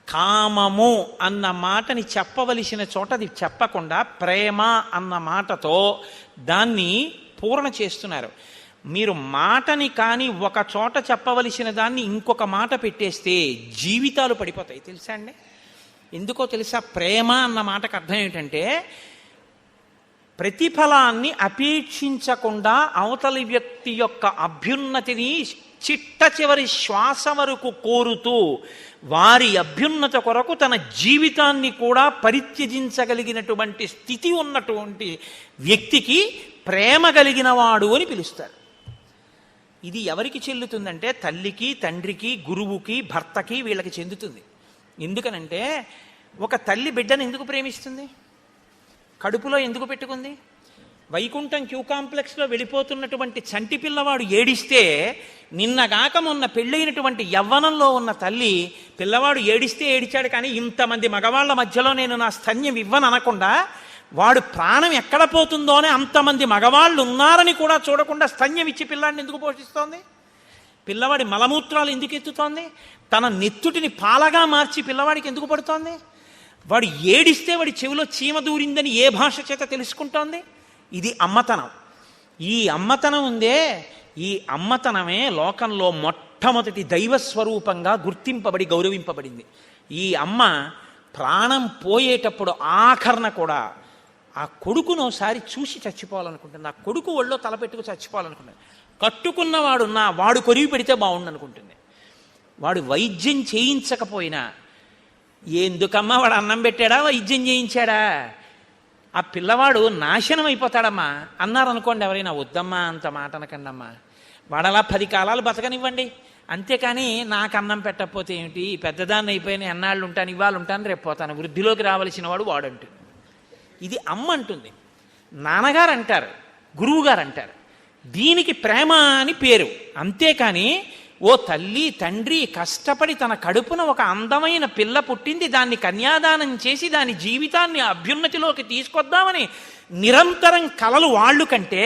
కామము అన్న మాటని చెప్పవలసిన చోట అది చెప్పకుండా ప్రేమ అన్న మాటతో దాన్ని పూర్ణ చేస్తున్నారు. మీరు మాటని కానీ ఒక చోట చెప్పవలసిన దాన్ని ఇంకొక మాట పెట్టేస్తే జీవితాలు పడిపోతాయి. తెలుసా అండి? ఎందుకో తెలుసా? ప్రేమ అన్న మాటకు అర్థం ఏమిటంటే, ప్రతిఫలాన్ని అపేక్షించకుండా అవతలి వ్యక్తి యొక్క అభ్యున్నతిని చిట్ట చివరి శ్వాస వరకు కోరుతూ వారి అభ్యున్నత కొరకు తన జీవితాన్ని కూడా పరిత్యజించగలిగినటువంటి స్థితి ఉన్నటువంటి వ్యక్తికి ప్రేమ కలిగిన వాడు అని పిలుస్తారు. ఇది ఎవరికి చెల్లుతుందంటే తల్లికి, తండ్రికి, గురువుకి, భర్తకి, వీళ్ళకి చెందుతుంది. ఎందుకనంటే ఒక తల్లి బిడ్డను ఎందుకు ప్రేమిస్తుంది? కడుపులో ఎందుకు పెట్టుకుంది? వైకుంఠం క్యూ కాంప్లెక్స్లో వెళ్ళిపోతున్నటువంటి చంటి పిల్లవాడు ఏడిస్తే, నిన్నగాక మొన్న పెళ్ళైనటువంటి యవ్వనంలో ఉన్న తల్లి పిల్లవాడు ఏడిస్తే ఏడిచాడు కానీ ఇంతమంది మగవాళ్ల మధ్యలో నేను నా స్తన్యం ఇవ్వను అనకుండా, వాడు ప్రాణం ఎక్కడ పోతుందో అని అంతమంది మగవాళ్ళు ఉన్నారని కూడా చూడకుండా స్తన్యం ఇచ్చి పిల్లాడిని ఎందుకు పోషిస్తోంది? పిల్లవాడి మలమూత్రాలు ఎందుకు ఎత్తుతోంది? తన నెత్తుటిని పాలగా మార్చి పిల్లవాడికి ఎందుకు పడుతోంది? వాడు ఏడిస్తే వాడి చెవిలో చీమ దూరిందని ఏ భాష చేత తెలుసుకుంటోంది? ఇది అమ్మతనం. ఈ అమ్మతనం ఉందే, ఈ అమ్మతనమే లోకంలో మొట్టమొదటి దైవస్వరూపంగా గుర్తింపబడి గౌరవింపబడింది. ఈ అమ్మ ప్రాణం పోయేటప్పుడు ఆఖరణ కూడా ఆ కొడుకును ఒకసారి చూసి చచ్చిపోవాలనుకుంటుంది. ఆ కొడుకు ఒళ్ళో తలపెట్టుకు చచ్చిపోవాలనుకుంటుంది. కట్టుకున్నవాడు వాడు కొరివి పెడితే బాగుండు అనుకుంటుంది. వాడు వైద్యం చేయించకపోయినా, ఎందుకమ్మా వాడు అన్నం పెట్టాడా వైద్యం చేయించాడా, ఆ పిల్లవాడు నాశనం అయిపోతాడమ్మా అన్నారనుకోండి ఎవరైనా, వద్దమ్మా అంత మాట అనకండి అమ్మా, వాడలా 10 కాలాలు బతకనివ్వండి, అంతేకాని నాకు అన్నం పెట్టకపోతే ఏమిటి, పెద్దదాన్ని అయిపోయిన ఎన్నాళ్ళు ఉంటాను, ఇవాళ ఉంటాను, రేపు పోతాను, వృద్ధిలోకి రావలసిన వాడు వాడంటుంది. ఇది అమ్మ అంటుంది. నాన్నగారు అంటారు, గురువుగారు అంటారు. దీనికి ప్రేమ అని పేరు. అంతేకాని ఓ తల్లి తండ్రి కష్టపడి తన కడుపున ఒక అందమైన పిల్ల పుట్టింది, దాన్ని కన్యాదానం చేసి దాని జీవితాన్ని అభ్యున్నతిలోకి తీసుకొద్దామని నిరంతరం కలలు వాళ్ళు కంటే,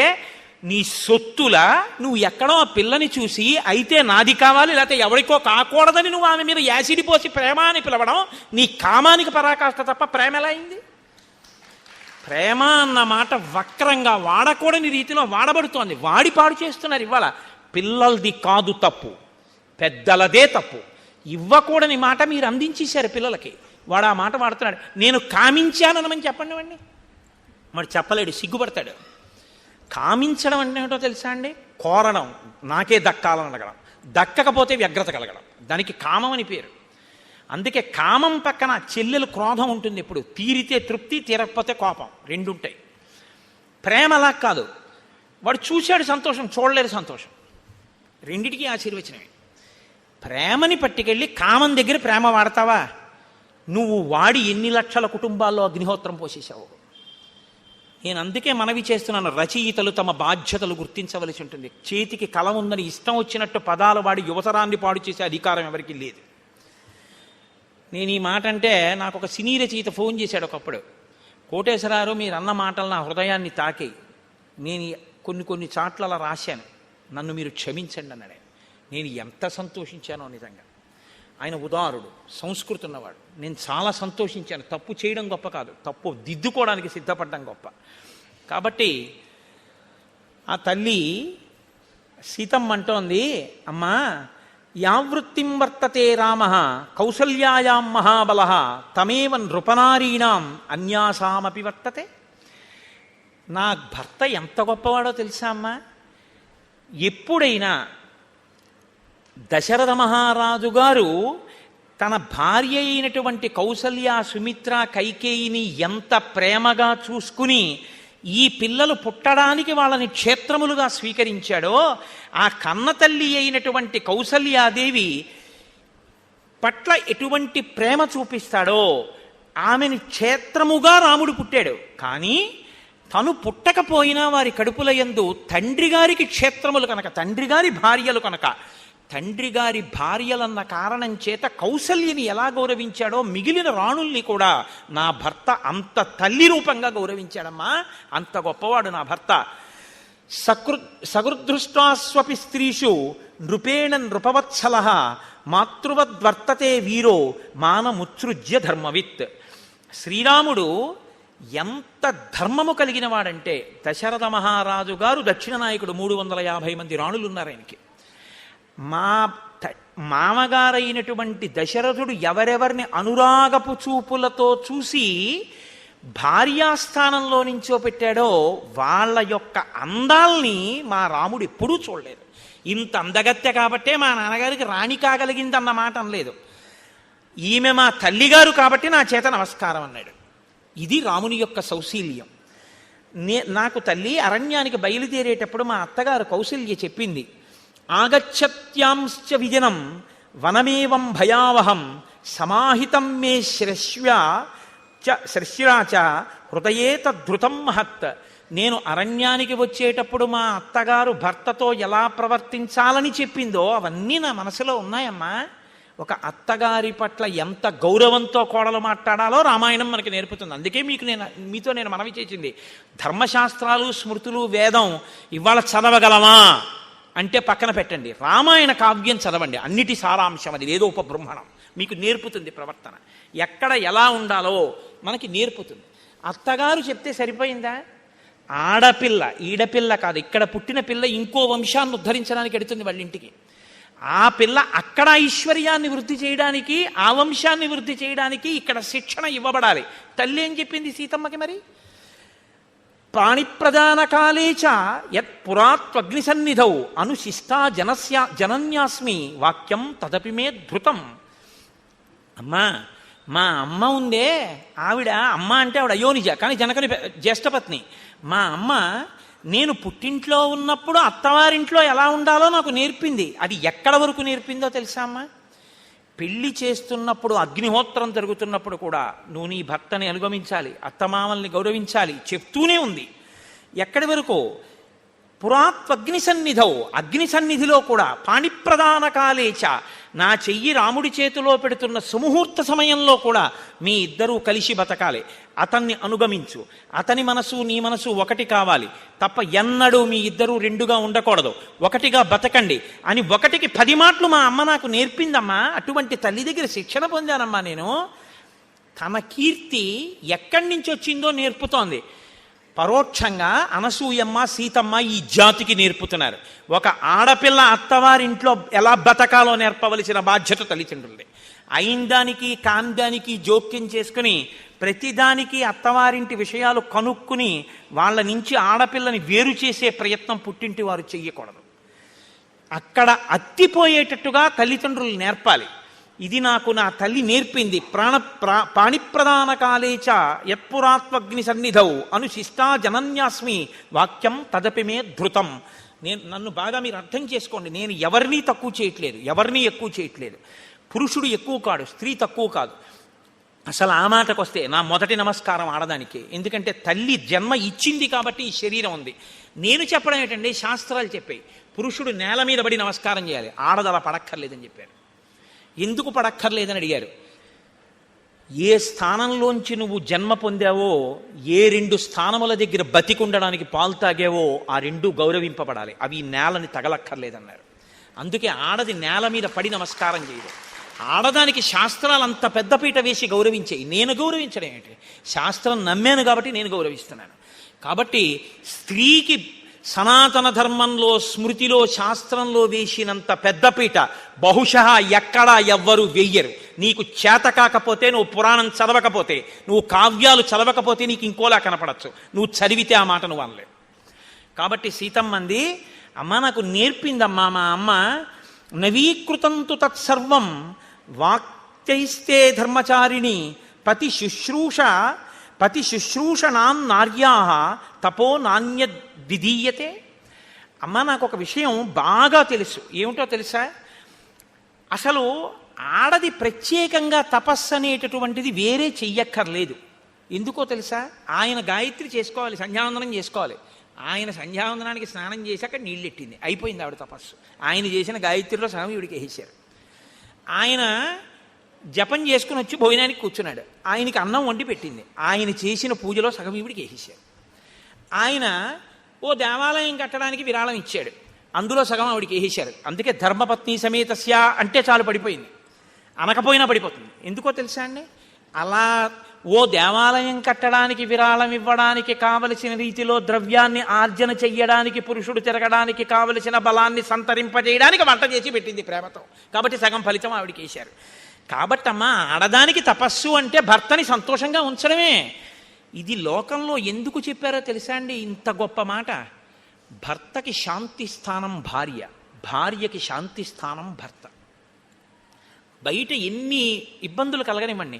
నీ సొత్తులా నువ్వు ఎక్కడో ఆ పిల్లని చూసి అయితే నాది కావాలి లేకపోతే ఎవరికో కాకూడదని నువ్వు ఆమె మీద యాసిడ్ పోసి ప్రేమ అని పిలవడం నీ కామానికి పరాకాష్ట తప్ప ప్రేమ ఎలా అయింది? ప్రేమ అన్న మాట వక్రంగా వాడకూడని రీతిలో వాడబడుతోంది. వాడి పాడు చేస్తున్నారు. ఇవాళ పిల్లలది కాదు తప్పు, పెద్దలదే తప్పు. ఇవ్వకూడని మాట మీరు అందించేశారు పిల్లలకి. వాడు ఆ మాట వాడుతున్నాడు. నేను కామించానమని చెప్పండి వాడిని. వాడు చెప్పలేడు, సిగ్గుపడతాడు. కామించడం అంటే ఏమిటో తెలుసా అండి? కోరడం, నాకే దక్కాలని అడగడం, దక్కకపోతే వ్యగ్రత కలగడం, దానికి కామం అని పేరు. అందుకే కామం పక్కన చెల్లెలు క్రోధం ఉంటుంది. ఎప్పుడు తీరితే తృప్తి, తీరకపోతే కోపం, రెండు ఉంటాయి. ప్రేమ అలా కాదు. వాడు చూశాడు సంతోషం, చూడలేదు సంతోషం, రెండిటికీ ఆశీర్వచనమే. ప్రేమని పట్టుకెళ్ళి కామం దగ్గర ప్రేమ వాడతావా? నువ్వు వాడి ఎన్ని లక్షల కుటుంబాల్లో అగ్నిహోత్రం పోసేసావు. నేను అందుకే మనవి చేస్తున్నాను, రచయితలు తమ బాధ్యతలు గుర్తించవలసి ఉంటుంది. చేతికి కలం ఉందని ఇష్టం వచ్చినట్టు పదాలు వాడి యువతరాన్ని పాడు చేసే అధికారం ఎవరికి లేదు. నేను ఈ మాట అంటే నాకు ఒక సినీ రచయిత ఫోన్ చేశాడు ఒకప్పుడు. కోటేశ్వరారు మీరు అన్న మాటలు నా హృదయాన్ని తాకాయి, నేను కొన్ని చాట్ల అలా రాశాను, నన్ను మీరు క్షమించండి అన్నాడు. నేను ఎంత సంతోషించానో నిజంగా. ఆయన ఉదారుడు, సంస్కృతి ఉన్నవాడు. నేను చాలా సంతోషించాను. తప్పు చేయడం గొప్ప కాదు, తప్పు దిద్దుకోవడానికి సిద్ధపడడం గొప్ప. కాబట్టి ఆ తల్లి సీతమ్మ అంటోంది, అమ్మా యావృత్తిం వర్తతే రామ కౌసల్యాయాం మహాబల తమేవ నృపనారీణాం అన్యాసామపి వర్తతే. నా భర్త ఎంత గొప్పవాడో తెలుసా అమ్మా? ఎప్పుడైనా దశరథ మహారాజు గారు తన భార్య అయినటువంటి కౌసల్య, సుమిత్ర, కైకేయిని ఎంత ప్రేమగా చూసుకుని ఈ పిల్లలు పుట్టడానికి వాళ్ళని క్షేత్రములుగా స్వీకరించాడో, ఆ కన్నతల్లి అయినటువంటి కౌసల్యాదేవి పట్ల ఎటువంటి ప్రేమ చూపిస్తాడో ఆమెను క్షేత్రముగా రాముడు పుట్టాడు. కానీ తను పుట్టకపోయినా వారి కడుపుల యందు తండ్రి గారికి క్షేత్రములు కనుక, తండ్రి గారి భార్యలు కనుక, తండ్రి గారి భార్యలన్న కారణం చేత కౌసల్యని ఎలా గౌరవించాడో మిగిలిన రాణుల్ని కూడా నా భర్త అంత తల్లి రూపంగా గౌరవించాడమ్మా. అంత గొప్పవాడు నా భర్త. సగృదృష్టాస్వపి స్త్రీషు నృపేణ నృపవత్సల మాతృవద్వర్తతే వీరో మానముత్సృజ్య ధర్మవిత్. శ్రీరాముడు ఎంత ధర్మము కలిగిన వాడంటే, దశరథ మహారాజు గారు దక్షిణ నాయకుడు, 350 మంది రాణులు ఉన్నారు ఆయనకి. మామగారైనటువంటి దశరథుడు ఎవరెవరిని అనురాగపు చూపులతో చూసి భార్యాస్థానంలో నించోపెట్టాడో వాళ్ళ యొక్క అందాల్ని మా రాముడు ఎప్పుడూ చూడలేదు. ఇంత అందగత్తె కాబట్టే మా నాన్నగారికి రాణి కాగలిగింది అన్న మాట అనలేదు. ఈమె మా తల్లిగారు కాబట్టి నా చేత నమస్కారం అన్నాడు. ఇది రాముని యొక్క సౌశీల్యం. నాకు తల్లి అరణ్యానికి బయలుదేరేటప్పుడు మా అత్తగారు కౌసల్య చెప్పింది, ఆగచ్చత్యాంశ్చ విజనం వనమేవం భయావహం సమాహితం మే శ్రశ్రాచ హృదయే తద్ధృతం మహత్. నేను అరణ్యానికి వచ్చేటప్పుడు మా అత్తగారు భర్తతో ఎలా ప్రవర్తించాలని చెప్పిందో అవన్నీ నా మనసులో ఉన్నాయమ్మా. ఒక అత్తగారి పట్ల ఎంత గౌరవంతో కోడలు మాట్లాడాలో రామాయణం మనకి నేర్పుతుంది. అందుకే మీతో నేను మనవి చేసింది, ధర్మశాస్త్రాలు స్మృతులు వేదం ఇవాళ చదవగలమా అంటే పక్కన పెట్టండి, రామాయణ కావ్యం చదవండి. అన్నిటి సారాంశం అది, ఏదో ఉపబ్రహ్మణం మీకు నేర్పుతుంది. ప్రవర్తన ఎక్కడ ఎలా ఉండాలో మనకి నేర్పుతుంది. అత్తగారు చెప్తే సరిపోయిందా? ఆడపిల్ల, ఈడపిల్ల కాదు, ఇక్కడ పుట్టిన పిల్ల ఇంకో వంశాన్ని ఉద్ధరించడానికి ఎడుతుంది వాళ్ళ ఇంటికి. ఆ పిల్ల అక్కడ ఐశ్వర్యాన్ని వృద్ధి చేయడానికి, ఆ వంశాన్ని వృద్ధి చేయడానికి ఇక్కడ శిక్షణ ఇవ్వబడాలి. తల్లి ఏం చెప్పింది సీతమ్మకి మరి? ప్రాణిప్రదాన కాలేచ యత్ పురాత్వగ్నిసన్నిధౌ అనుశిష్టా జనన్యాస్మి వాక్యం తదపి మే ధృతం. అమ్మా, మా అమ్మ ఉందే, ఆవిడ అమ్మ అంటే ఆవిడ అయోనిజ, కానీ జనకుని జ్యేష్ఠపత్ని. మా అమ్మ నేను పుట్టింట్లో ఉన్నప్పుడు అత్తవారింట్లో ఎలా ఉండాలో నాకు నేర్పింది. అది ఎక్కడ వరకు నేర్పిందో తెలుసా అమ్మా? పెళ్లి చేస్తున్నప్పుడు, అగ్నిహోత్రం జరుగుతున్నప్పుడు కూడా నువ్వు నీ భర్తని అనుగమించాలి, అత్తమామల్ని గౌరవించాలి చెప్తూనే ఉంది. ఎక్కడి వరకు? పురాత్వగ్ని సన్నిధౌ, అగ్ని సన్నిధిలో కూడా. పాణిప్రదాన కాలేచ, నా చెయ్యి రాముడి చేతిలో పెడుతున్న సుముహూర్త సమయంలో కూడా మీ ఇద్దరూ కలిసి బతకాలి. అతన్ని అనుగమించు, అతని మనసు నీ మనసు ఒకటి కావాలి తప్ప ఎన్నడూ మీ ఇద్దరూ రెండుగా ఉండకూడదు, ఒకటిగా బతకండి అని 1కి 10 మాటలు మా అమ్మ నాకు నేర్పిందమ్మా. అటువంటి తల్లి దగ్గర శిక్షణ పొందానమ్మా నేను. తన కీర్తి ఎక్కడి నుంచి వచ్చిందో నేర్పుతోంది. పరోక్షంగా అనసూయమ్మ, సీతమ్మ ఈ జాతికి నేర్పుతున్నారు. ఒక ఆడపిల్ల అత్తవారింట్లో ఎలా బతకాలో నేర్పవలసిన బాధ్యత తల్లిదండ్రులది. అయిందానికి కాందానికి జోక్యం చేసుకుని ప్రతిదానికి అత్తవారింటి విషయాలు కనుక్కుని వాళ్ళ నుంచి ఆడపిల్లని వేరు చేసే ప్రయత్నం పుట్టింటి వారు చెయ్యకూడదు. అక్కడ అత్తిపోయేటట్టుగా తల్లిదండ్రులు నేర్పాలి. ఇది నాకు నా తల్లి నేర్పింది. పాణిప్రదాన కాలేచ యత్పురాత్వగ్ని సన్నిధౌ అనుశిష్టా జనన్యాస్మి వాక్యం తదపి మే ధృతం. నన్ను బాగా మీరు అర్థం చేసుకోండి. నేను ఎవరినీ తక్కువ చేయట్లేదు, ఎవరినీ ఎక్కువ చేయట్లేదు. పురుషుడు ఎక్కువ కాడు, స్త్రీ తక్కువ కాదు. అసలు ఆ మాటకు వస్తే నా మొదటి నమస్కారం ఆడదానికి. ఎందుకంటే తల్లి జన్మ ఇచ్చింది కాబట్టి ఈ శరీరం ఉంది. నేను చెప్పడం ఏంటంటే శాస్త్రాలు చెప్పాయి, పురుషుడు నేల మీద పడి నమస్కారం చేయాలి, ఆడది అలా పడక్కర్లేదని చెప్పారు. ఎందుకు పడక్కర్లేదని అడిగారు. ఏ స్థానంలోంచి నువ్వు జన్మ పొందావో, ఏ 2 స్థానముల దగ్గర బతికుండడానికి పాలు తాగావో ఆ 2 గౌరవింపబడాలి, అవి నేలని తగలక్కర్లేదన్నారు. అందుకే ఆడది నేల మీద పడి నమస్కారం చేయదు. ఆడదానికి శాస్త్రాలు అంత పెద్దపీట వేసి గౌరవించేయి. నేను గౌరవించడం ఏంటి? శాస్త్రం నమ్మాను కాబట్టి నేను గౌరవిస్తున్నాను. కాబట్టి స్త్రీకి సనాతన ధర్మంలో, స్మృతిలో, శాస్త్రంలో వేసినంత పెద్దపీట బహుశా ఎక్కడా ఎవ్వరూ వెయ్యరు. నీకు చేత కాకపోతే, నువ్వు పురాణం చదవకపోతే, నువ్వు కావ్యాలు చదవకపోతే నీకు ఇంకోలా కనపడచ్చు, నువ్వు చదివితే ఆ మాట నువ్వు అనలేవు. కాబట్టి సీతమ్మంది, అమ్మ నాకు నేర్పిందమ్మా మా అమ్మ, నవీకృతంతు తత్సర్వం వాక్యైస్తే ధర్మచారిణి పతి శుశ్రూషణాం నార్యా తపో నాణ్య విధీయతే. అమ్మ నాకు ఒక విషయం బాగా తెలుసు. ఏమిటో తెలుసా? అసలు ఆడది ప్రత్యేకంగా తపస్సు అనేటటువంటిది వేరే చెయ్యక్కర్లేదు. ఎందుకో తెలుసా? ఆయన గాయత్రి చేసుకోవాలి, సంధ్యావందనం చేసుకోవాలి. ఆయన సంధ్యావందనానికి స్నానం చేశాక నీళ్ళెట్టింది, అయిపోయింది ఆవిడ తపస్సు. ఆయన చేసిన గాయత్రిలో సగం ఈవిడికి వేసేశారు. ఆయన జపం చేసుకుని వచ్చి భోజనానికి కూర్చున్నాడు, ఆయనకి అన్నం వండి పెట్టింది, ఆయన చేసిన పూజలో సగం ఈవిడికి వేసేశారు. ఆయన ఓ దేవాలయం కట్టడానికి విరాళం ఇచ్చాడు, అందులో సగం ఆవిడికి వేసేశారు. అందుకే ధర్మపత్ని సమేతస్య అంటే చాలు పడిపోయింది, అనకపోయినా పడిపోతుంది. ఎందుకో తెలుసా అండి? అలా ఓ దేవాలయం కట్టడానికి విరాళం ఇవ్వడానికి కావలసిన రీతిలో ద్రవ్యాన్ని ఆర్జన చెయ్యడానికి, పురుషుడు తిరగడానికి కావలసిన బలాన్ని సంతరింపజేయడానికి వంట చేసి పెట్టింది ప్రేమతో. కాబట్టి సగం ఫలితం ఆవిడికి వేశారు. కాబట్టమ్మా, ఆడదానికి తపస్సు అంటే భర్తని సంతోషంగా ఉంచడమే. ఇది లోకంలో ఎందుకు చెప్పారో తెలుసా అండి ఇంత గొప్ప మాట? భర్తకి శాంతి స్థానం భార్య, భార్యకి శాంతి స్థానం భర్త. బయట ఎన్ని ఇబ్బందులు కలగనివ్వండి,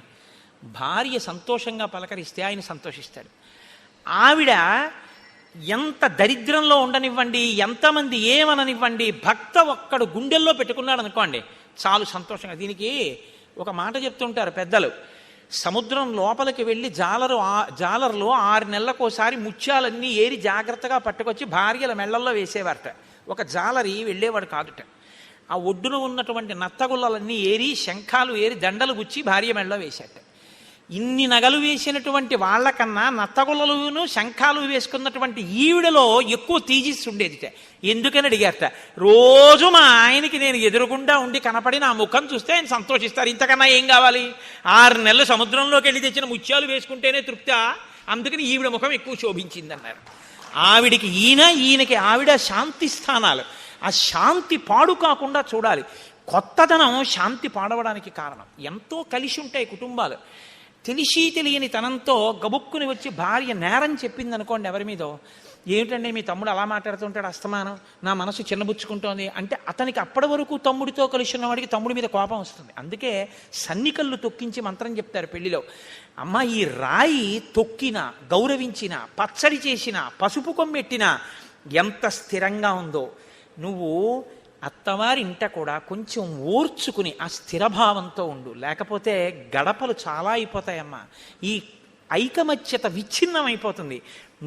భార్య సంతోషంగా పలకరిస్తే ఆయన సంతోషిస్తాడు. ఆవిడ ఎంత దరిద్రంలో ఉండనివ్వండి, ఎంతమంది ఏమననివ్వండి, భక్త ఒక్కడు గుండెల్లో పెట్టుకున్నాడు అనుకోండి చాలు సంతోషంగా. దీనికి ఒక మాట చెప్తుంటారు పెద్దలు, సముద్రం లోపలికి వెళ్ళి జాలరులో 6 నెలలకోసారి ముత్యాలన్నీ ఏరి జాగ్రత్తగా పట్టుకొచ్చి భార్యల మెళ్ళల్లో వేసేవారట. ఒక జాలరి వెళ్ళేవాడు కాదుట. ఆ ఒడ్డున ఉన్నటువంటి నత్తగుల్లలన్నీ ఏరి, శంఖాలు ఏరి, దండలు గుచ్చి భార్య మెళ్ళలో వేసేట. ఇన్ని నగలు వేసినటువంటి వాళ్ళకన్నా నత్తగుల్లలును శంఖాలు వేసుకున్నటువంటి ఈవిడలో ఎక్కువ తేజస్సు ఉండేదిట. ఎందుకని అడిగారట. రోజు మా ఆయనకి నేను ఎదురుగుండా ఉండి కనపడి నా ముఖం చూస్తే ఆయన సంతోషిస్తారు, ఇంతకన్నా ఏం కావాలి? 6 నెలలు సముద్రంలోకి వెళ్ళి తెచ్చిన ముత్యాలు వేసుకుంటేనే తృప్తి, అందుకని ఈవిడ ముఖం ఎక్కువ శోభించిందన్నారు. ఆవిడికి ఈయనకి ఆవిడ శాంతి స్థానాలు. ఆ శాంతి పాడు కాకుండా చూడాలి. కొత్తదనం శాంతి పాడవడానికి కారణం. ఎంతో కలిసి ఉంటాయి కుటుంబాలు. తెలిసి తెలియని తనంతో గబుక్కుని వచ్చి భార్య నేరం చెప్పింది అనుకోండి ఎవరి మీదో, ఏమిటండి మీ తమ్ముడు అలా మాట్లాడుతుంటాడు అస్తమానం, నా మనసు చిన్నబుచ్చుకుంటోంది అంటే, అతనికి అప్పటి వరకు తమ్ముడితో కలిసి ఉన్నవాడికి తమ్ముడి మీద కోపం వస్తుంది. అందుకే సన్నికళ్ళు తొక్కించి మంత్రం చెప్తారు పెళ్లిలో. అమ్మ, ఈ రాయి తొక్కినా, గౌరవించినా, పచ్చడి చేసినా, పసుపు కొమ్మెట్టినా ఎంత స్థిరంగా ఉందో, నువ్వు అత్తవారి ఇంట కూడా కొంచెం ఓర్చుకుని ఆ స్థిరభావంతో ఉండు, లేకపోతే గడపలు చాలా అయిపోతాయమ్మా. ఈ ఐకమత్యత విచ్ఛిన్నమైపోతుంది.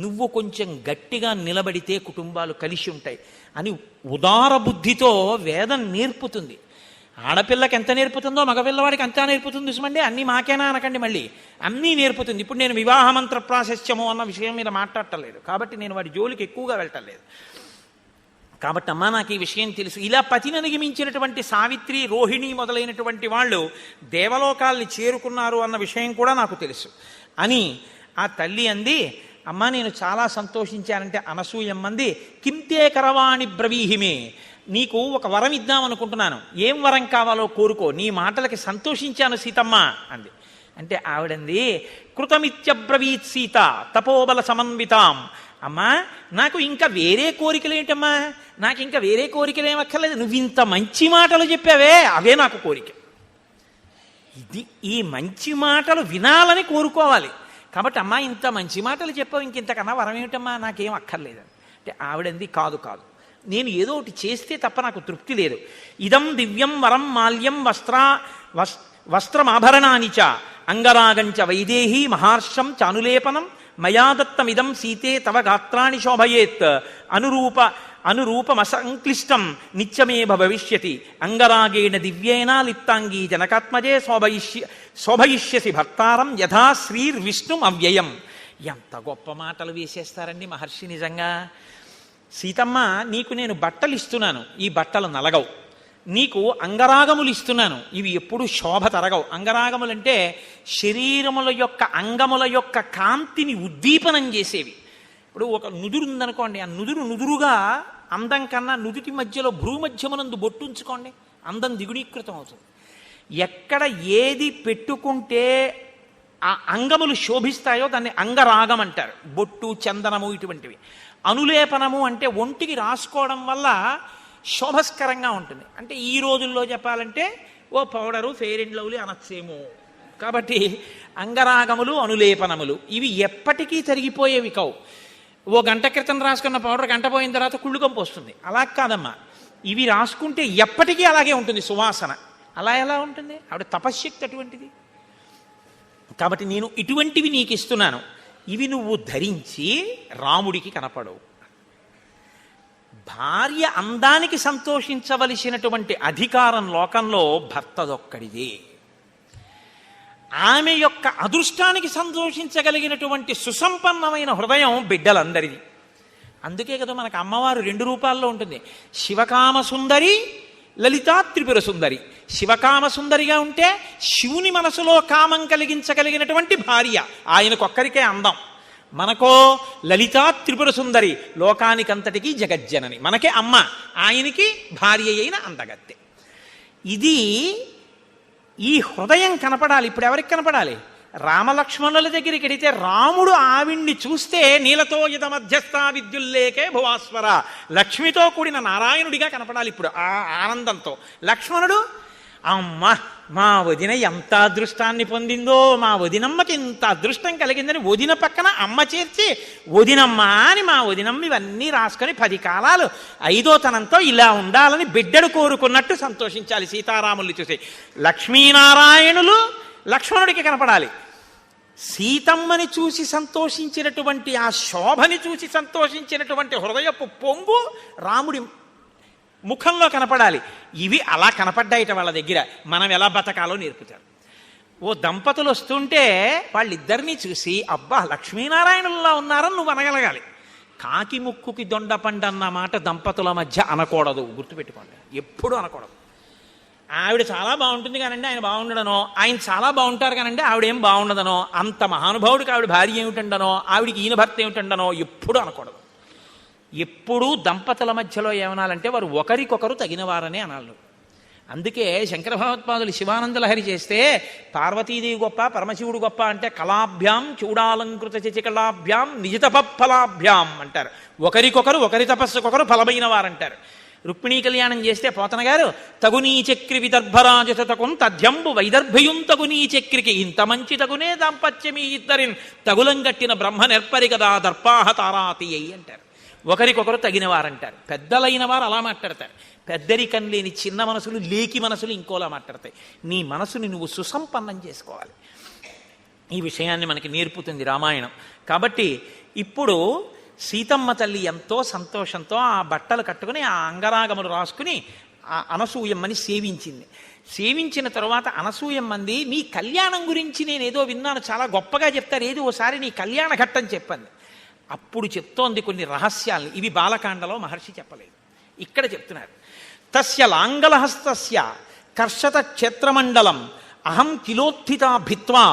నువ్వు కొంచెం గట్టిగా నిలబడితే కుటుంబాలు కలిసి ఉంటాయి అని ఉదార బుద్ధితో వేదం నేర్పుతుంది. ఆడపిల్లకి ఎంత నేర్పుతుందో మగపిల్లవాడికి అంతా నేర్పుతుంది సుమండి. అన్నీ మాకేనా అనకండి, మళ్ళీ అన్నీ నేర్పుతుంది. ఇప్పుడు నేను వివాహ మంత్ర ప్రాశస్త్యము అన్న విషయం మీద మాట్లాడటలేదు కాబట్టి నేను వాడి జోలికి ఎక్కువగా వెళ్ళటలేదు. కాబట్టి అమ్మా, నాకు ఈ విషయం తెలుసు. ఇలా పతిని మించినటువంటి సావిత్రి, రోహిణి మొదలైనటువంటి వాళ్ళు దేవలోకాల్ని చేరుకున్నారు అన్న విషయం కూడా నాకు తెలుసు అని ఆ తల్లి అంది. అమ్మా, నేను చాలా సంతోషించానంటే అనసూయమ్మంది, కింతే కరవాణి బ్రవీహిమే, నీకు ఒక వరం ఇద్దామనుకుంటున్నాను, ఏం వరం కావాలో కోరుకో, నీ మాటలకి సంతోషించాను సీతమ్మ అంది. అంటే ఆవిడంది, కృతమిత్యబ్రవీత్ సీత తపోబల సమన్వితాం. అమ్మా, నాకు ఇంకా వేరే కోరికలు ఏంటమ్మా, నాకు ఇంకా వేరే కోరికలు ఏమక్కర్లేదు, నువ్వు ఇంత మంచి మాటలు చెప్పావే అవే నాకు కోరిక. ఈ మంచి మాటలు వినాలని కోరుకోవాలి. కాబట్టి అమ్మా, ఇంత మంచి మాటలు చెప్పావు, ఇంకింతకన్నా వరం ఏమిటమ్మా, నాకేం అక్కర్లేదు అంటే ఆవిడంది, కాదు కాదు, నేను ఏదో ఒకటి చేస్తే తప్ప నాకు తృప్తి లేదు. ఇదం దివ్యం వరం మాల్యం వస్త్రమాభరణాని చ అంగరాగంచ వైదేహీ మహార్షం చానులేపనం మయా దత్తమిదం సీతే తవ గాత్రాణి శోభయేత్ అనురూపమసంక్లిష్టం నిత్యమేవ భవిష్యతి అంగరాగేణ దివ్యేన లిప్తాంగీ జనకాత్మజే శోభయిష్యసి భర్తారం యథా శ్రీర్విష్ణుం అవ్యయం. ఎంత గొప్ప మాటలు వేసేస్తారండి మహర్షి నిజంగా. సీతమ్మ, నీకు నేను బట్టలు ఇస్తున్నాను, ఈ బట్టలు నలగవు. నీకు అంగరాగములు ఇస్తున్నాను, ఇవి ఎప్పుడు శోభ తరగవు. అంగరాగములంటే శరీరముల యొక్క అంగముల యొక్క కాంతిని ఉద్దీపనం చేసేవి. ఇప్పుడు ఒక నుదురు ఉందనుకోండి, ఆ నుదురుగా అందం కన్నా నుదుటి మధ్యలో భ్రూమధ్యమునందు బొట్టుంచుకోండి, అందం దిగుణీకృతం అవుతుంది. ఎక్కడ ఏది పెట్టుకుంటే ఆ అంగములు శోభిస్తాయో దాన్ని అంగరాగం అంటారు. బొట్టు, చందనము ఇటువంటివి. అనులేపనము అంటే ఒంటికి రాసుకోవడం వల్ల శోభస్కరంగా ఉంటుంది. అంటే ఈ రోజుల్లో చెప్పాలంటే ఓ పౌడరు, ఫెయిర్ అండ్ లవ్లీ అనొచ్చేమో. కాబట్టి అంగరాగములు, అనులేపనములు ఇవి ఎప్పటికీ తరిగిపోయేవి కావు. ఓ గంట క్రితం రాసుకున్న పౌడర్ గంట పోయిన తర్వాత కుళ్ళుకంపు వస్తుంది. అలా కాదమ్మా, ఇవి రాసుకుంటే ఎప్పటికీ అలాగే ఉంటుంది సువాసన. అలా ఎలా ఉంటుంది? ఆవిడ తపశ్శక్తి అటువంటిది. కాబట్టి నేను ఇటువంటివి నీకు ఇస్తున్నాను, ఇవి నువ్వు ధరించి రాముడికి కనపడవు. భార్య అందానికి సంతోషించవలసినటువంటి అధికారం లోకంలో భర్తదొక్కడిదే. ఆమె యొక్క అదృష్టానికి సంతోషించగలిగినటువంటి సుసంపన్నమైన హృదయం బిడ్డలందరిది. అందుకే కదా మనకు అమ్మవారు 2 రూపాల్లో ఉంటుంది. శివకామ సుందరి, లలితా త్రిపుర సుందరి. శివకామ సుందరిగా ఉంటే శివుని మనసులో కామం కలిగించగలిగినటువంటి భార్య, ఆయనకొక్కరికే అందం. మనకో లలితా త్రిపుర సుందరి, లోకానికంతటికీ జగజ్జనని, మనకే అమ్మ, ఆయనకి భార్య అయిన అందగత్తె. ఇది ఈ హృదయం కనపడాలి. ఇప్పుడు ఎవరికి కనపడాలి? రామలక్ష్మణుల దగ్గరికి వెడితే రాముడు ఆవిణ్ణి చూస్తే నీలతో యద మధ్యస్థ విద్యుల్లేకే భువాస్వర, లక్ష్మితో కూడిన నారాయణుడిగా కనపడాలి ఇప్పుడు ఆ ఆనందంతో. లక్ష్మణుడు అమ్మ మా వదిన ఎంత అదృష్టాన్ని పొందిందో, మా వదినమ్మకి ఇంత అదృష్టం కలిగిందని వదిన పక్కన అమ్మ చేర్చి వదినమ్మ అని మా వదినమ్మ ఇవన్నీ రాసుకొని 10 కాలాలు 5వ తనంతో ఇలా ఉండాలని బిడ్డడు కోరుకున్నట్టు సంతోషించాలి సీతారాముల్ని చూసి. లక్ష్మీనారాయణులు లక్ష్మణుడికి కనపడాలి. సీతమ్మని చూసి సంతోషించినటువంటి ఆ శోభని చూసి సంతోషించినటువంటి హృదయపు పొంగు రాముడి ముఖంలో కనపడాలి. ఇవి అలా కనపడ్డాయిట వాళ్ళ దగ్గర. మనం ఎలా బతకాలో నేర్పుతారు. ఓ దంపతులు వస్తుంటే వాళ్ళిద్దరినీ చూసి అబ్బా లక్ష్మీనారాయణుల్లా ఉన్నారని నువ్వు అనగలగాలి. కాకి ముక్కుకి దొండపండు అన్న మాట దంపతుల మధ్య అనకూడదు, గుర్తుపెట్టుకోండి, ఎప్పుడూ అనకూడదు. ఆవిడ చాలా బాగుంటుంది కానండి ఆయన బాగుండడనో, ఆయన చాలా బాగుంటారు కానండి ఆవిడేం బాగుండదనో, అంత మహానుభావుడికి ఆవిడ భార్య ఏమిటండనో, ఆవిడికి ఈయన భర్త ఏమిటండనో ఎప్పుడూ అనకూడదు. ఎప్పుడూ దంపతుల మధ్యలో ఏమనాలంటే వారు ఒకరికొకరు తగినవారనే అనాలి. అందుకే శంకర భగవత్పాదులు శివానందలహరి చేస్తే పార్వతీదేవి గొప్ప పరమశివుడు గొప్ప అంటే కళాభ్యాం చూడాలంకృత చచికళాభ్యాం నిజితపఫలాభ్యాం అంటారు. ఒకరికొకరు ఒకరి తపస్సుకొకరు ఫలమైన వారంటారు. రుక్మిణీ కళ్యాణం చేస్తే పోతన గారు తగునీ చక్రి విదర్భరాజతకున్ తథ్యంబు వైదర్భయుం తగునీ చక్రికి ఇంత మంచి తగునే దాంపత్యమీ ఇద్దరిన్ తగులంగట్టిన బ్రహ్మ నెర్పరి కదా దర్పాహ తారాతి అయి అంటారు. ఒకరికొకరు తగినవారంటారు. పెద్దలైన వారు అలా మాట్లాడతారు. పెద్దరికం లేని చిన్న మనసులు లేకి మనసులు ఇంకోలా మాట్లాడతాయి. నీ మనసుని నువ్వు సుసంపన్నం చేసుకోవాలి. ఈ విషయాన్ని మనకి నేర్పుతుంది రామాయణం. కాబట్టి ఇప్పుడు సీతమ్మ తల్లి ఎంతో సంతోషంతో ఆ బట్టలు కట్టుకుని ఆ అంగరాగములు రాసుకుని ఆ అనసూయమ్మని సేవించింది. సేవించిన తరువాత అనసూయమ్మంది మీ కళ్యాణం గురించి నేను ఏదో విన్నాను, చాలా గొప్పగా చెప్తారు, ఏది ఓసారి నీ కళ్యాణ ఘట్టం చెప్పండి. అప్పుడు చెప్తోంది కొన్ని రహస్యాల్ని. ఇవి బాలకాండలో మహర్షి చెప్పలేదు, ఇక్కడ చెప్తున్నారు. తస్య లాంగలహస్తస్య కర్షత క్షేత్రమండలం అహం కిలోత్థిత భిత్వా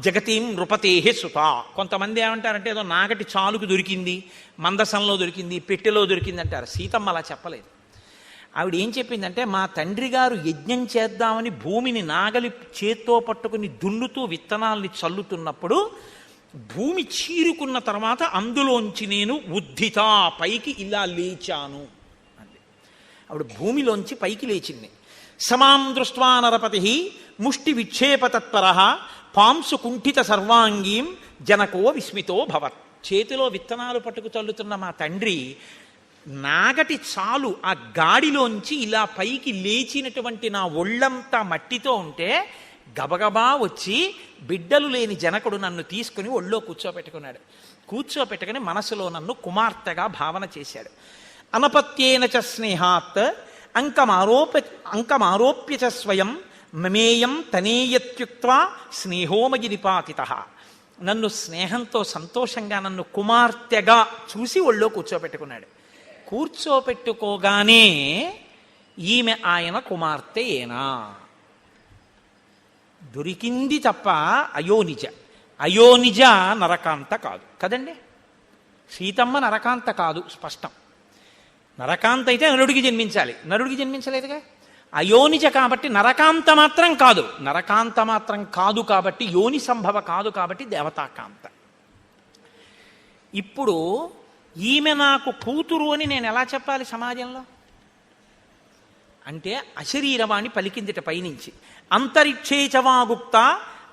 జగతీం నృపతేహే సుత. కొంతమంది ఏమంటారంటే ఏదో నాగటి చాలుకు దొరికింది, మందసంలో దొరికింది, పెట్టెలో దొరికింది అంటారు. సీతమ్మ అలా చెప్పలేదు. ఆవిడ ఏం చెప్పిందంటే మా తండ్రి గారు యజ్ఞం చేద్దామని భూమిని నాగలి చేత్తో పట్టుకుని దున్నుతూ విత్తనాల్ని చల్లుతున్నప్పుడు భూమి చీరుకున్న తర్వాత అందులోంచి నేను ఉద్ధిత పైకి ఇలా లేచాను అంది. ఆవిడ భూమిలోంచి పైకి లేచింది. సమాం దృష్ట్వా నరపతి ముష్టి విక్షేప తత్పర పాంసు కుంఠిత సర్వాంగీం జనకో విస్మితో భవత్. చేతిలో విత్తనాలు పట్టుకు చల్లుతున్న మా తండ్రి నాగటి చాలు ఆ గాడిలోంచి ఇలా పైకి లేచినటువంటి నా ఒళ్ళంతా మట్టితో ఉంటే గబగబా వచ్చి బిడ్డలు లేని జనకుడు నన్ను తీసుకుని ఒళ్ళో కూర్చోపెట్టుకున్నాడు. కూర్చోపెట్టుకుని మనసులో నన్ను కుమార్తెగా భావన చేశాడు. అనపత్యేన చ స్నేహాత్ అంకమారోప్య చ స్వయం మమేయం తనేయత్యుక్త్వా స్నేహోమయి నిపాతిత. నన్ను స్నేహంతో సంతోషంగా నన్ను కుమార్తెగా చూసి ఒళ్ళో కూర్చోపెట్టుకున్నాడు. కూర్చోపెట్టుకోగానే ఈమె ఆయన కుమార్తె ఏనా దొరికింది తప్ప అయోనిజ. అయోనిజ నరకాంత కాదు కదండి. సీతమ్మ నరకాంత కాదు, స్పష్టం. నరకాంత అయితే నరుడికి జన్మించాలి, నరుడికి జన్మించలేదుగా. అయోనిజ కాబట్టి నరకాంత మాత్రం కాదు. నరకాంత మాత్రం కాదు కాబట్టి యోని సంభవ కాదు కాబట్టి దేవతాకాంత. ఇప్పుడు ఈమె నాకు కూతురు అని నేను ఎలా చెప్పాలి సమాజంలో అంటే అశరీరవాణి పలికిందిట పైనుంచి. అంతరిక్షే చవాగుప్త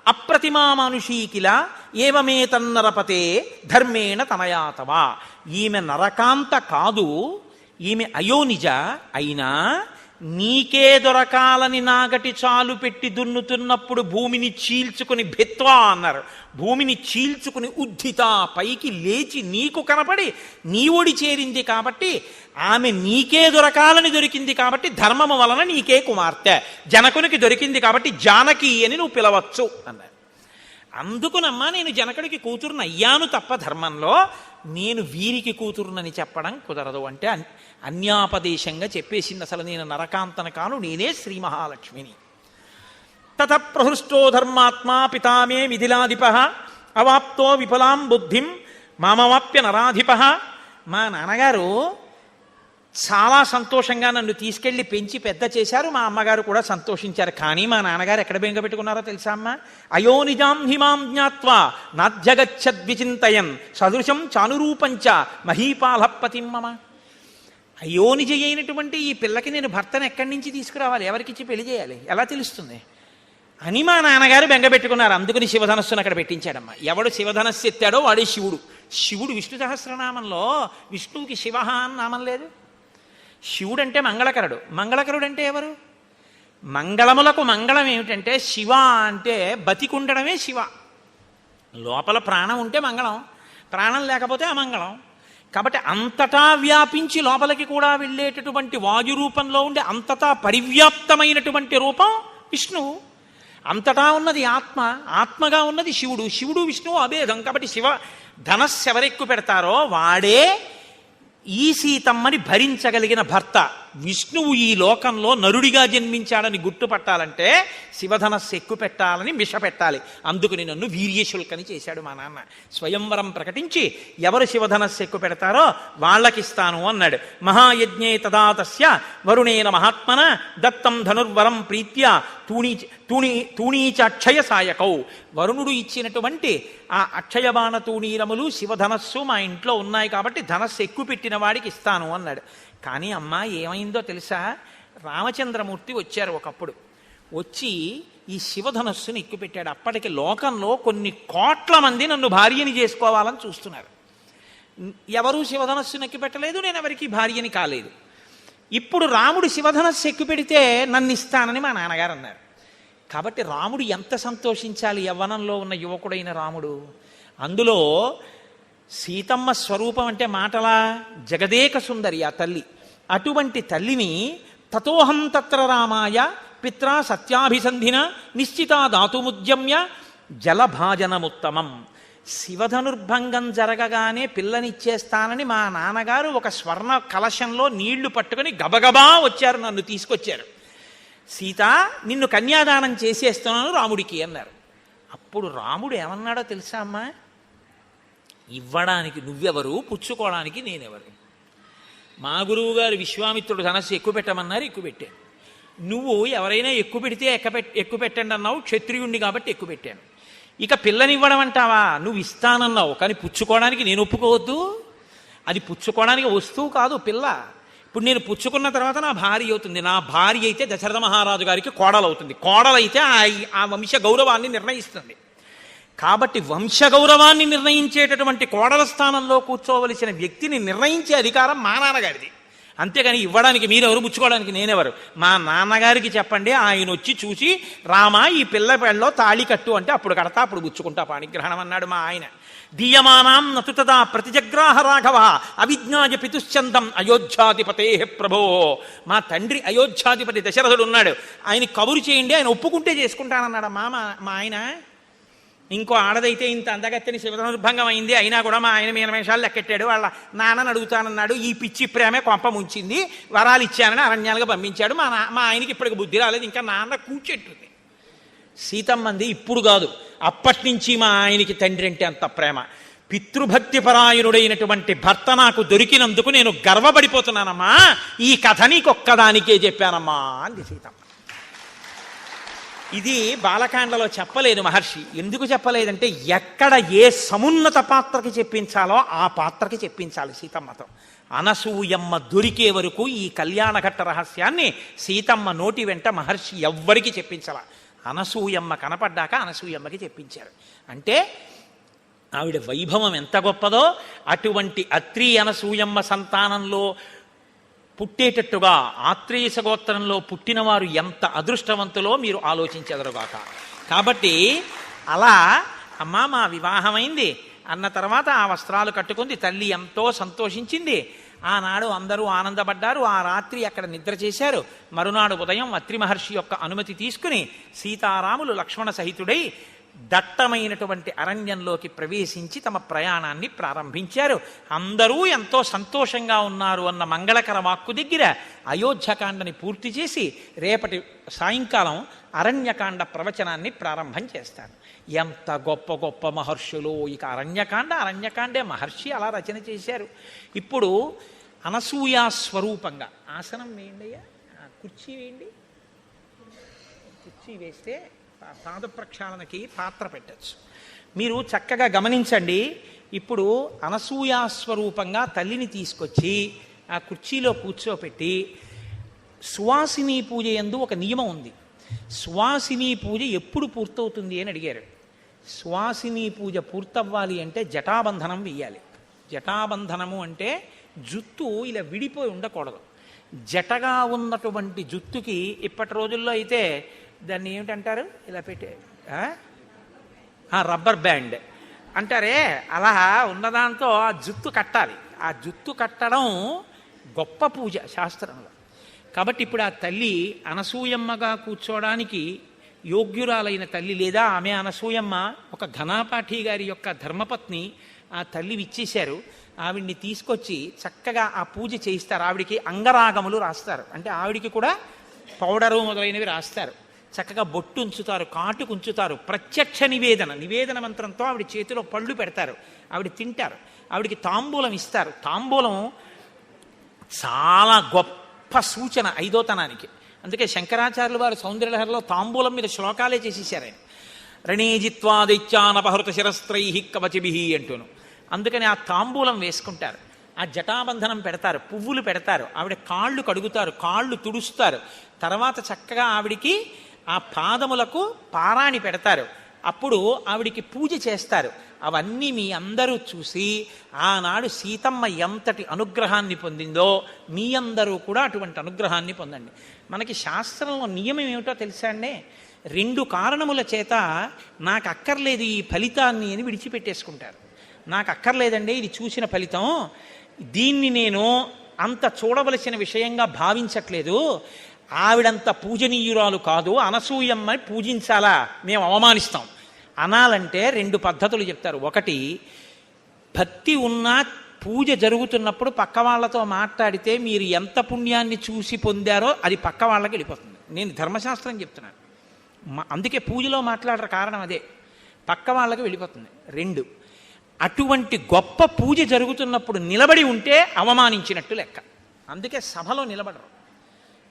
అప్రతిమా మనుషీకిల ఏవమే తన్నరపతే ధర్మేణ తనయాతవా. ఈమె నరకాంత కాదు, ఈమె అయోనిజ. అయినా నీకే దొరకాలని నాగటి చాలు పెట్టి దున్నుతున్నప్పుడు భూమిని చీల్చుకుని భిత్వా అన్నారు. భూమిని చీల్చుకుని ఉద్ధిత పైకి లేచి నీకు కనపడి నీ ఒడి చేరింది కాబట్టి ఆమె నీకే దొరకాలని దొరికింది కాబట్టి ధర్మము వలన నీకే కుమార్తె. జనకునికి దొరికింది కాబట్టి జానకి అని నువ్వు పిలవచ్చు అన్నారు. అందుకునమ్మా నేను జనకుడికి కూతురుని అయ్యాను తప్ప ధర్మంలో నేను వీరికి కూతురునని చెప్పడం కుదరదు అంటే అన్యాపదేశంగా చెప్పేసింది. అసలు నేను నరకాంతన కాను, నేనే శ్రీ మహాలక్ష్మిని. తత ప్రహృష్టో ధర్మాత్మా పితామే మిథిలాధిప అవాప్తో విపులాం బుద్ధిం మామవాప్య నరాధిప. మా నాన్నగారు చాలా సంతోషంగా నన్ను తీసుకెళ్లి పెంచి పెద్ద చేశారు. మా అమ్మగారు కూడా సంతోషించారు. కానీ మా నాన్నగారు ఎక్కడ బెంగ పెట్టుకున్నారో తెలుసా అమ్మ? అయోనిజాం హిమాం జ్ఞాత్వా నాధ్యగచ్చద్విచింతయన్ సదృశం చానురూపంచ మహీపాలపతిం మమ. అయోనిజ అయినటువంటి ఈ పిల్లకి నేను భర్తను ఎక్కడి నుంచి తీసుకురావాలి, ఎవరికిచ్చి పెళ్లి చేయాలి, ఎలా తెలుస్తుంది అని మా నాన్నగారు బెంగపెట్టుకున్నారు. అందుకని శివధనస్సును అక్కడ పెట్టించాడమ్మా. ఎవడు శివధనస్సు ఎత్తాడో వాడే శివుడు. శివుడు విష్ణు సహస్రనామంలో విష్ణువుకి శివ అని నామం లేదు. శివుడు అంటే మంగళకరుడు. మంగళకరుడు అంటే ఎవరు? మంగళములకు మంగళం ఏమిటంటే శివ అంటే బతికుండడమే శివ. లోపల ప్రాణం ఉంటే మంగళం, ప్రాణం లేకపోతే అమంగళం. కాబట్టి అంతటా వ్యాపించి లోపలికి కూడా వెళ్ళేటటువంటి వాయు రూపంలో ఉండే అంతటా పరివ్యాప్తమైనటువంటి రూపం విష్ణువు. అంతటా ఉన్నది ఆత్మ, ఆత్మగా ఉన్నది శివుడు. శివుడు విష్ణువు అభేదం. కాబట్టి శివ ధనస్సు ఎవరెక్కు పెడతారో వాడే ఈ సీతమ్మని భరించగలిగిన భర్త. విష్ణువు ఈ లోకంలో నరుడిగా జన్మించాడని గుర్తుపట్టాలంటే శివధనస్సు ఎక్కువ పెట్టాలని మిష పెట్టాలి. అందుకుని నన్ను వీర్యశుల్కని చేశాడు మా నాన్న. స్వయంవరం ప్రకటించి ఎవరు శివధనస్సు ఎక్కువ పెడతారో వాళ్ళకిస్తాను అన్నాడు. మహాయజ్ఞే తదా తస్య వరుణేన మహాత్మన దత్తం ధనుర్వరం ప్రీత్య తూణీచ అక్షయ సాయకౌ. వరుణుడు ఇచ్చినటువంటి ఆ అక్షయబాణ తూణీరములు శివధనస్సు మా ఇంట్లో ఉన్నాయి కాబట్టి ధనస్సు ఎక్కువ పెట్టిన వాడికి ఇస్తాను అన్నాడు. కానీ అమ్మ ఏమైందో తెలుసా? రామచంద్రమూర్తి వచ్చారు ఒకప్పుడు. వచ్చి ఈ శివధనస్సుని ఎక్కుపెట్టాడు. అప్పటికి లోకంలో కొన్ని కోట్ల మంది నన్ను భార్యని చేసుకోవాలని చూస్తున్నారు. ఎవరూ శివధనస్సుని ఎక్కుపెట్టలేదు, నేను ఎవరికి భార్యని కాలేదు. ఇప్పుడు రాముడు శివధనస్సు ఎక్కుపెడితే నన్ను ఇస్తానని మా నాన్నగారు అన్నారు. కాబట్టి రాముడు ఎంత సంతోషించాలి, యవ్వనంలో ఉన్న యువకుడైన రాముడు. అందులో సీతమ్మ స్వరూపం అంటే మాటలా జగదేక సుందరి ఆ తల్లి. అటువంటి తల్లిని తతోహం తత్ర రామాయ పిత్రా సత్యాభిసంధిన నిశ్చితా దాతుముద్యమ్య జలభాజనముత్తమం. శివధనుర్భంగం జరగగానే పిల్లనిచ్చేస్తానని మా నాన్నగారు ఒక స్వర్ణ కలశంలో నీళ్లు పట్టుకొని గబగబా వచ్చారు, నన్ను తీసుకొచ్చారు. సీత నిన్ను కన్యాదానం చేసేస్తున్నాను రాముడికి అన్నారు. అప్పుడు రాముడు ఏమన్నాడో తెలుసా అమ్మా? ఇవ్వడానికి నువ్వెవరు, పుచ్చుకోవడానికి నేనెవరు? మా గురువు గారు విశ్వామిత్రుడు ధనస్సు ఎక్కువ పెట్టమన్నారు, ఎక్కువ పెట్టాను. నువ్వు ఎవరైనా ఎక్కువ పెడితే ఎక్కువ పెట్టండి అన్నావు, క్షత్రియుణ్ణి కాబట్టి ఎక్కువ పెట్టాను. ఇక పిల్లనివ్వడం అంటావా? నువ్వు ఇస్తానన్నావు కానీ పుచ్చుకోవడానికి నేను ఒప్పుకోవద్దు. అది పుచ్చుకోవడానికి వస్తువు కాదు పిల్ల. ఇప్పుడు నేను పుచ్చుకున్న తర్వాత నా భార్య అవుతుంది. నా భార్య అయితే దశరథ మహారాజు గారికి కోడలవుతుంది. కోడలైతే ఆ వంశ గౌరవాన్ని నిర్ణయిస్తుంది. కాబట్టి వంశగౌరవాన్ని నిర్ణయించేటటువంటి కోడల స్థానంలో కూర్చోవలసిన వ్యక్తిని నిర్ణయించే అధికారం మా నాన్నగారిది. అంతేగాని ఇవ్వడానికి మీరెవరు, పుచ్చుకోవడానికి నేనెవరు? మా నాన్నగారికి చెప్పండి, ఆయన వచ్చి చూసి రామా ఈ పిల్ల పెళ్ళలో తాళి కట్టు అంటే అప్పుడు కడతా, అప్పుడు పుచ్చుకుంటా పాణిగ్రహణం అన్నాడు మా ఆయన. దీయమానాం నతు తదా ప్రతిజగ్రాహ రాఘవ అవిజ్ఞాయ పితుశ్చందం అయోధ్యాధిపతే ప్రభో. మా తండ్రి అయోధ్యాధిపతి దశరథుడు ఉన్నాడు, ఆయన కబురు చేయండి, ఆయన ఒప్పుకుంటే చేసుకుంటానన్నాడు మా ఆయన. ఇంకో ఆడదైతే ఇంత అందగత్తెని శివధనుర్భంగం అయింది, అయినా కూడా మా ఆయన మీనమేషాలు లెక్కెట్టాడు. వాళ్ళ నాన్నని అడుగుతానన్నాడు, ఈ పిచ్చి ప్రేమే కొంప ముంచింది, వరాలు ఇచ్చానని అరణ్యాలుగా పంపించాడు. మా ఆయనకి ఇప్పటికి బుద్ధి రాలేదు, ఇంకా నాన్న కూర్చెట్టుంది. సీతమ్మంది ఇప్పుడు కాదు, అప్పటి నుంచి మా ఆయనకి తండ్రి అంటే అంత ప్రేమ. పితృభక్తి పరాయణుడైనటువంటి భర్త నాకు దొరికినందుకు నేను గర్వపడిపోతున్నానమ్మా. ఈ కథ నీకొక్కదానికే చెప్పానమ్మా అంది సీతమ్మ. ఇది బాలకాండలో చెప్పలేదు మహర్షి. ఎందుకు చెప్పలేదంటే ఎక్కడ ఏ సమున్నత పాత్రకి చెప్పించాలో ఆ పాత్రకి చెప్పించాలి సీతమ్మతో. అనసూయమ్మ దొరికే వరకు ఈ కళ్యాణఘట్ట రహస్యాన్ని సీతమ్మ నోటి వెంట మహర్షి ఎవ్వరికి చెప్పించాల. అనసూయమ్మ కనపడ్డాక అనసూయమ్మకి చెప్పించారు. అంటే ఆవిడ వైభవం ఎంత గొప్పదో, అటువంటి అత్రి అనసూయమ్మ సంతానంలో పుట్టేటట్టుగా ఆత్రేయ గోత్రంలో పుట్టినవారు ఎంత అదృష్టవంతులో మీరు ఆలోచించెదరుగాక. కాబట్టి అలా అమ్మా మా వివాహమైంది అన్న తర్వాత ఆ వస్త్రాలు కట్టుకుంది. తల్లి ఎంతో సంతోషించింది. ఆనాడు అందరూ ఆనందపడ్డారు. ఆ రాత్రి అక్కడ నిద్ర చేశారు. మరునాడు ఉదయం అత్రి మహర్షి యొక్క అనుమతి తీసుకుని సీతారాములు లక్ష్మణ సహితుడై దట్టమైనటువంటి అరణ్యంలోకి ప్రవేశించి తమ ప్రయాణాన్ని ప్రారంభించారు. అందరూ ఎంతో సంతోషంగా ఉన్నారు అన్న మంగళకర వాక్కు దగ్గర అయోధ్యకాండని పూర్తి చేసి రేపటి సాయంకాలం అరణ్యకాండ ప్రవచనాన్ని ప్రారంభం చేస్తారు. ఎంత గొప్ప గొప్ప మహర్షులు! ఇక అరణ్యకాండే మహర్షి అలా రచన చేశారు. ఇప్పుడు అనసూయా స్వరూపంగా ఆసనం వేయండి అయ్యా, కుర్చీ వేయండి. కుర్చీ వేస్తే పాద ప్రక్షాళనకి పాత్ర పెట్టచ్చు. మీరు చక్కగా గమనించండి. ఇప్పుడు అనసూయాస్వరూపంగా తల్లిని తీసుకొచ్చి ఆ కుర్చీలో కూర్చోపెట్టి సువాసిని పూజ యందు ఒక నియమం ఉంది. సువాసిని పూజ ఎప్పుడు పూర్తవుతుంది అని అడిగారు. సువాసిని పూజ పూర్తవ్వాలి అంటే జటాబంధనం వెయ్యాలి. జటాబంధనము అంటే జుత్తు ఇలా విడిపోయి ఉండకూడదు. జటగా ఉన్నటువంటి జుత్తుకి ఇప్పటి రోజుల్లో అయితే దాన్ని ఏమిటంటారు, ఇలా పెట్టే రబ్బర్ బ్యాండ్ అంటారే, అలా ఉన్నదాంతో ఆ జుత్తు కట్టాలి. ఆ జుత్తు కట్టడం గొప్ప పూజ శాస్త్రంలో. కాబట్టి ఇప్పుడు ఆ తల్లి అనసూయమ్మగా కూర్చోవడానికి యోగ్యురాలైన తల్లి, లేదా ఆమె అనసూయమ్మ ఒక ఘనాపాఠి గారి యొక్క ధర్మపత్ని, ఆ తల్లి విచ్చేశారు. ఆవిడ్ని తీసుకొచ్చి చక్కగా ఆ పూజ చేయిస్తారు. ఆవిడికి అంగరాగములు రాస్తారు, అంటే ఆవిడికి కూడా పౌడరు మొదలైనవి రాస్తారు. చక్కగా బొట్టు ఉంచుతారు, కాటుకు ఉంచుతారు. ప్రత్యక్ష నివేదన మంత్రంతో ఆవిడ చేతిలో పళ్ళు పెడతారు. ఆవిడ తింటారు. ఆవిడికి తాంబూలం ఇస్తారు. తాంబూలం చాలా గొప్ప సూచన ఐదోతనానికి. అందుకే శంకరాచార్యులు వారు సౌందర్యలహరిలో తాంబూలం మీద శ్లోకాలే చేసేసారు ఆయన. రణీజిత్వా దైత్యానపహృత శిరస్త్రై కవచిభి అంటూను. అందుకని ఆ తాంబూలం వేసుకుంటారు. ఆ జటాబంధనం పెడతారు, పువ్వులు పెడతారు. ఆవిడ కాళ్ళు కడుగుతారు, కాళ్ళు తుడుస్తారు. తర్వాత చక్కగా ఆవిడికి ఆ పాదములకు పారాణి పెడతారు. అప్పుడు ఆవిడికి పూజ చేస్తారు. అవన్నీ మీ అందరూ చూసి ఆనాడు సీతమ్మ ఎంతటి అనుగ్రహాన్ని పొందిందో మీ అందరూ కూడా అటువంటి అనుగ్రహాన్ని పొందండి. మనకి శాస్త్రంలో నియమం ఏమిటో తెలుసా అండి? 2 కారణముల చేత నాకు అక్కర్లేదు ఈ ఫలితాన్ని అని విడిచిపెట్టేసుకుంటారు. నాకు అక్కర్లేదండి ఇది చూసిన ఫలితం, దీన్ని నేను అంత చూడవలసిన విషయంగా భావించట్లేదు, ఆవిడంత పూజనీయురాలు కాదు, అనసూయమ్మని పూజించాలా, మేము అవమానిస్తాం అనాలంటే 2 పద్ధతులు చెప్తారు. ఒకటి, భక్తి ఉన్నా పూజ జరుగుతున్నప్పుడు పక్క వాళ్ళతో మాట్లాడితే మీరు ఎంత పుణ్యాన్ని చూసి పొందారో అది పక్క వాళ్ళకి వెళ్ళిపోతుంది. నేను ధర్మశాస్త్రం చెప్తున్నాను, అందుకే పూజలో మాట్లాడరు, కారణం అదే, పక్క వాళ్ళకి వెళ్ళిపోతుంది. 2, అటువంటి గొప్ప పూజ జరుగుతున్నప్పుడు నిలబడి ఉంటే అవమానించినట్టు లెక్క. అందుకే సభలో నిలబడరు.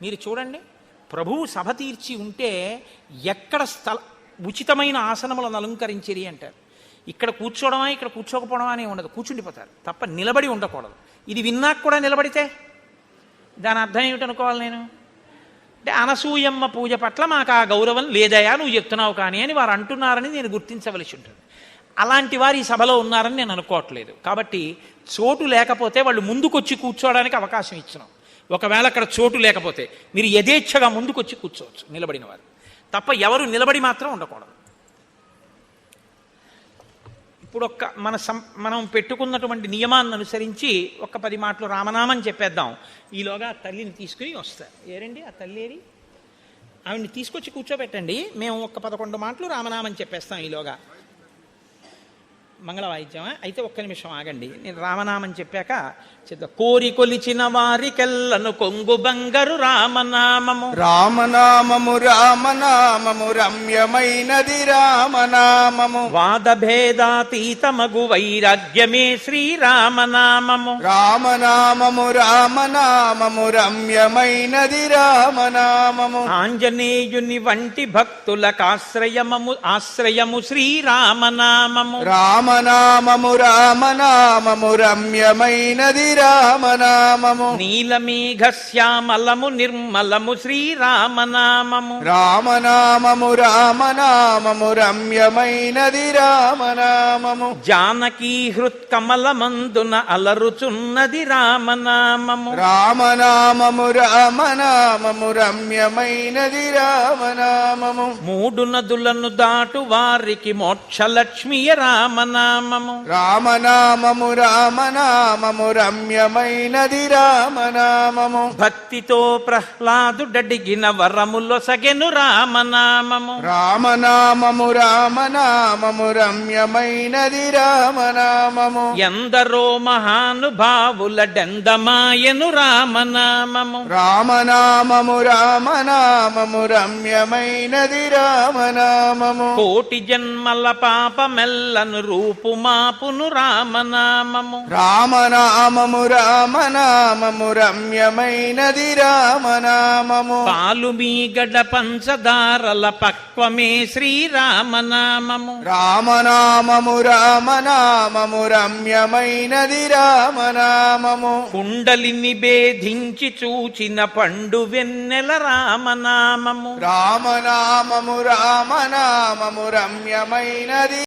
మీరు చూడండి, ప్రభువు సభ తీర్చి ఉంటే ఎక్కడ ఉచితమైన ఆసనములను అలంకరించిరి అంటారు. ఇక్కడ కూర్చోవడమా ఇక్కడ కూర్చోకపోవడమా అని ఉండదు, కూర్చుండిపోతారు తప్ప నిలబడి ఉండకూడదు. ఇది విన్నాక కూడా నిలబడితే దాని అర్థం ఏమిటనుకోవాలి నేను? అంటే అనసూయమ్మ పూజ పట్ల మాకు ఆ గౌరవం లేదయా నువ్వు చెప్తున్నావు కానీ అని వారు అంటున్నారని నేను గుర్తించవలసి ఉంటుంది. అలాంటి వారు ఈ సభలో ఉన్నారని నేను అనుకోవట్లేదు. కాబట్టి చోటు లేకపోతే వాళ్ళు ముందుకొచ్చి కూర్చోవడానికి అవకాశం ఇచ్చినాం. ఒకవేళ అక్కడ చోటు లేకపోతే మీరు యథేచ్ఛగా ముందుకొచ్చి కూర్చోవచ్చు నిలబడిన వారు, తప్ప ఎవరు నిలబడి మాత్రం ఉండకూడదు. ఇప్పుడు మనం పెట్టుకున్నటువంటి నియమాన్ని అనుసరించి 10 మాటలు రామనామం చెప్పేద్దాం. ఈలోగా తల్లిని తీసుకుని వస్తారు. ఏరండి ఆ తల్లి ఏరి? ఆవిడ్ని తీసుకొచ్చి కూర్చోబెట్టండి, మేము 11 మాటలు రామనామం చెప్పేస్తాం ఈలోగా. మంగళ వాయిద్యమా? అయితే 1 నిమిషం ఆగండి, నేను రామనామం చెప్పాక చెప్తా. కోరి కొలిచిన వారికెల్లను కొంగు బంగారు రామనామము, రామనామము రామనామము రమ్యమైనది రామనామము, వాదభేదాతీతమగు వైరాగ్యమే శ్రీరామనామము, రామనామము రామనామము రమ్యమైనది రామనామము, ఆంజనేయుని వంటి భక్తులకాశ్రయము శ్రీరామనామము, రామనామము రామనామము రమ్యమైనది రామనామము, నీలమేఘ శ్యామలము నిర్మలము శ్రీరామనామము, రామనామము రామనామము రమ్యమైనది రామనామము, జానకీ హృత్కమలమందున అలరుచున్నది రామనామము, రామనామము రామనామము రమ్యమైనది రామనామము, 3 నదులను దాటు వారికి మోక్షలక్ష్మియ రామనామము, రామనామము రామనామము రమ్యమైనది రామనామము, భక్తితో ప్రహ్లాదుడడిగిన వరములొసగెను రామనామము, రామనామము రామనామము రమ్యమైనది రామనామము, ఎందరో మహానుభావుల డెందమాయను రామనామము, రామనామము రామనామము రమ్యమైనది రామనామము, కోటి జన్మల పాపమెల్లను రూపు మాపును రామనామము. రామనామము రామనామము రమ్యమైనది రామనామము. పాలు మీగడ పంచదారల పక్వమే శ్రీరామనామము. రామనామము రామనామము రమ్యమైనది రామనామము. కుండలిని భేదించి చూచిన పండు వెన్నెల రామనామము. రామనామము రామనామము రమ్యమైనది